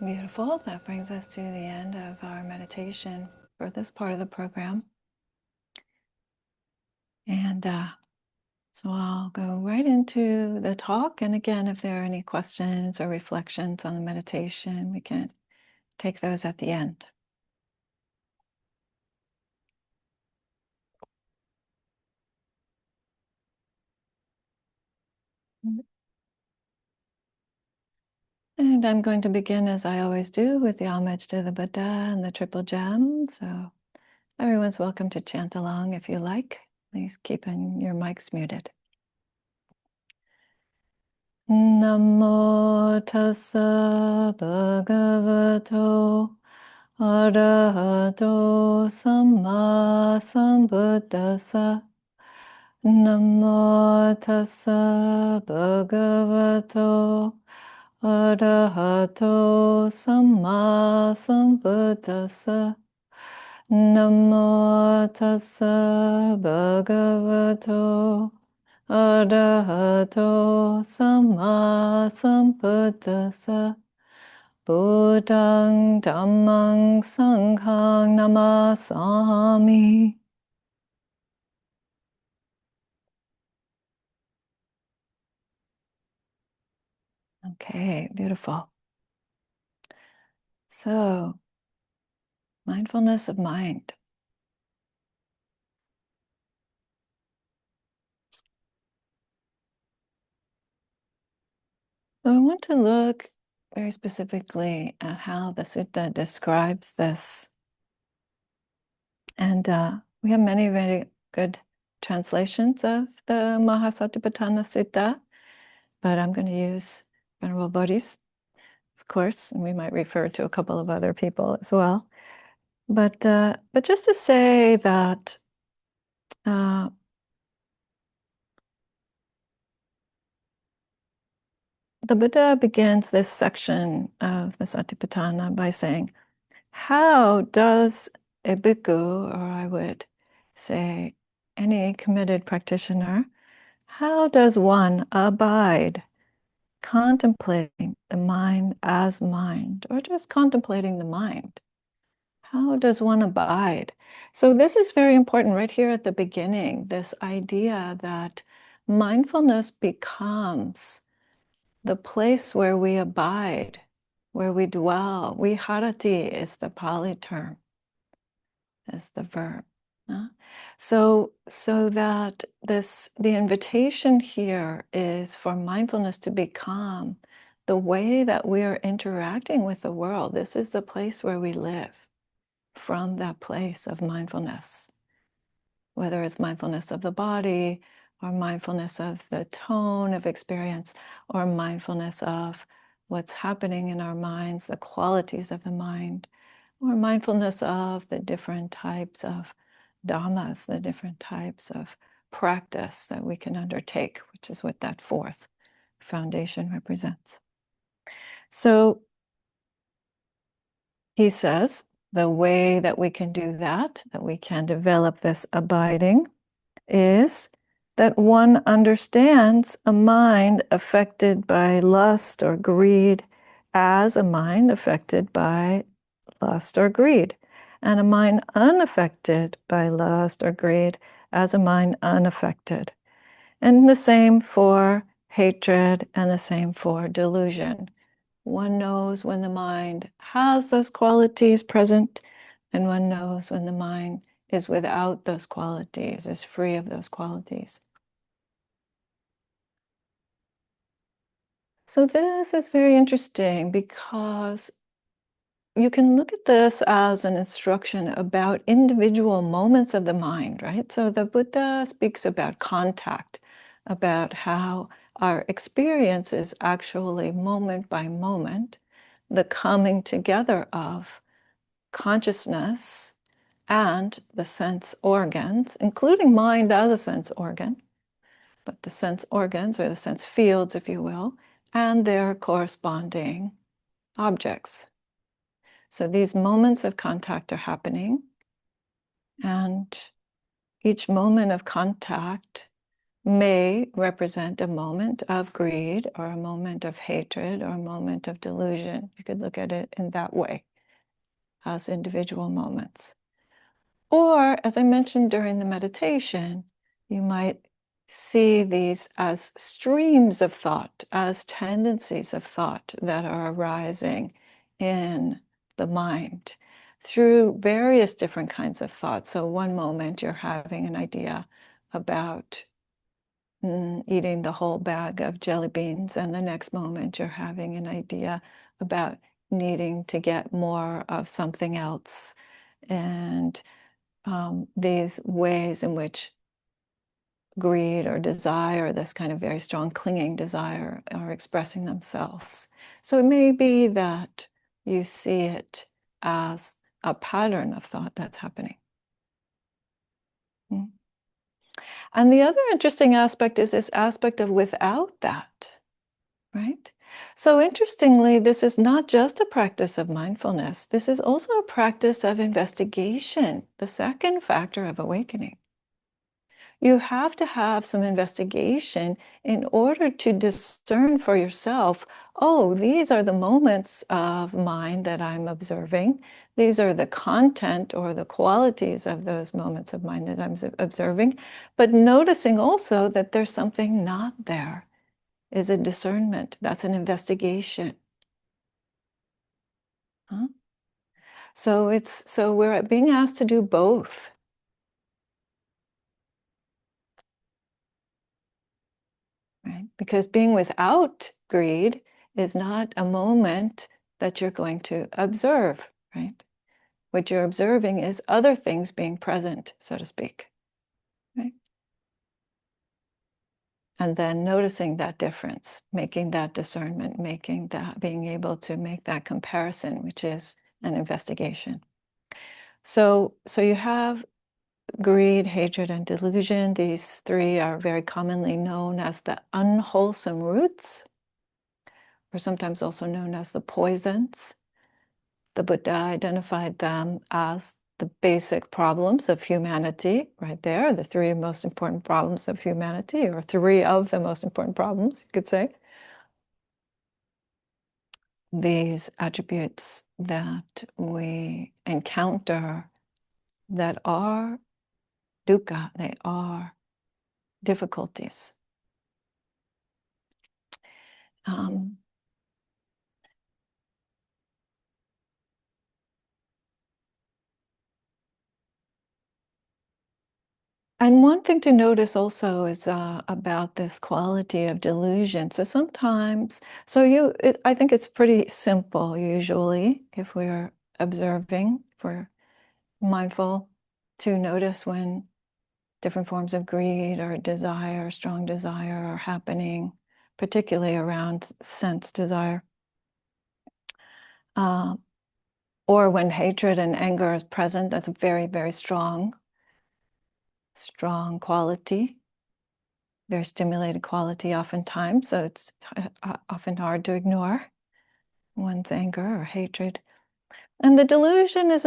Beautiful. That brings us to the end of our meditation for this part of the program. And so I'll go right into the talk. And again, if there are any questions or reflections on the meditation, we can take those at the end. And I'm going to begin, as I always do, with the homage to the Buddha and the Triple Gem. So everyone's welcome to chant along if you like. Please keep your mics muted. Namo tassa bhagavato arahato samma sambuddhassa. Namo tassa bhagavato arahato samma sambuddhassa. Namo tassa bhagavato arahato samma sambuddhassa. Buddhaṃ Dhammaṃ Sanghaṃ namasami. Okay, beautiful. So, mindfulness of mind. So I want to look very specifically at how the sutta describes this. And we have many very good translations of the Satipatthana Sutta, but I'm going to use Venerable Bodhi's, of course, and we might refer to a couple of other people as well. But just to say that the Buddha begins this section of the Satipatthana by saying, how does a bhikkhu, or I would say any committed practitioner, How does one abide contemplating the mind as mind, or just contemplating the mind? How does one abide? So this is very important right here at the beginning, this idea that mindfulness becomes the place where we abide, where we dwell. Viharati is the Pali term, is the verb. So that the invitation here is for mindfulness to become the way that we are interacting with the world. This is the place where we live, from that place of mindfulness, whether it's mindfulness of the body, or mindfulness of the tone of experience, or mindfulness of what's happening in our minds, the qualities of the mind, or mindfulness of the different types of dhammas, the different types of practice that we can undertake, which is what that fourth foundation represents. So he says the way that we can do that we can develop this abiding, is that one understands a mind affected by lust or greed as a mind affected by lust or greed, and a mind unaffected by lust or greed as a mind unaffected. And the same for hatred, and the same for delusion. One knows when the mind has those qualities present, and one knows when the mind is without those qualities, is free of those qualities. So this is very interesting, because you can look at this as an instruction about individual moments of the mind, right? So the Buddha speaks about contact, about how our experience is actually moment by moment, the coming together of consciousness and the sense organs, including mind as a sense organ, but the sense organs, or the sense fields, if you will, and their corresponding objects. So these moments of contact are happening, and each moment of contact may represent a moment of greed, or a moment of hatred, or a moment of delusion. You could look at it in that way, as individual moments. Or, as I mentioned during the meditation, you might see these as streams of thought, as tendencies of thought that are arising in the mind through various different kinds of thoughts. So one moment you're having an idea about eating the whole bag of jelly beans, and the next moment you're having an idea about needing to get more of something else. And these ways in which greed or desire, this kind of very strong clinging desire, are expressing themselves. So it may be that you see it as a pattern of thought that's happening. And the other interesting aspect is this aspect of without that, right? So interestingly, this is not just a practice of mindfulness. This is also a practice of investigation, the second factor of awakening. You have to have some investigation in order to discern for yourself, oh, these are the moments of mind that I'm observing. These are the content or the qualities of those moments of mind that I'm observing. But noticing also that there's something not there is a discernment. That's an investigation. So we're being asked to do both. Right? Because being without greed is not a moment that you're going to observe, right? What you're observing is other things being present, so to speak, right? And then noticing that difference, making that discernment, being able to make that comparison, which is an investigation. So you have greed, hatred, and delusion. These three are very commonly known as the unwholesome roots, or sometimes also known as the poisons. The Buddha identified them as the basic problems of humanity right there, the three most important problems of humanity, or three of the most important problems, you could say. These attributes that we encounter that are dukkha, they are difficulties. And one thing to notice also is about this quality of delusion. So sometimes, I think it's pretty simple usually if we're observing, if we're mindful, to notice when different forms of greed or desire, strong desire are happening, particularly around sense desire. Or when hatred and anger is present, that's a very, very strong quality, very stimulated quality oftentimes. So it's often hard to ignore one's anger or hatred. And the delusion is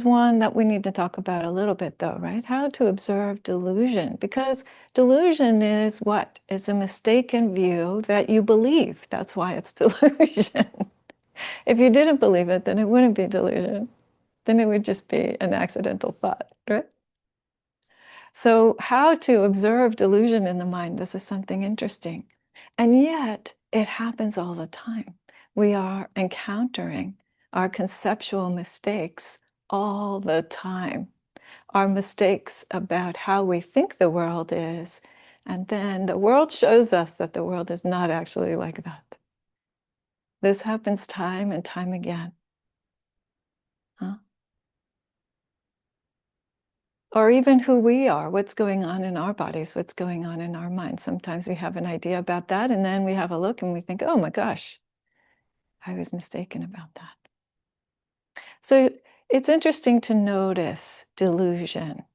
one that we need to talk about a little bit though, right? How to observe delusion, because delusion is what? It's a mistaken view that you believe. That's why it's delusion. If you didn't believe it, then it wouldn't be delusion. Then it would just be an accidental thought, right? So how to observe delusion in the mind, this is something interesting. And yet it happens all the time. We are encountering our conceptual mistakes all the time. Our mistakes about how we think the world is. And then the world shows us that the world is not actually like that. This happens time and time again. Or even who we are, what's going on in our bodies, what's going on in our minds. Sometimes we have an idea about that, and then we have a look and we think, oh my gosh, I was mistaken about that. So it's interesting to notice delusion,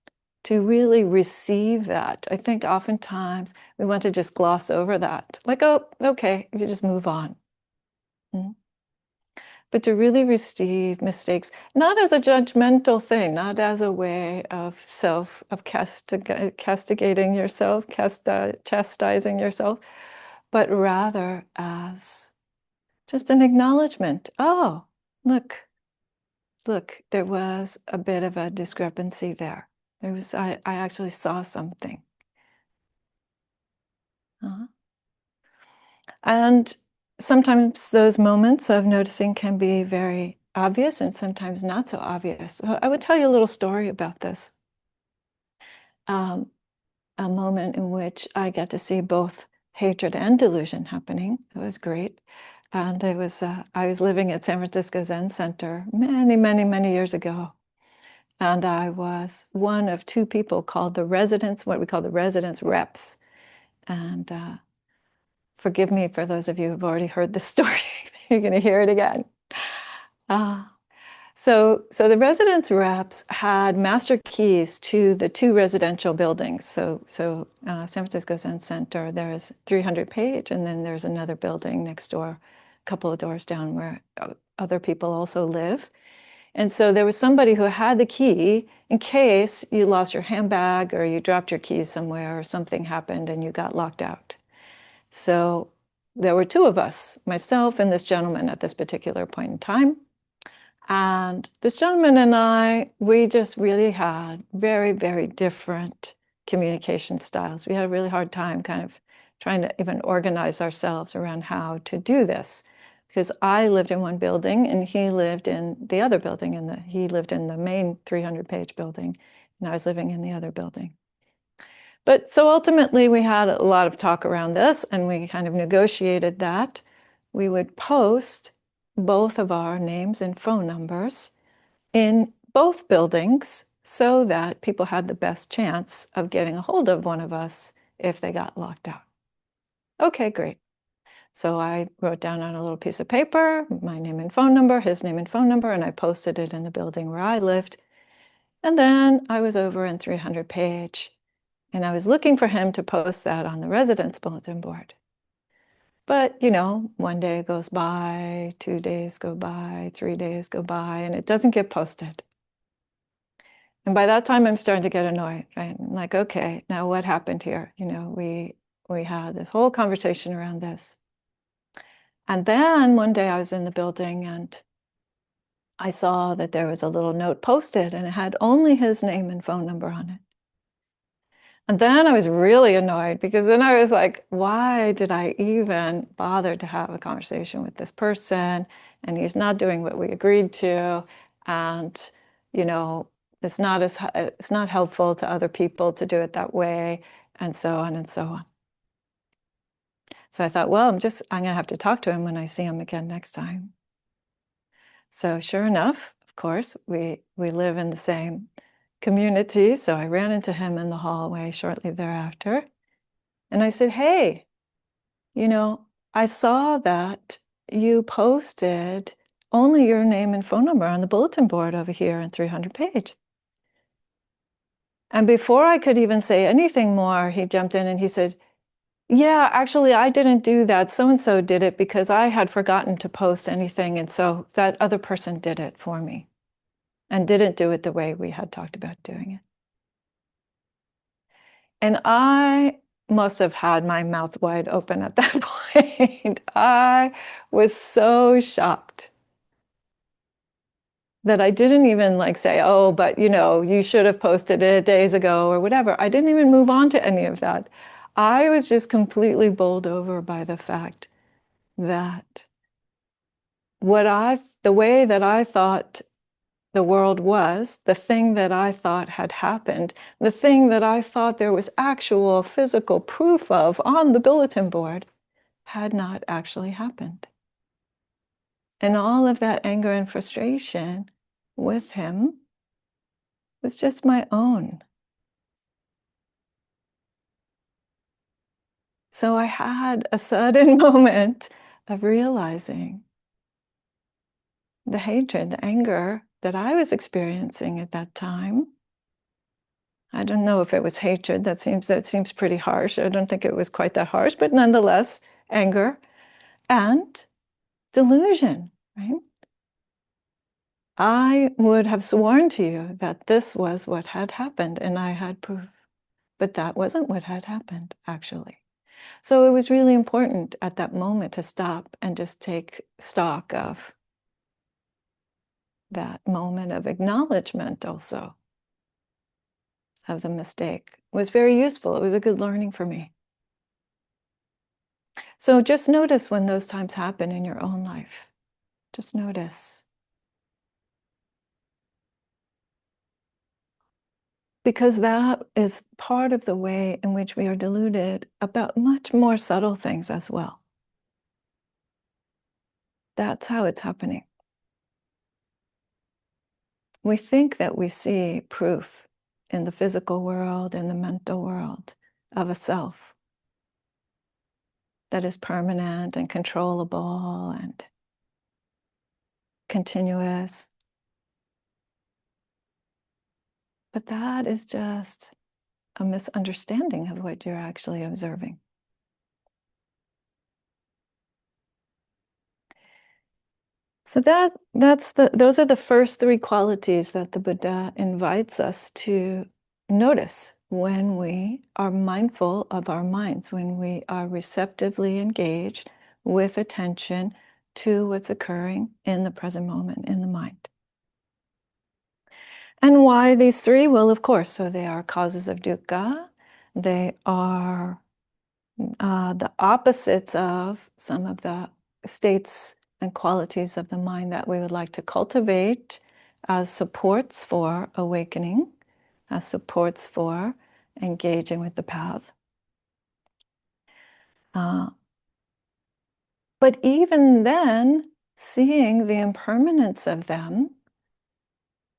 to really receive that. I think oftentimes we want to just gloss over that, like, oh, okay, you just move on. But to really receive mistakes, not as a judgmental thing, not as a way of castigating yourself, chastising yourself, but rather as just an acknowledgement. Oh, look, there was a bit of a discrepancy there. I actually saw something. And sometimes those moments of noticing can be very obvious and sometimes not so obvious. So I would tell you a little story about this. A moment in which I got to see both hatred and delusion happening. It was great. And I was living at San Francisco Zen Center many, many, many years ago. And I was one of two people called the residents, what we call the residence reps. And forgive me for those of you who've already heard this story. You're going to hear it again. So the residence reps had master keys to the two residential buildings. So San Francisco Zen Center, there's 300 Page, and then there's another building next door, a couple of doors down, where other people also live. And so there was somebody who had the key in case you lost your handbag or you dropped your keys somewhere or something happened and you got locked out. So there were two of us, myself and this gentleman at this particular point in time. And this gentleman and I, we just really had very, very different communication styles. We had a really hard time kind of trying to even organize ourselves around how to do this. Because I lived in one building and he lived in the other building, and he lived in the main 300 Page building, and I was living in the other building. But so ultimately we had a lot of talk around this, and we kind of negotiated that we would post both of our names and phone numbers in both buildings so that people had the best chance of getting a hold of one of us if they got locked out. Okay, great. So I wrote down on a little piece of paper my name and phone number, his name and phone number, and I posted it in the building where I lived. And then I was over in 300 Page, and I was looking for him to post that on the residence bulletin board. But, one day goes by, 2 days go by, 3 days go by, and it doesn't get posted. And by that time, I'm starting to get annoyed, right? I'm like, okay, now what happened here? You know, we had this whole conversation around this. And then one day I was in the building and I saw that there was a little note posted and it had only his name and phone number on it. And then I was really annoyed because then I was like, why did I even bother to have a conversation with this person? And he's not doing what we agreed to. And, you know, it's not helpful to other people to do it that way, and so on and so on. So I thought, well, I'm going to have to talk to him when I see him again next time. So sure enough, of course, we live in the same community. So I ran into him in the hallway shortly thereafter. And I said, hey, you know, I saw that you posted only your name and phone number on the bulletin board over here on 300 page. And before I could even say anything more, he jumped in and he said, yeah, actually, I didn't do that. So-and-so did it because I had forgotten to post anything. And so that other person did it for me and didn't do it the way we had talked about doing it. And I must have had my mouth wide open at that point. I was so shocked that I didn't even like say, oh, but you know, you should have posted it days ago or whatever. I didn't even move on to any of that. I was just completely bowled over by the fact that the way that I thought the world was, the thing that I thought had happened, the thing that I thought there was actual physical proof of on the bulletin board had not actually happened. And all of that anger and frustration with him was just my own. So I had a sudden moment of realizing the hatred, the anger that I was experiencing at that time. I don't know if it was hatred. That seems pretty harsh. I don't think it was quite that harsh, but nonetheless, anger and delusion, right? I would have sworn to you that this was what had happened and I had proof, but that wasn't what had happened, actually. So it was really important at that moment to stop and just take stock of that moment of acknowledgement also of the mistake. It was very useful. It was a good learning for me. So just notice when those times happen in your own life. Just notice. Because that is part of the way in which we are deluded about much more subtle things as well. That's how it's happening. We think that we see proof in the physical world, in the mental world, of a self that is permanent and controllable and continuous. But that is just a misunderstanding of what you're actually observing. So those are the first three qualities that the Buddha invites us to notice when we are mindful of our minds, when we are receptively engaged with attention to what's occurring in the present moment in the mind. And why these three? Well, of course, so they are causes of dukkha. They are the opposites of some of the states and qualities of the mind that we would like to cultivate as supports for awakening, as supports for engaging with the path. But even then, seeing the impermanence of them,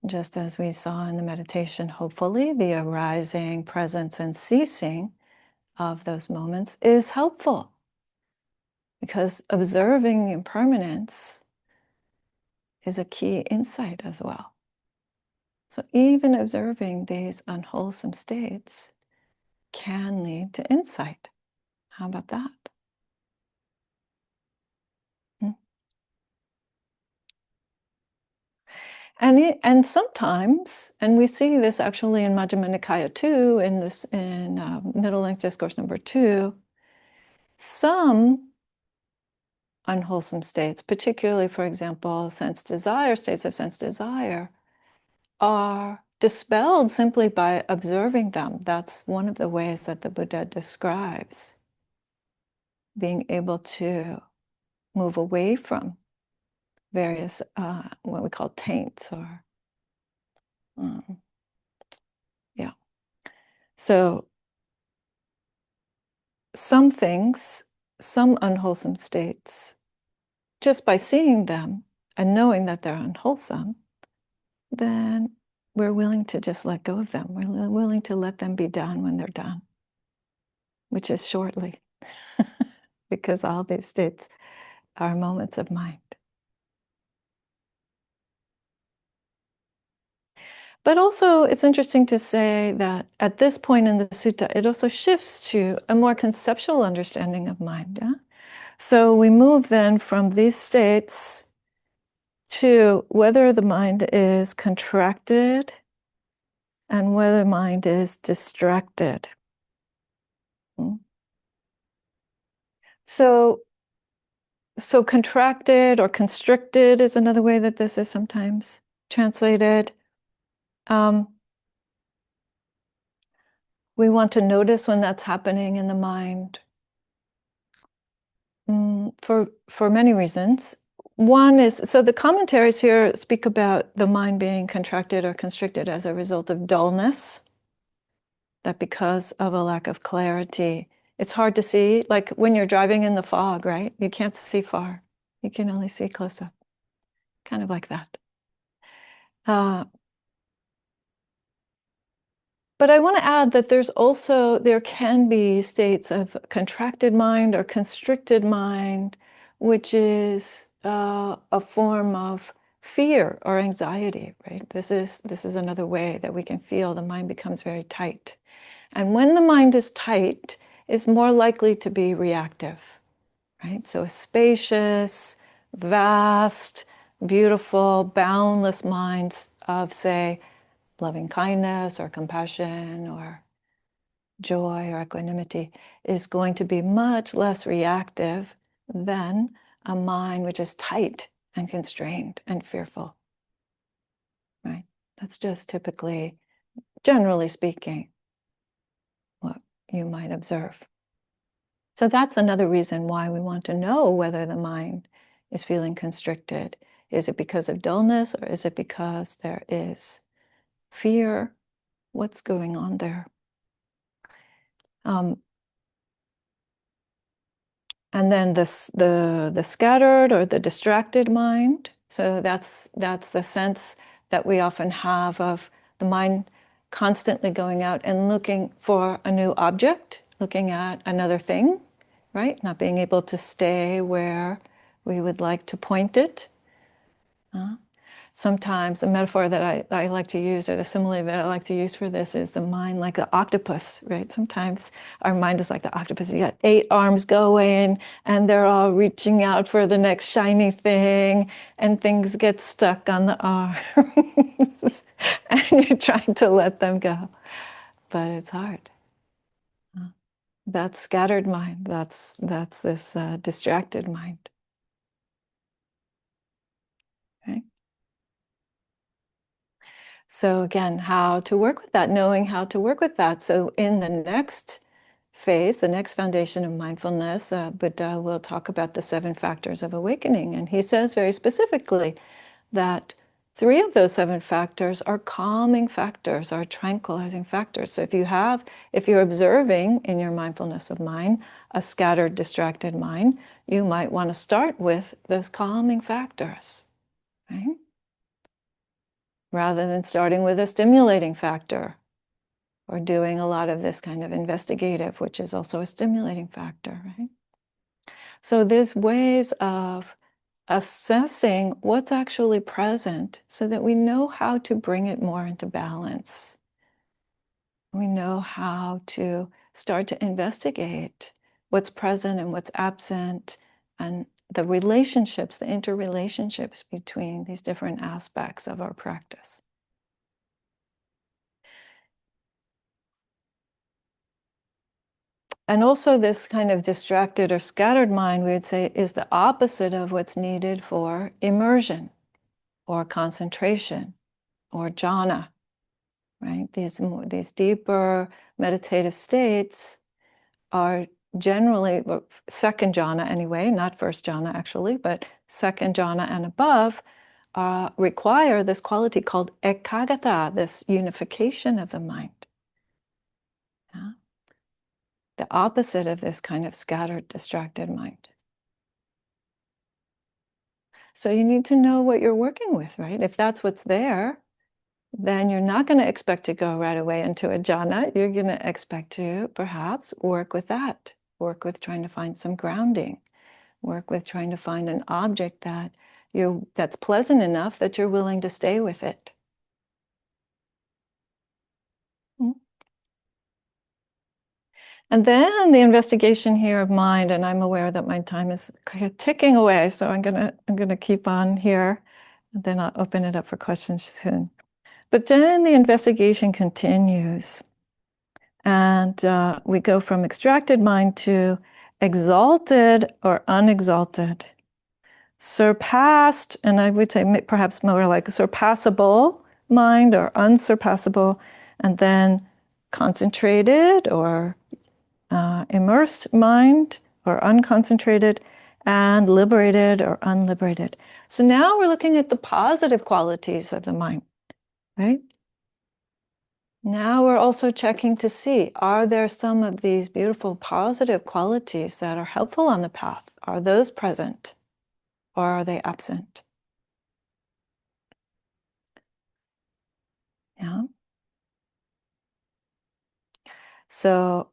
just as we saw in the meditation, hopefully, the arising, presence, and ceasing of those moments is helpful. Because observing the impermanence is a key insight as well. So even observing these unwholesome states can lead to insight. How about that? And sometimes, and we see this actually in Majjhima Nikaya too, in Middle Length Discourse number 2, some unwholesome states, particularly, for example, sense desire, states of sense desire, are dispelled simply by observing them. That's one of the ways that the Buddha describes being able to move away from various, what we call taints, or yeah. So some things, some unwholesome states, just by seeing them and knowing that they're unwholesome, then we're willing to just let go of them. We're willing to let them be done when they're done, which is shortly, because all these states are moments of mind. But also, it's interesting to say that at this point in the sutta, it also shifts to a more conceptual understanding of mind. Yeah? So we move then from these states to whether the mind is contracted and whether mind is distracted. So contracted or constricted is another way that this is sometimes translated. We want to notice when that's happening in the mind for many reasons. One is, so the commentaries here speak about the mind being contracted or constricted as a result of dullness, that because of a lack of clarity, it's hard to see, like when you're driving in the fog, right? You can't see far. You can only see close up. Kind of like that. But I want to add that there can be states of contracted mind or constricted mind, which is a form of fear or anxiety, right? This is another way that we can feel the mind becomes very tight. And when the mind is tight, it's more likely to be reactive, right? So a spacious, vast, beautiful, boundless mind of, say, loving kindness or compassion or joy or equanimity is going to be much less reactive than a mind which is tight and constrained and fearful, right? That's just typically, generally speaking, what you might observe. So that's another reason why we want to know whether the mind is feeling constricted. Is it because of dullness, or is it because there is fear? What's going on there? And then the scattered or the distracted mind. So that's the sense that we often have of the mind constantly going out and looking for a new object, looking at another thing, right? Not being able to stay where we would like to point it. Sometimes the metaphor that I like to use, or the simile that I like to use for this, is the mind like the octopus, right? Sometimes our mind is like the octopus. You got 8 arms going, and they're all reaching out for the next shiny thing, and things get stuck on the arms, and you're trying to let them go, but it's hard. That's scattered mind. That's this distracted mind. Right? So again, how to work with that, knowing how to work with that. So in the next phase, the next foundation of mindfulness, Buddha will talk about the 7 factors of awakening. And he says very specifically that 3 of those 7 factors are calming factors, are tranquilizing factors. So if you're observing in your mindfulness of mind a scattered, distracted mind, you might want to start with those calming factors, right? Rather than starting with a stimulating factor or doing a lot of this kind of investigative, which is also a stimulating factor, right? So there's ways of assessing what's actually present so that we know how to bring it more into balance. We know how to start to investigate what's present and what's absent, and the relationships, the interrelationships between these different aspects of our practice. And also this kind of distracted or scattered mind, we would say, is the opposite of what's needed for immersion or concentration or jhana, right? These deeper meditative states are generally, well, second jhana anyway, not first jhana actually, but second jhana and above require this quality called ekaggata, this unification of the mind. Yeah? The opposite of this kind of scattered, distracted mind. So you need to know what you're working with, right? If that's what's there, then you're not going to expect to go right away into a jhana. You're going to expect to perhaps work with that, work with trying to find some grounding, work with trying to find an object that's pleasant enough that you're willing to stay with it. And then the investigation here of mind, and I'm aware that my time is ticking away, so I'm gonna keep on here, and then I'll open it up for questions soon. But then the investigation continues, and we go from extracted mind to exalted or unexalted, surpassed, and I would say perhaps more like surpassable mind or unsurpassable, and then concentrated or immersed mind or unconcentrated, and liberated or unliberated. So now we're looking at the positive qualities of the mind, right? Now we're also checking to see, are there some of these beautiful positive qualities that are helpful on the path? Are those present or are they absent? Yeah. So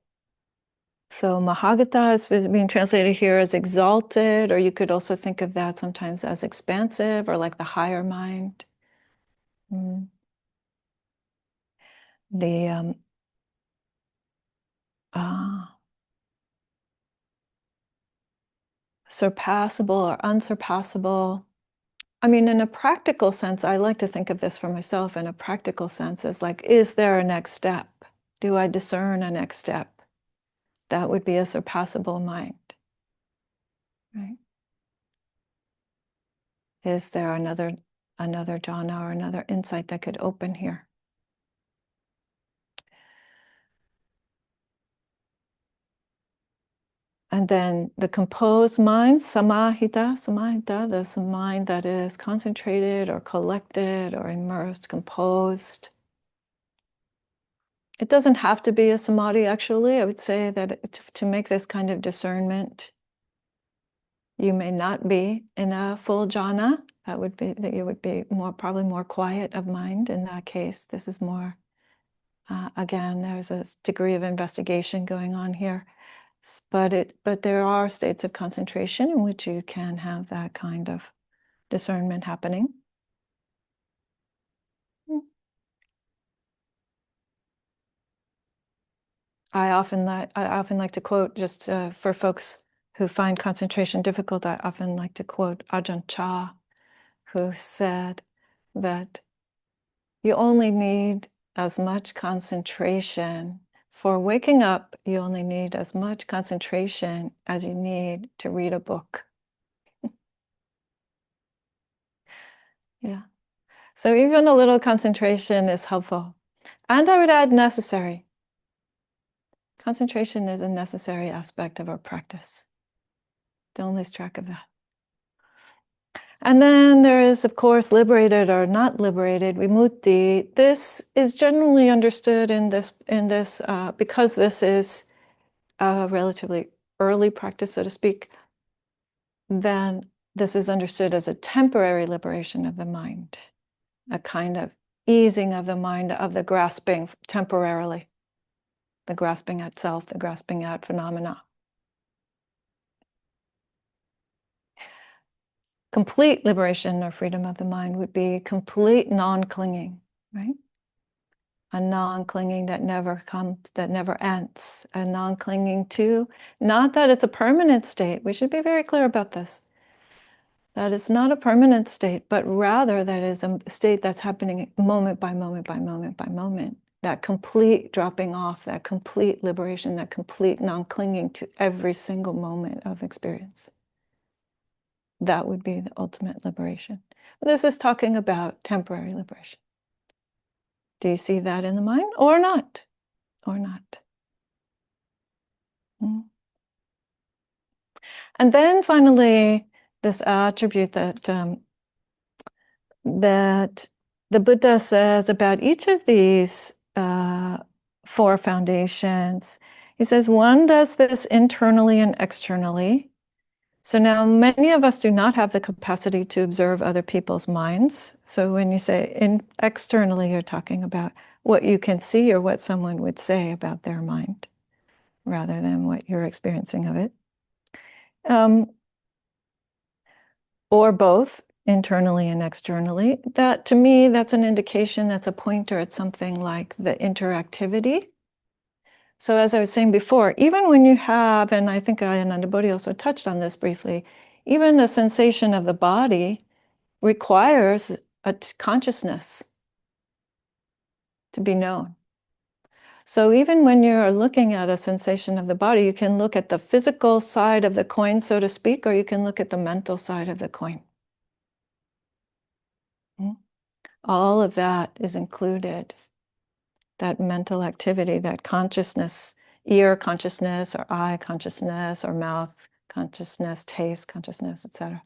Mahāgata is being translated here as exalted, or you could also think of that sometimes as expansive or like the higher mind. The surpassable or unsurpassable. I mean, in a practical sense, I like to think of this for myself in a practical sense as like, is there a next step? Do I discern a next step? That would be a surpassable mind, right? Is there another jhana or another insight that could open here? And then the composed mind, samahita, this mind that is concentrated or collected or immersed, composed. It doesn't have to be a samadhi, actually. I would say that to make this kind of discernment, you may not be in a full jhana. That you would be probably more quiet of mind in that case. This is more, again, there's a degree of investigation going on here. But there are states of concentration in which you can have that kind of discernment happening. I often like to quote, just for folks who find concentration difficult, I often like to quote Ajahn Chah, who said that you only need as much concentration for waking up. You only need as much concentration as you need to read a book. Yeah. So even a little concentration is helpful. And I would add necessary. Concentration is a necessary aspect of our practice. Don't lose track of that. And then there is, of course, liberated or not liberated, vimutti. This is generally understood in this because this is a relatively early practice, so to speak, then this is understood as a temporary liberation of the mind, a kind of easing of the mind of the grasping temporarily, the grasping at self, the grasping at phenomena. Complete liberation or freedom of the mind would be complete non-clinging, right? A non-clinging that never comes, that never ends. A non-clinging to, not that it's a permanent state. We should be very clear about this. That is not a permanent state, but rather that is a state that's happening moment by moment by moment by moment. That complete dropping off, that complete liberation, that complete non-clinging to every single moment of experience. That would be the ultimate liberation. This is talking about temporary liberation. Do you see that in the mind or not? Or not? And then finally, this attribute that that the Buddha says about each of these four foundations. He says one does this internally and externally. So now many of us do not have the capacity to observe other people's minds. So when you say externally, you're talking about what you can see or what someone would say about their mind, rather than what you're experiencing of it. Or both, internally and externally. That, to me, that's an indication, that's a pointer at something like the interactivity. So as I was saying before, even when you have, and I think Ānandabodhī also touched on this briefly, even the sensation of the body requires a consciousness to be known. So even when you're looking at a sensation of the body, you can look at the physical side of the coin, so to speak, or you can look at the mental side of the coin. All of that is included. That mental activity, that consciousness, ear consciousness, or eye consciousness, or mouth consciousness, taste consciousness, etc.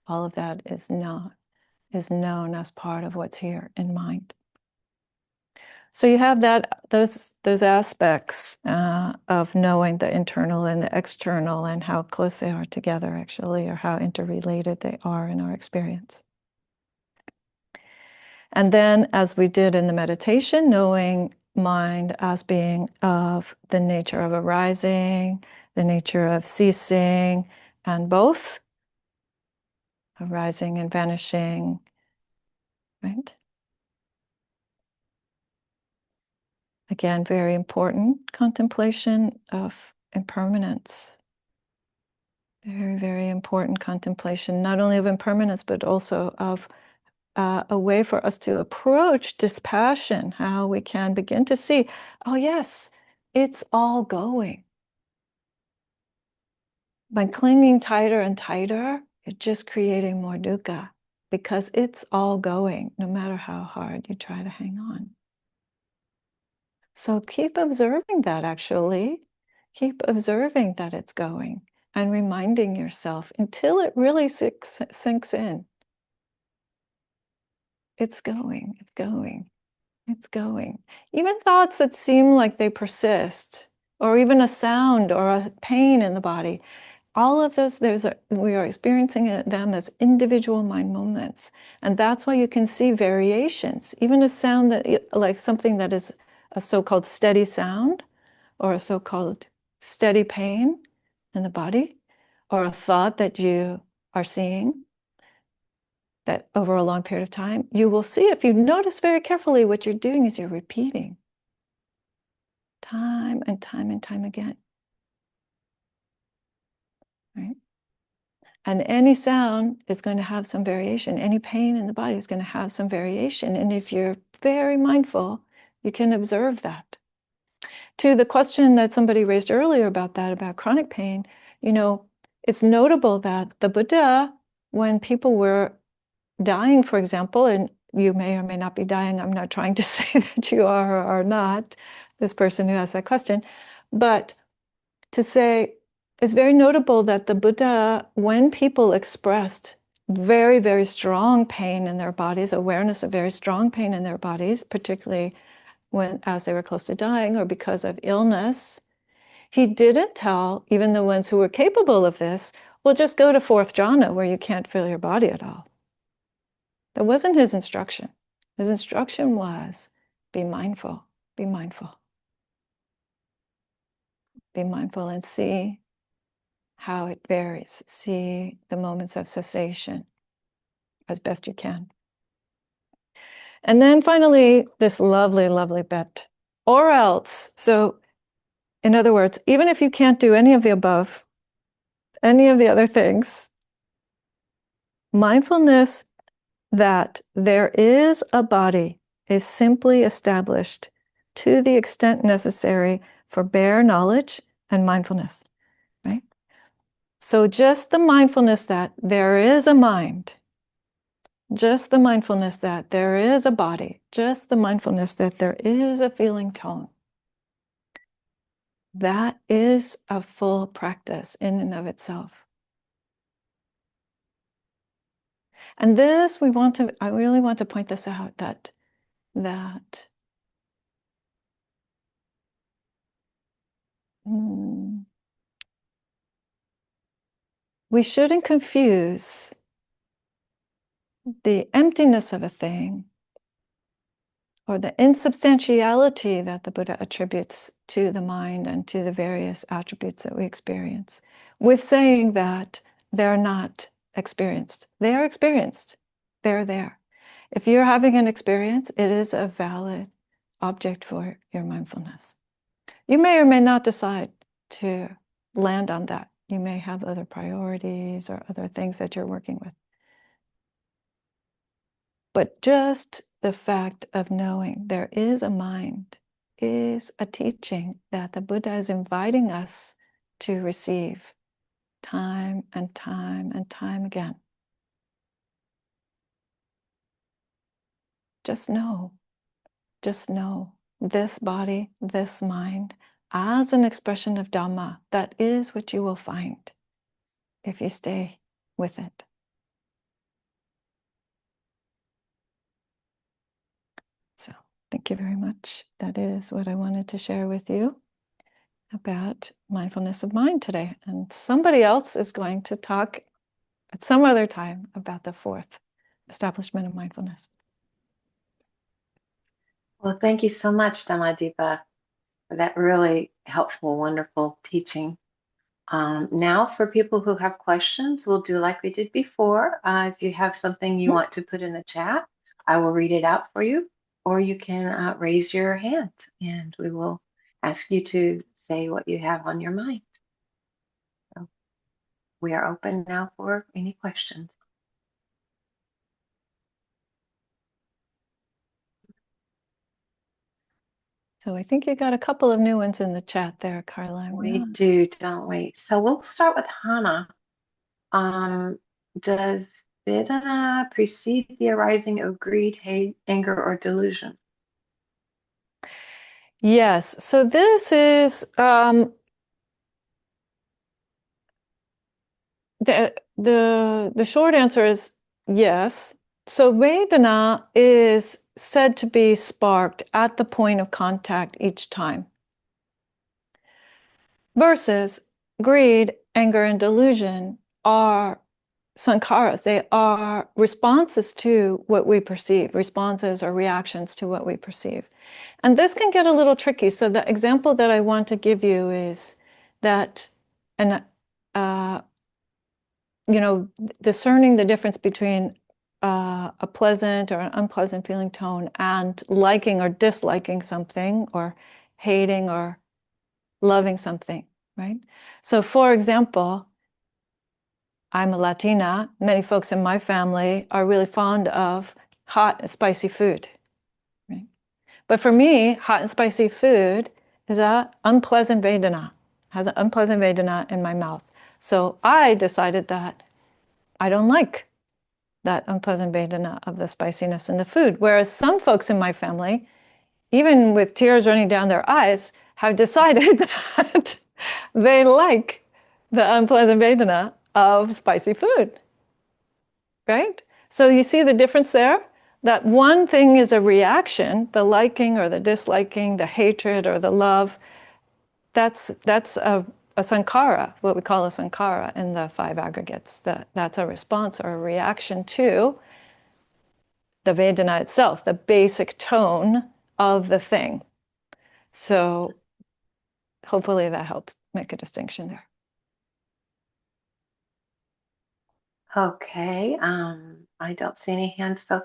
All of that is known as part of what's here in mind. So you have those aspects of knowing the internal and the external, and how close they are together, actually, or how interrelated they are in our experience. And then, as we did in the meditation, knowing mind as being of the nature of arising, the nature of ceasing, and both arising and vanishing, right? Again, very important contemplation of impermanence. Very, very important contemplation, not only of impermanence, but also of a way for us to approach dispassion, how we can begin to see, oh yes, it's all going. By clinging tighter and tighter, you're just creating more dukkha, because it's all going, no matter how hard you try to hang on. So keep observing that, actually. Keep observing that it's going, and reminding yourself until it really sinks in. It's going, it's going, it's going. Even thoughts that seem like they persist, or even a sound or a pain in the body, all of those, we are experiencing them as individual mind moments. And that's why you can see variations. Even a sound that, like something that is a so-called steady sound, or a so-called steady pain in the body, or a thought that you are seeing, that over a long period of time, you will see, if you notice very carefully, what you're doing is you're repeating time and time and time again. Right? And any sound is going to have some variation. Any pain in the body is going to have some variation. And if you're very mindful, you can observe that. To the question that somebody raised earlier about that, about chronic pain, it's notable that the Buddha, when people were dying, for example, and you may or may not be dying, I'm not trying to say that you are or are not, this person who asked that question, but to say, it's very notable that the Buddha, when people expressed very, very strong pain in their bodies, awareness of very strong pain in their bodies, particularly as they were close to dying or because of illness, he didn't tell even the ones who were capable of this, well, just go to fourth jhana where you can't feel your body at all. That wasn't his instruction. His instruction was, be mindful, be mindful. Be mindful and see how it varies. See the moments of cessation as best you can. And then finally, this lovely, lovely bit, or else. So in other words, even if you can't do any of the above, any of the other things, mindfulness that there is a body is simply established to the extent necessary for bare knowledge and mindfulness, right? So just the mindfulness that there is a mind, just the mindfulness that there is a body, just the mindfulness that there is a feeling tone, that is a full practice in and of itself. And this, I really want to point this out, that we shouldn't confuse the emptiness of a thing or the insubstantiality that the Buddha attributes to the mind and to the various attributes that we experience with saying that they're not experienced. They are experienced. They're there. If you're having an experience, it is a valid object for your mindfulness. You may or may not decide to land on that. You may have other priorities or other things that you're working with. But just the fact of knowing there is a mind is a teaching that the Buddha is inviting us to receive time and time and time again. Just know this body, this mind, as an expression of Dhamma, that is what you will find if you stay with it. So, thank you very much. That is what I wanted to share with you about mindfulness of mind today. And somebody else is going to talk at some other time about the fourth establishment of mindfulness. Well, thank you so much, Dhammadīpā, for that really helpful, wonderful teaching. Now, for people who have questions, we'll do like we did before. If you have something you want to put in the chat, I will read it out for you, or you can raise your hand and we will ask you to say what you have on your mind. So we are open now for any questions. So I think you got a couple of new ones in the chat there, Carla. We do, don't we? So we'll start with Hannah. Does vedanā precede the arising of greed, hate, anger, or delusion? Yes. So this is the short answer is yes. So vedanā is said to be sparked at the point of contact each time, versus greed, anger, and delusion are sankharas. They are responses to what we perceive, responses or reactions to what we perceive. And this can get a little tricky. So the example that I want to give you is that, discerning the difference between a pleasant or an unpleasant feeling tone and liking or disliking something, or hating or loving something, right? So for example, I'm a Latina. Many folks in my family are really fond of hot and spicy food, right? But for me, hot and spicy food is an unpleasant vedanā, has an unpleasant vedanā in my mouth. So I decided that I don't like that unpleasant vedanā of the spiciness in the food. Whereas some folks in my family, even with tears running down their eyes, have decided that they like the unpleasant vedanā of spicy food, right? So you see the difference there? That one thing is a reaction, the liking or the disliking, the hatred or the love. That's a sankhara, what we call a sankhara in the five aggregates. That's a response or a reaction to the vedanā itself, the basic tone of the thing. So hopefully that helps make a distinction there. Okay, I don't see any hands. So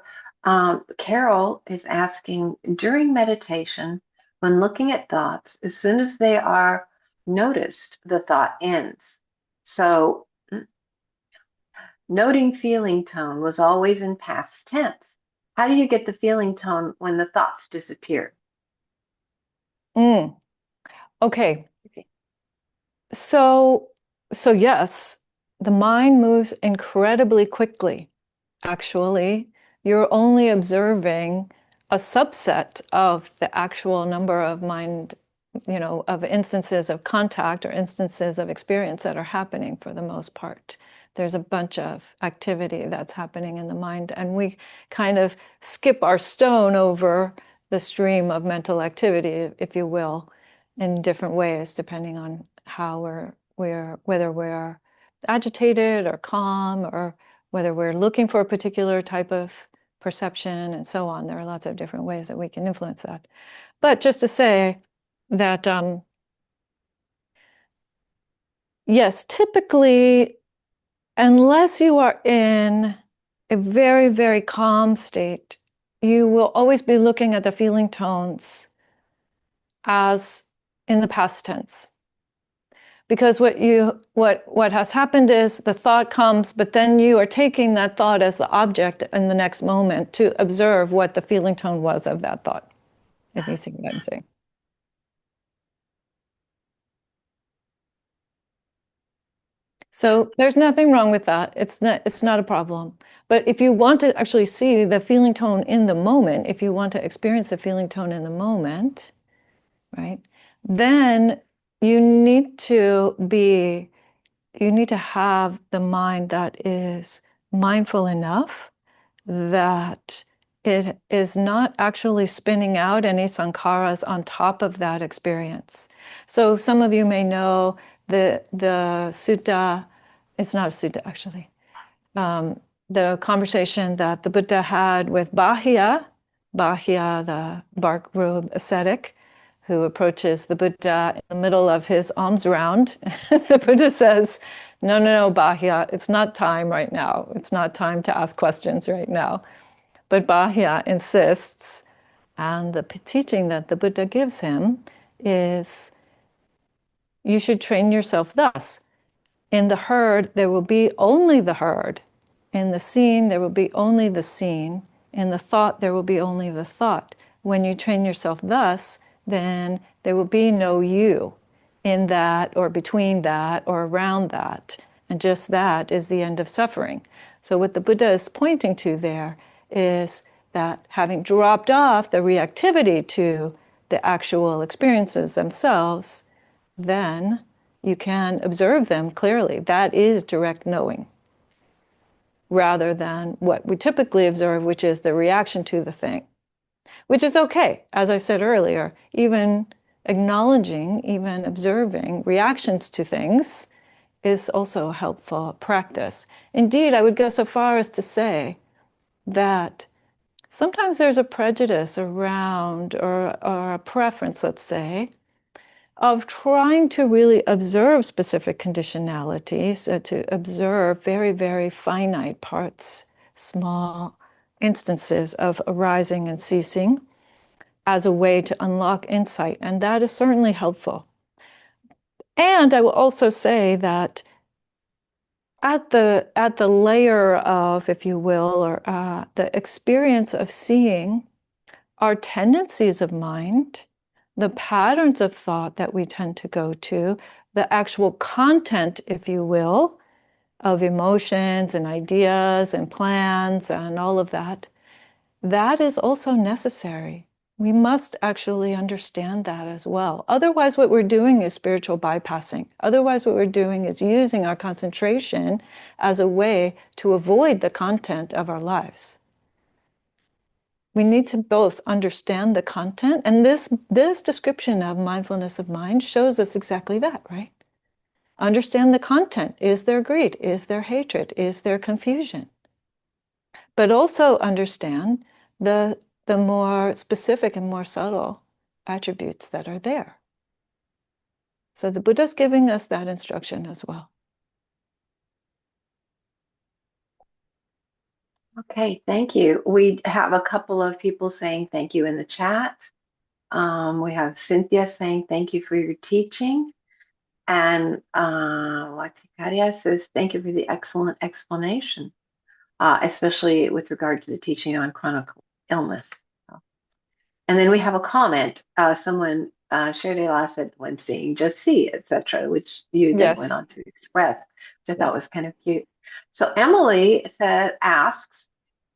Carol is asking, during meditation, when looking at thoughts, as soon as they are noticed, the thought ends. So Noting feeling tone was always in past tense. How do you get the feeling tone when the thoughts disappear? Okay. So yes, the mind moves incredibly quickly. Actually, you're only observing a subset of the actual number of mind, of instances of contact or instances of experience that are happening for the most part. There's a bunch of activity that's happening in the mind, and we kind of skip our stone over the stream of mental activity, if you will, in different ways, depending on how whether we're agitated or calm, or whether we're looking for a particular type of perception and so on. There are lots of different ways that we can influence that. But just to say that, yes, typically, unless you are in a very, very calm state, you will always be looking at the feeling tones as in the past tense. Because what has happened is the thought comes, but then you are taking that thought as the object in the next moment to observe what the feeling tone was of that thought, if you see what I'm saying. So there's nothing wrong with that. It's not a problem. But if you want to actually see the feeling tone in the moment, if you want to experience the feeling tone in the moment, right, then you need to have the mind that is mindful enough that it is not actually spinning out any sankharas on top of that experience. So some of you may know the sutta, it's not a sutta actually, the conversation that the Buddha had with Bahya, the bark robe ascetic, who approaches the Buddha in the middle of his alms round. The Buddha says, no, Bahya, it's not time right now. It's not time to ask questions right now. But Bahya insists, and the teaching that the Buddha gives him is, you should train yourself thus. In the herd, there will be only the herd. In the scene, there will be only the scene. In the thought, there will be only the thought. When you train yourself thus, then there will be no you in that, or between that, or around that. And just that is the end of suffering. So what the Buddha is pointing to there is that having dropped off the reactivity to the actual experiences themselves, then you can observe them clearly. That is direct knowing, rather than what we typically observe, which is the reaction to the thing, which is okay. As I said earlier, even acknowledging, even observing reactions to things is also a helpful practice. Indeed, I would go so far as to say that sometimes there's a prejudice around, or a preference, let's say, of trying to really observe specific conditionalities, to observe very, very finite parts, small instances of arising and ceasing as a way to unlock insight. And that is certainly helpful. And I will also say that at the layer of, if you will, or the experience of seeing our tendencies of mind, the patterns of thought that we tend to go to, the actual content, if you will, of emotions and ideas and plans and all of that, that is also necessary. We must actually understand that as well. Otherwise, what we're doing is spiritual bypassing. Otherwise, what we're doing is using our concentration as a way to avoid the content of our lives. We need to both understand the content, and this description of mindfulness of mind shows us exactly that, right? Understand the content. Is there greed? Is there hatred? Is there confusion? But also understand the more specific and more subtle attributes that are there. So the Buddha's giving us that instruction as well. Okay, thank you. We have a couple of people saying thank you in the chat. We have Cynthia saying thank you for your teaching. And Watikaria says, thank you for the excellent explanation, especially with regard to the teaching on chronic illness. And then we have a comment. Someone, Sherdela said, when seeing, just see, etc., which you then went on to express, which I thought was kind of cute. So Emily asks,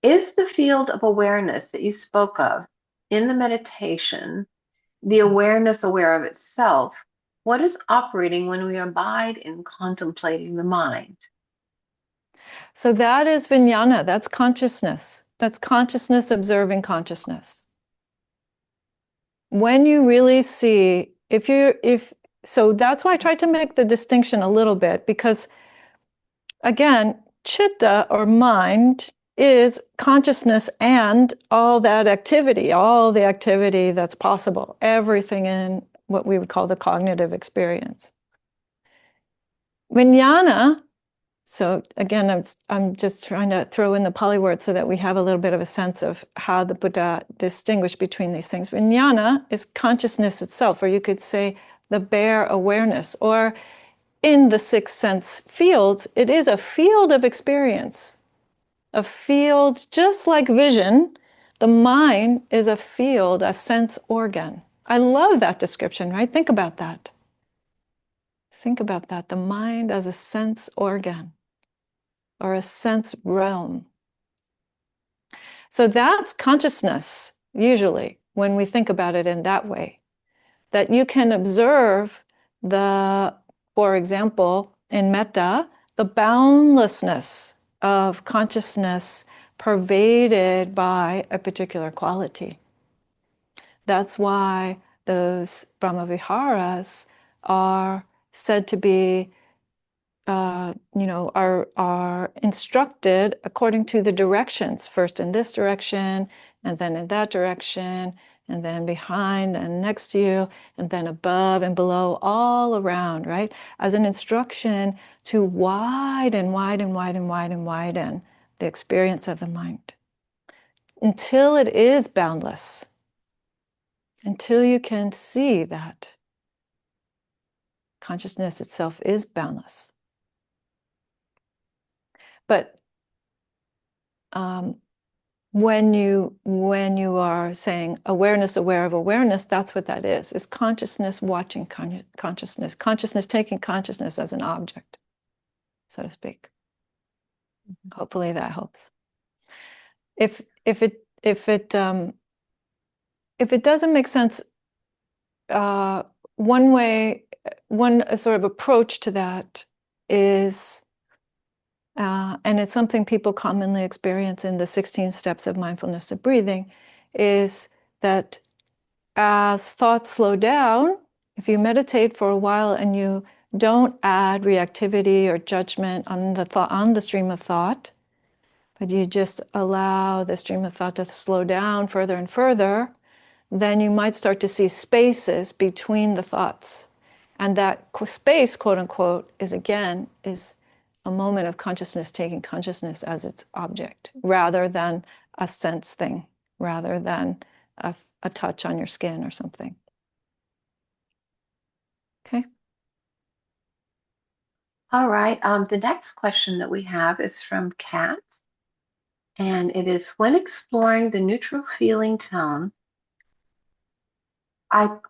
is the field of awareness that you spoke of in the meditation, the awareness aware of itself, what is operating when we abide in contemplating the mind? So that is vijnana, that's consciousness. That's consciousness observing consciousness. When you really see, so that's why I tried to make the distinction a little bit, because again, citta or mind is consciousness and all that activity, all the activity that's possible, everything in what we would call the cognitive experience. Vijnana, so again, I'm just trying to throw in the Pali word so that we have a little bit of a sense of how the Buddha distinguished between these things. Vijnana is consciousness itself, or you could say the bare awareness, or in the sixth sense fields, it is a field of experience. A field, just like vision, the mind is a field, a sense organ. I love that description, right? Think about that. Think about that. The mind as a sense organ or a sense realm. So that's consciousness, usually, when we think about it in that way. That you can observe for example, in metta, the boundlessness of consciousness pervaded by a particular quality. That's why those Brahmaviharas are said to be, are instructed according to the directions, first in this direction, and then in that direction, and then behind and next to you, and then above and below, all around, right? As an instruction to widen the experience of the mind until it is boundless, until you can see that consciousness itself is boundless. But when you are saying awareness aware of awareness, that's what that is consciousness watching consciousness taking consciousness as an object, so to speak. Mm-hmm. Hopefully that helps. If it doesn't make sense, one sort of approach to that is, and it's something people commonly experience in the 16 steps of mindfulness of breathing, is that as thoughts slow down, if you meditate for a while and you don't add reactivity or judgment on the stream of thought, but you just allow the stream of thought to slow down further and further, then you might start to see spaces between the thoughts. And that space, quote unquote, is a moment of consciousness taking consciousness as its object, rather than a sense thing, rather than a touch on your skin or something. Okay. All right. The next question that we have is from Kat. And it is, when exploring the neutral feeling tone,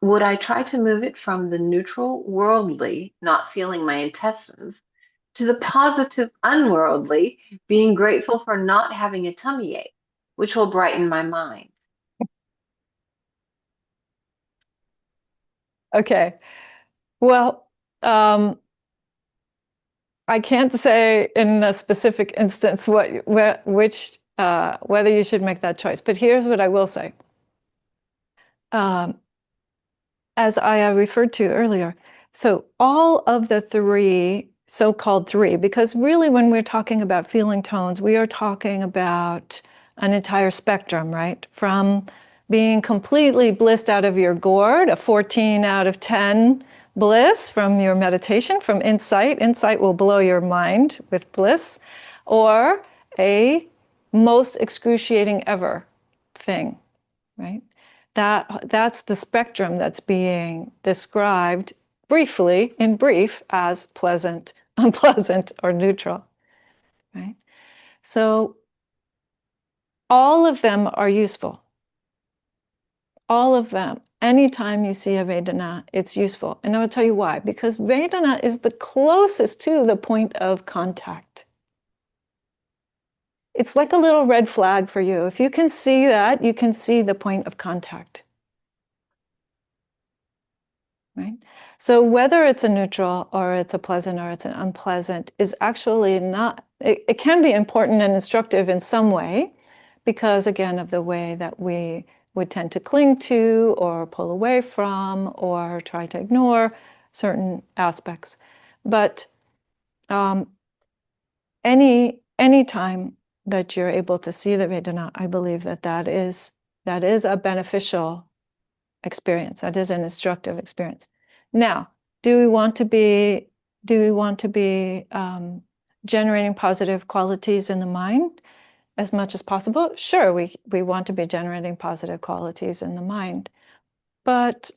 would I try to move it from the neutral worldly, not feeling my intestines, to the positive unworldly, being grateful for not having a tummy ache, which will brighten my mind? Okay. Well, I can't say in a specific instance whether you should make that choice. But here's what I will say. As Ayya referred to earlier, so all of the three, so-called three, because really when we're talking about feeling tones, we are talking about an entire spectrum, right? From being completely blissed out of your gourd, a 14 out of 10 bliss from your meditation, from insight. Insight will blow your mind with bliss, or a most excruciating ever thing, right? That's the spectrum that's being described briefly, in brief, as pleasant, unpleasant, or neutral, right? So all of them are useful. All of them. Anytime you see a Vedana, it's useful. And I will tell you why. Because Vedana is the closest to the point of contact. It's like a little red flag for you. If you can see that, you can see the point of contact. Right? So whether it's a neutral or it's a pleasant or it's an unpleasant is actually not, it can be important and instructive in some way because, again, of the way that we would tend to cling to or pull away from or try to ignore certain aspects. But any time that you're able to see the Vedana, I believe that is a beneficial experience. That is an instructive experience. Now, do we want to be generating positive qualities in the mind as much as possible? Sure, we want to be generating positive qualities in the mind, but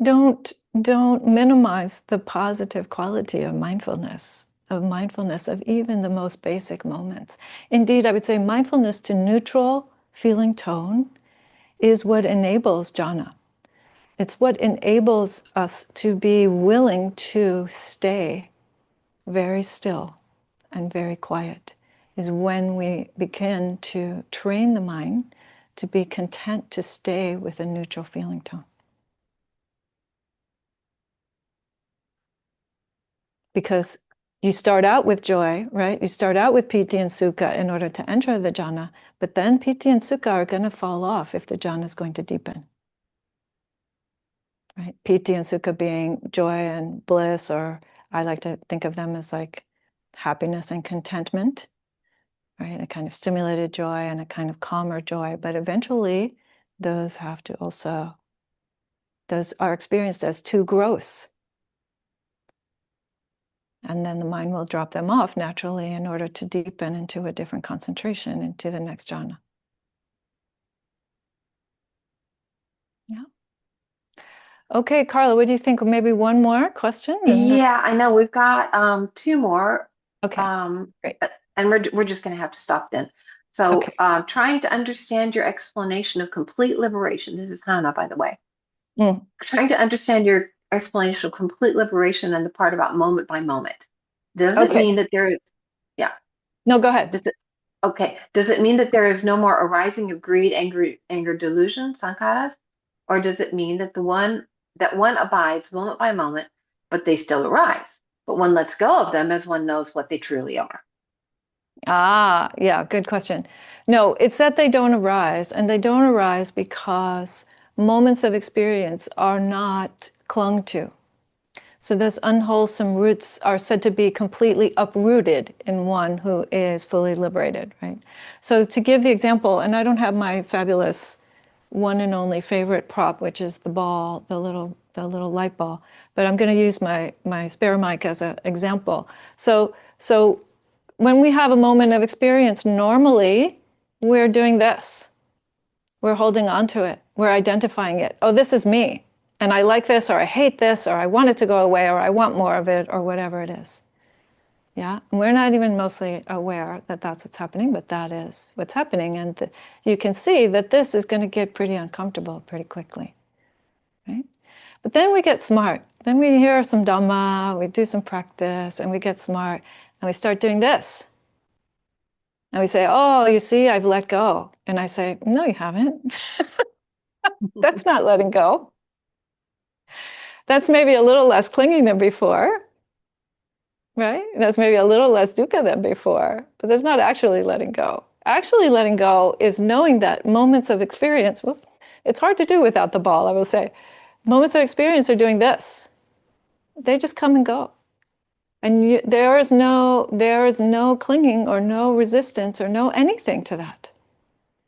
don't minimize the positive quality of mindfulness of even the most basic moments. Indeed, I would say mindfulness to neutral feeling tone is what enables jhana. It's what enables us to be willing to stay very still and very quiet, is when we begin to train the mind to be content to stay with a neutral feeling tone. Because you start out with joy, right? You start out with piti and sukha in order to enter the jhana, but then piti and sukha are going to fall off if the jhana is going to deepen. Right? Piti and sukha being joy and bliss, or I like to think of them as like happiness and contentment, right? A kind of stimulated joy and a kind of calmer joy, but eventually those are experienced as too gross. And then the mind will drop them off naturally in order to deepen into a different concentration into the next jhana. Yeah. Okay, Carla, what do you think? Maybe one more question? Yeah, I know we've got two more. Okay, great. And we're just going to have to stop then. So trying to understand your explanation of complete liberation. This is Hannah, by the way. Trying to understand your explanation of complete liberation and the part about moment by moment. Does it mean that there is, No, go ahead. Does it mean that there is no more arising of greed, anger, delusion, sankharas? Or does it mean that one abides moment by moment, but they still arise, but one lets go of them as one knows what they truly are? Yeah, good question. No, it's that they don't arise, and they don't arise because moments of experience are not clung to. So those unwholesome roots are said to be completely uprooted in one who is fully liberated, right? So to give the example, and I don't have my fabulous one and only favorite prop, which is the ball, the little light ball, but I'm going to use my spare mic as an example. So when we have a moment of experience, normally we're doing this. We're holding on to it. We're identifying it. Oh, this is me. And I like this, or I hate this, or I want it to go away, or I want more of it, or whatever it is. Yeah, and we're not even mostly aware that that's what's happening, but that is what's happening. And you can see that this is going to get pretty uncomfortable pretty quickly, right? But then we get smart. Then we hear some Dhamma, we do some practice, and we get smart, and we start doing this. And we say, oh, you see, I've let go. And I say, no, you haven't. That's not letting go. That's maybe a little less clinging than before, right? That's maybe a little less dukkha than before, but that's not actually letting go. Actually letting go is knowing that moments of experience, it's hard to do without the ball, I will say. Moments of experience are doing this. They just come and go. And there is no clinging or no resistance or no anything to that.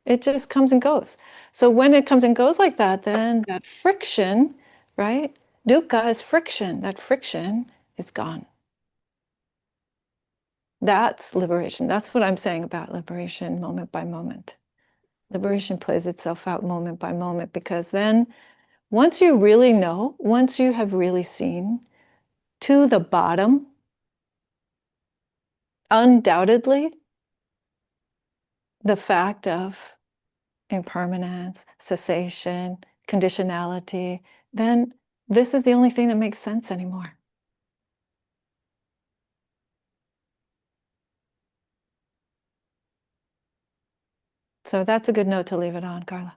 It just comes and goes. So when it comes and goes like that, then that friction, right? Dukkha is friction. That friction is gone. That's liberation. That's what I'm saying about liberation, moment by moment. Liberation plays itself out moment by moment, because then once you really know, once you have really seen to the bottom, undoubtedly, the fact of impermanence, cessation, conditionality, then this is the only thing that makes sense anymore. So that's a good note to leave it on, Carla.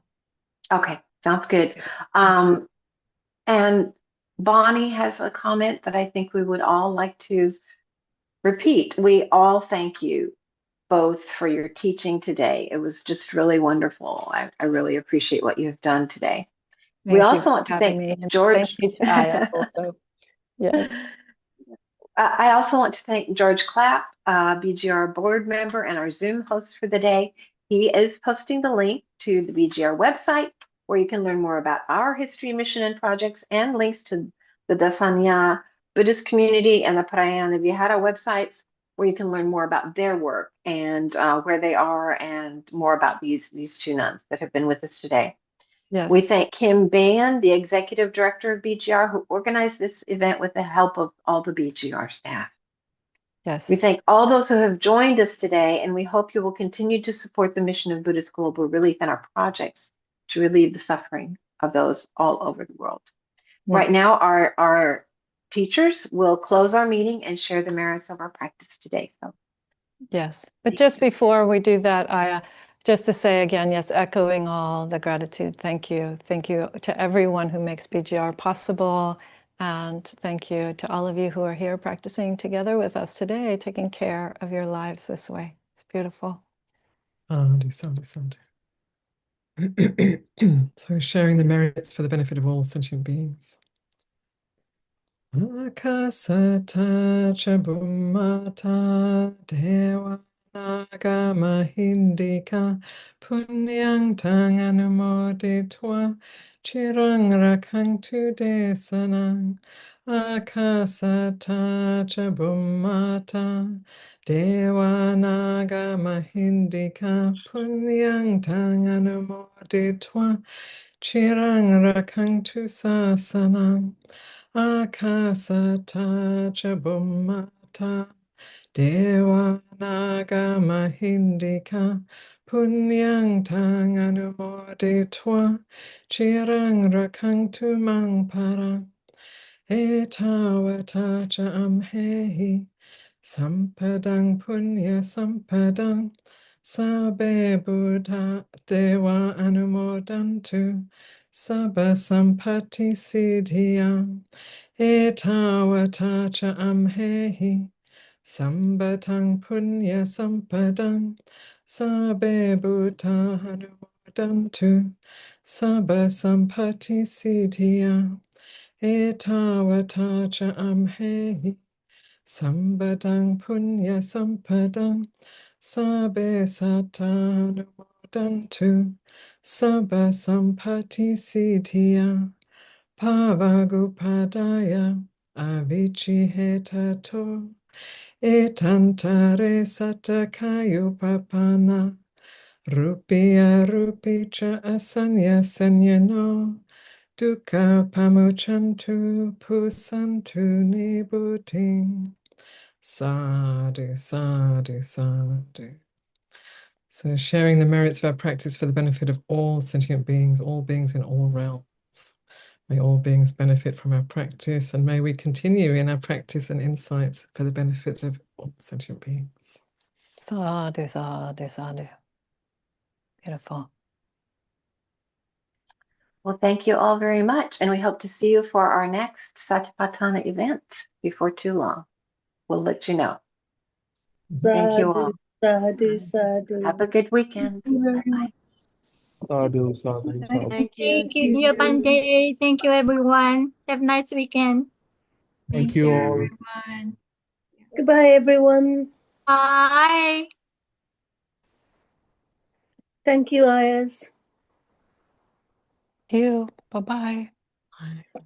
Okay, sounds good. And Bonnie has a comment that I think we would all like to repeat. We all thank you both for your teaching today. It was just really wonderful. I really appreciate what you have done today. We also want to thank George. Thank you to Ayya also. Yes. I also want to thank George Clapp, BGR board member and our Zoom host for the day. He is posting the link to the BGR website, where you can learn more about our history, mission, and projects, and links to the Dasanya Buddhist community and the Parayana Vihara websites, where you can learn more about their work and where they are, and more about these two nuns that have been with us today. Yes. We thank Kim Ban, the executive director of BGR, who organized this event with the help of all the BGR staff. Yes. We thank all those who have joined us today, and we hope you will continue to support the mission of Buddhist Global Relief and our projects to relieve the suffering of those all over the world. Right now, our teachers will close our meeting and share the merits of our practice today. So, yes, but just before we do that, Ayya, just to say again, yes, echoing all the gratitude. Thank you. Thank you to everyone who makes BGR possible. And thank you to all of you who are here practicing together with us today, taking care of your lives this way. It's beautiful. Sadhu, sadhu, sadhu. So sharing the merits for the benefit of all sentient beings. Akasata chabumata dewa naga mahindika punyang tang anumoditwa chirang rakangtu desanang. Akasata chabumata dewa naga mahindika punyang tang anumoditwa chirang rakangtu sasanang. Akasata chabumata dewa naga mahindika punyang tang anumoditwa chirang rakangtu mang parang etawata cha amhehi sampadang punya sampadang sabe buddha dewa anumodantu sabba sampati siddhiyam etawata cha amhehi sambatang punya sampadang sabe buddha anumodantu sabba sampati siddhiyam etawata cha amhehi sambatang punya sampadang sabe satanumodantu sabba sampati siddhiyam Pavagupadaya avichihetato etantare satakayupapana rupya rupicha asanya sanyano dukkha pamuchantu pusantu nibuting. Sadhu, sadhu, sadhu. So sharing the merits of our practice for the benefit of all sentient beings, all beings in all realms. May all beings benefit from our practice, and may we continue in our practice and insight for the benefit of all sentient beings. Sadhu, sadhu, sadhu. Beautiful. well, thank you all very much, and we hope to see you for our next Satipatthana event before too long. We'll let you know. Thank you all. Sadhu, sadhu. Have a good weekend. Bye-bye. Sadhu, sadhu, sadhu. Thank you. Thank you, dear Bante. Thank you, everyone. Have a nice weekend. Thank you all. Everyone. Goodbye, everyone. Bye. Thank you, Ayas. You. Bye-bye. Bye.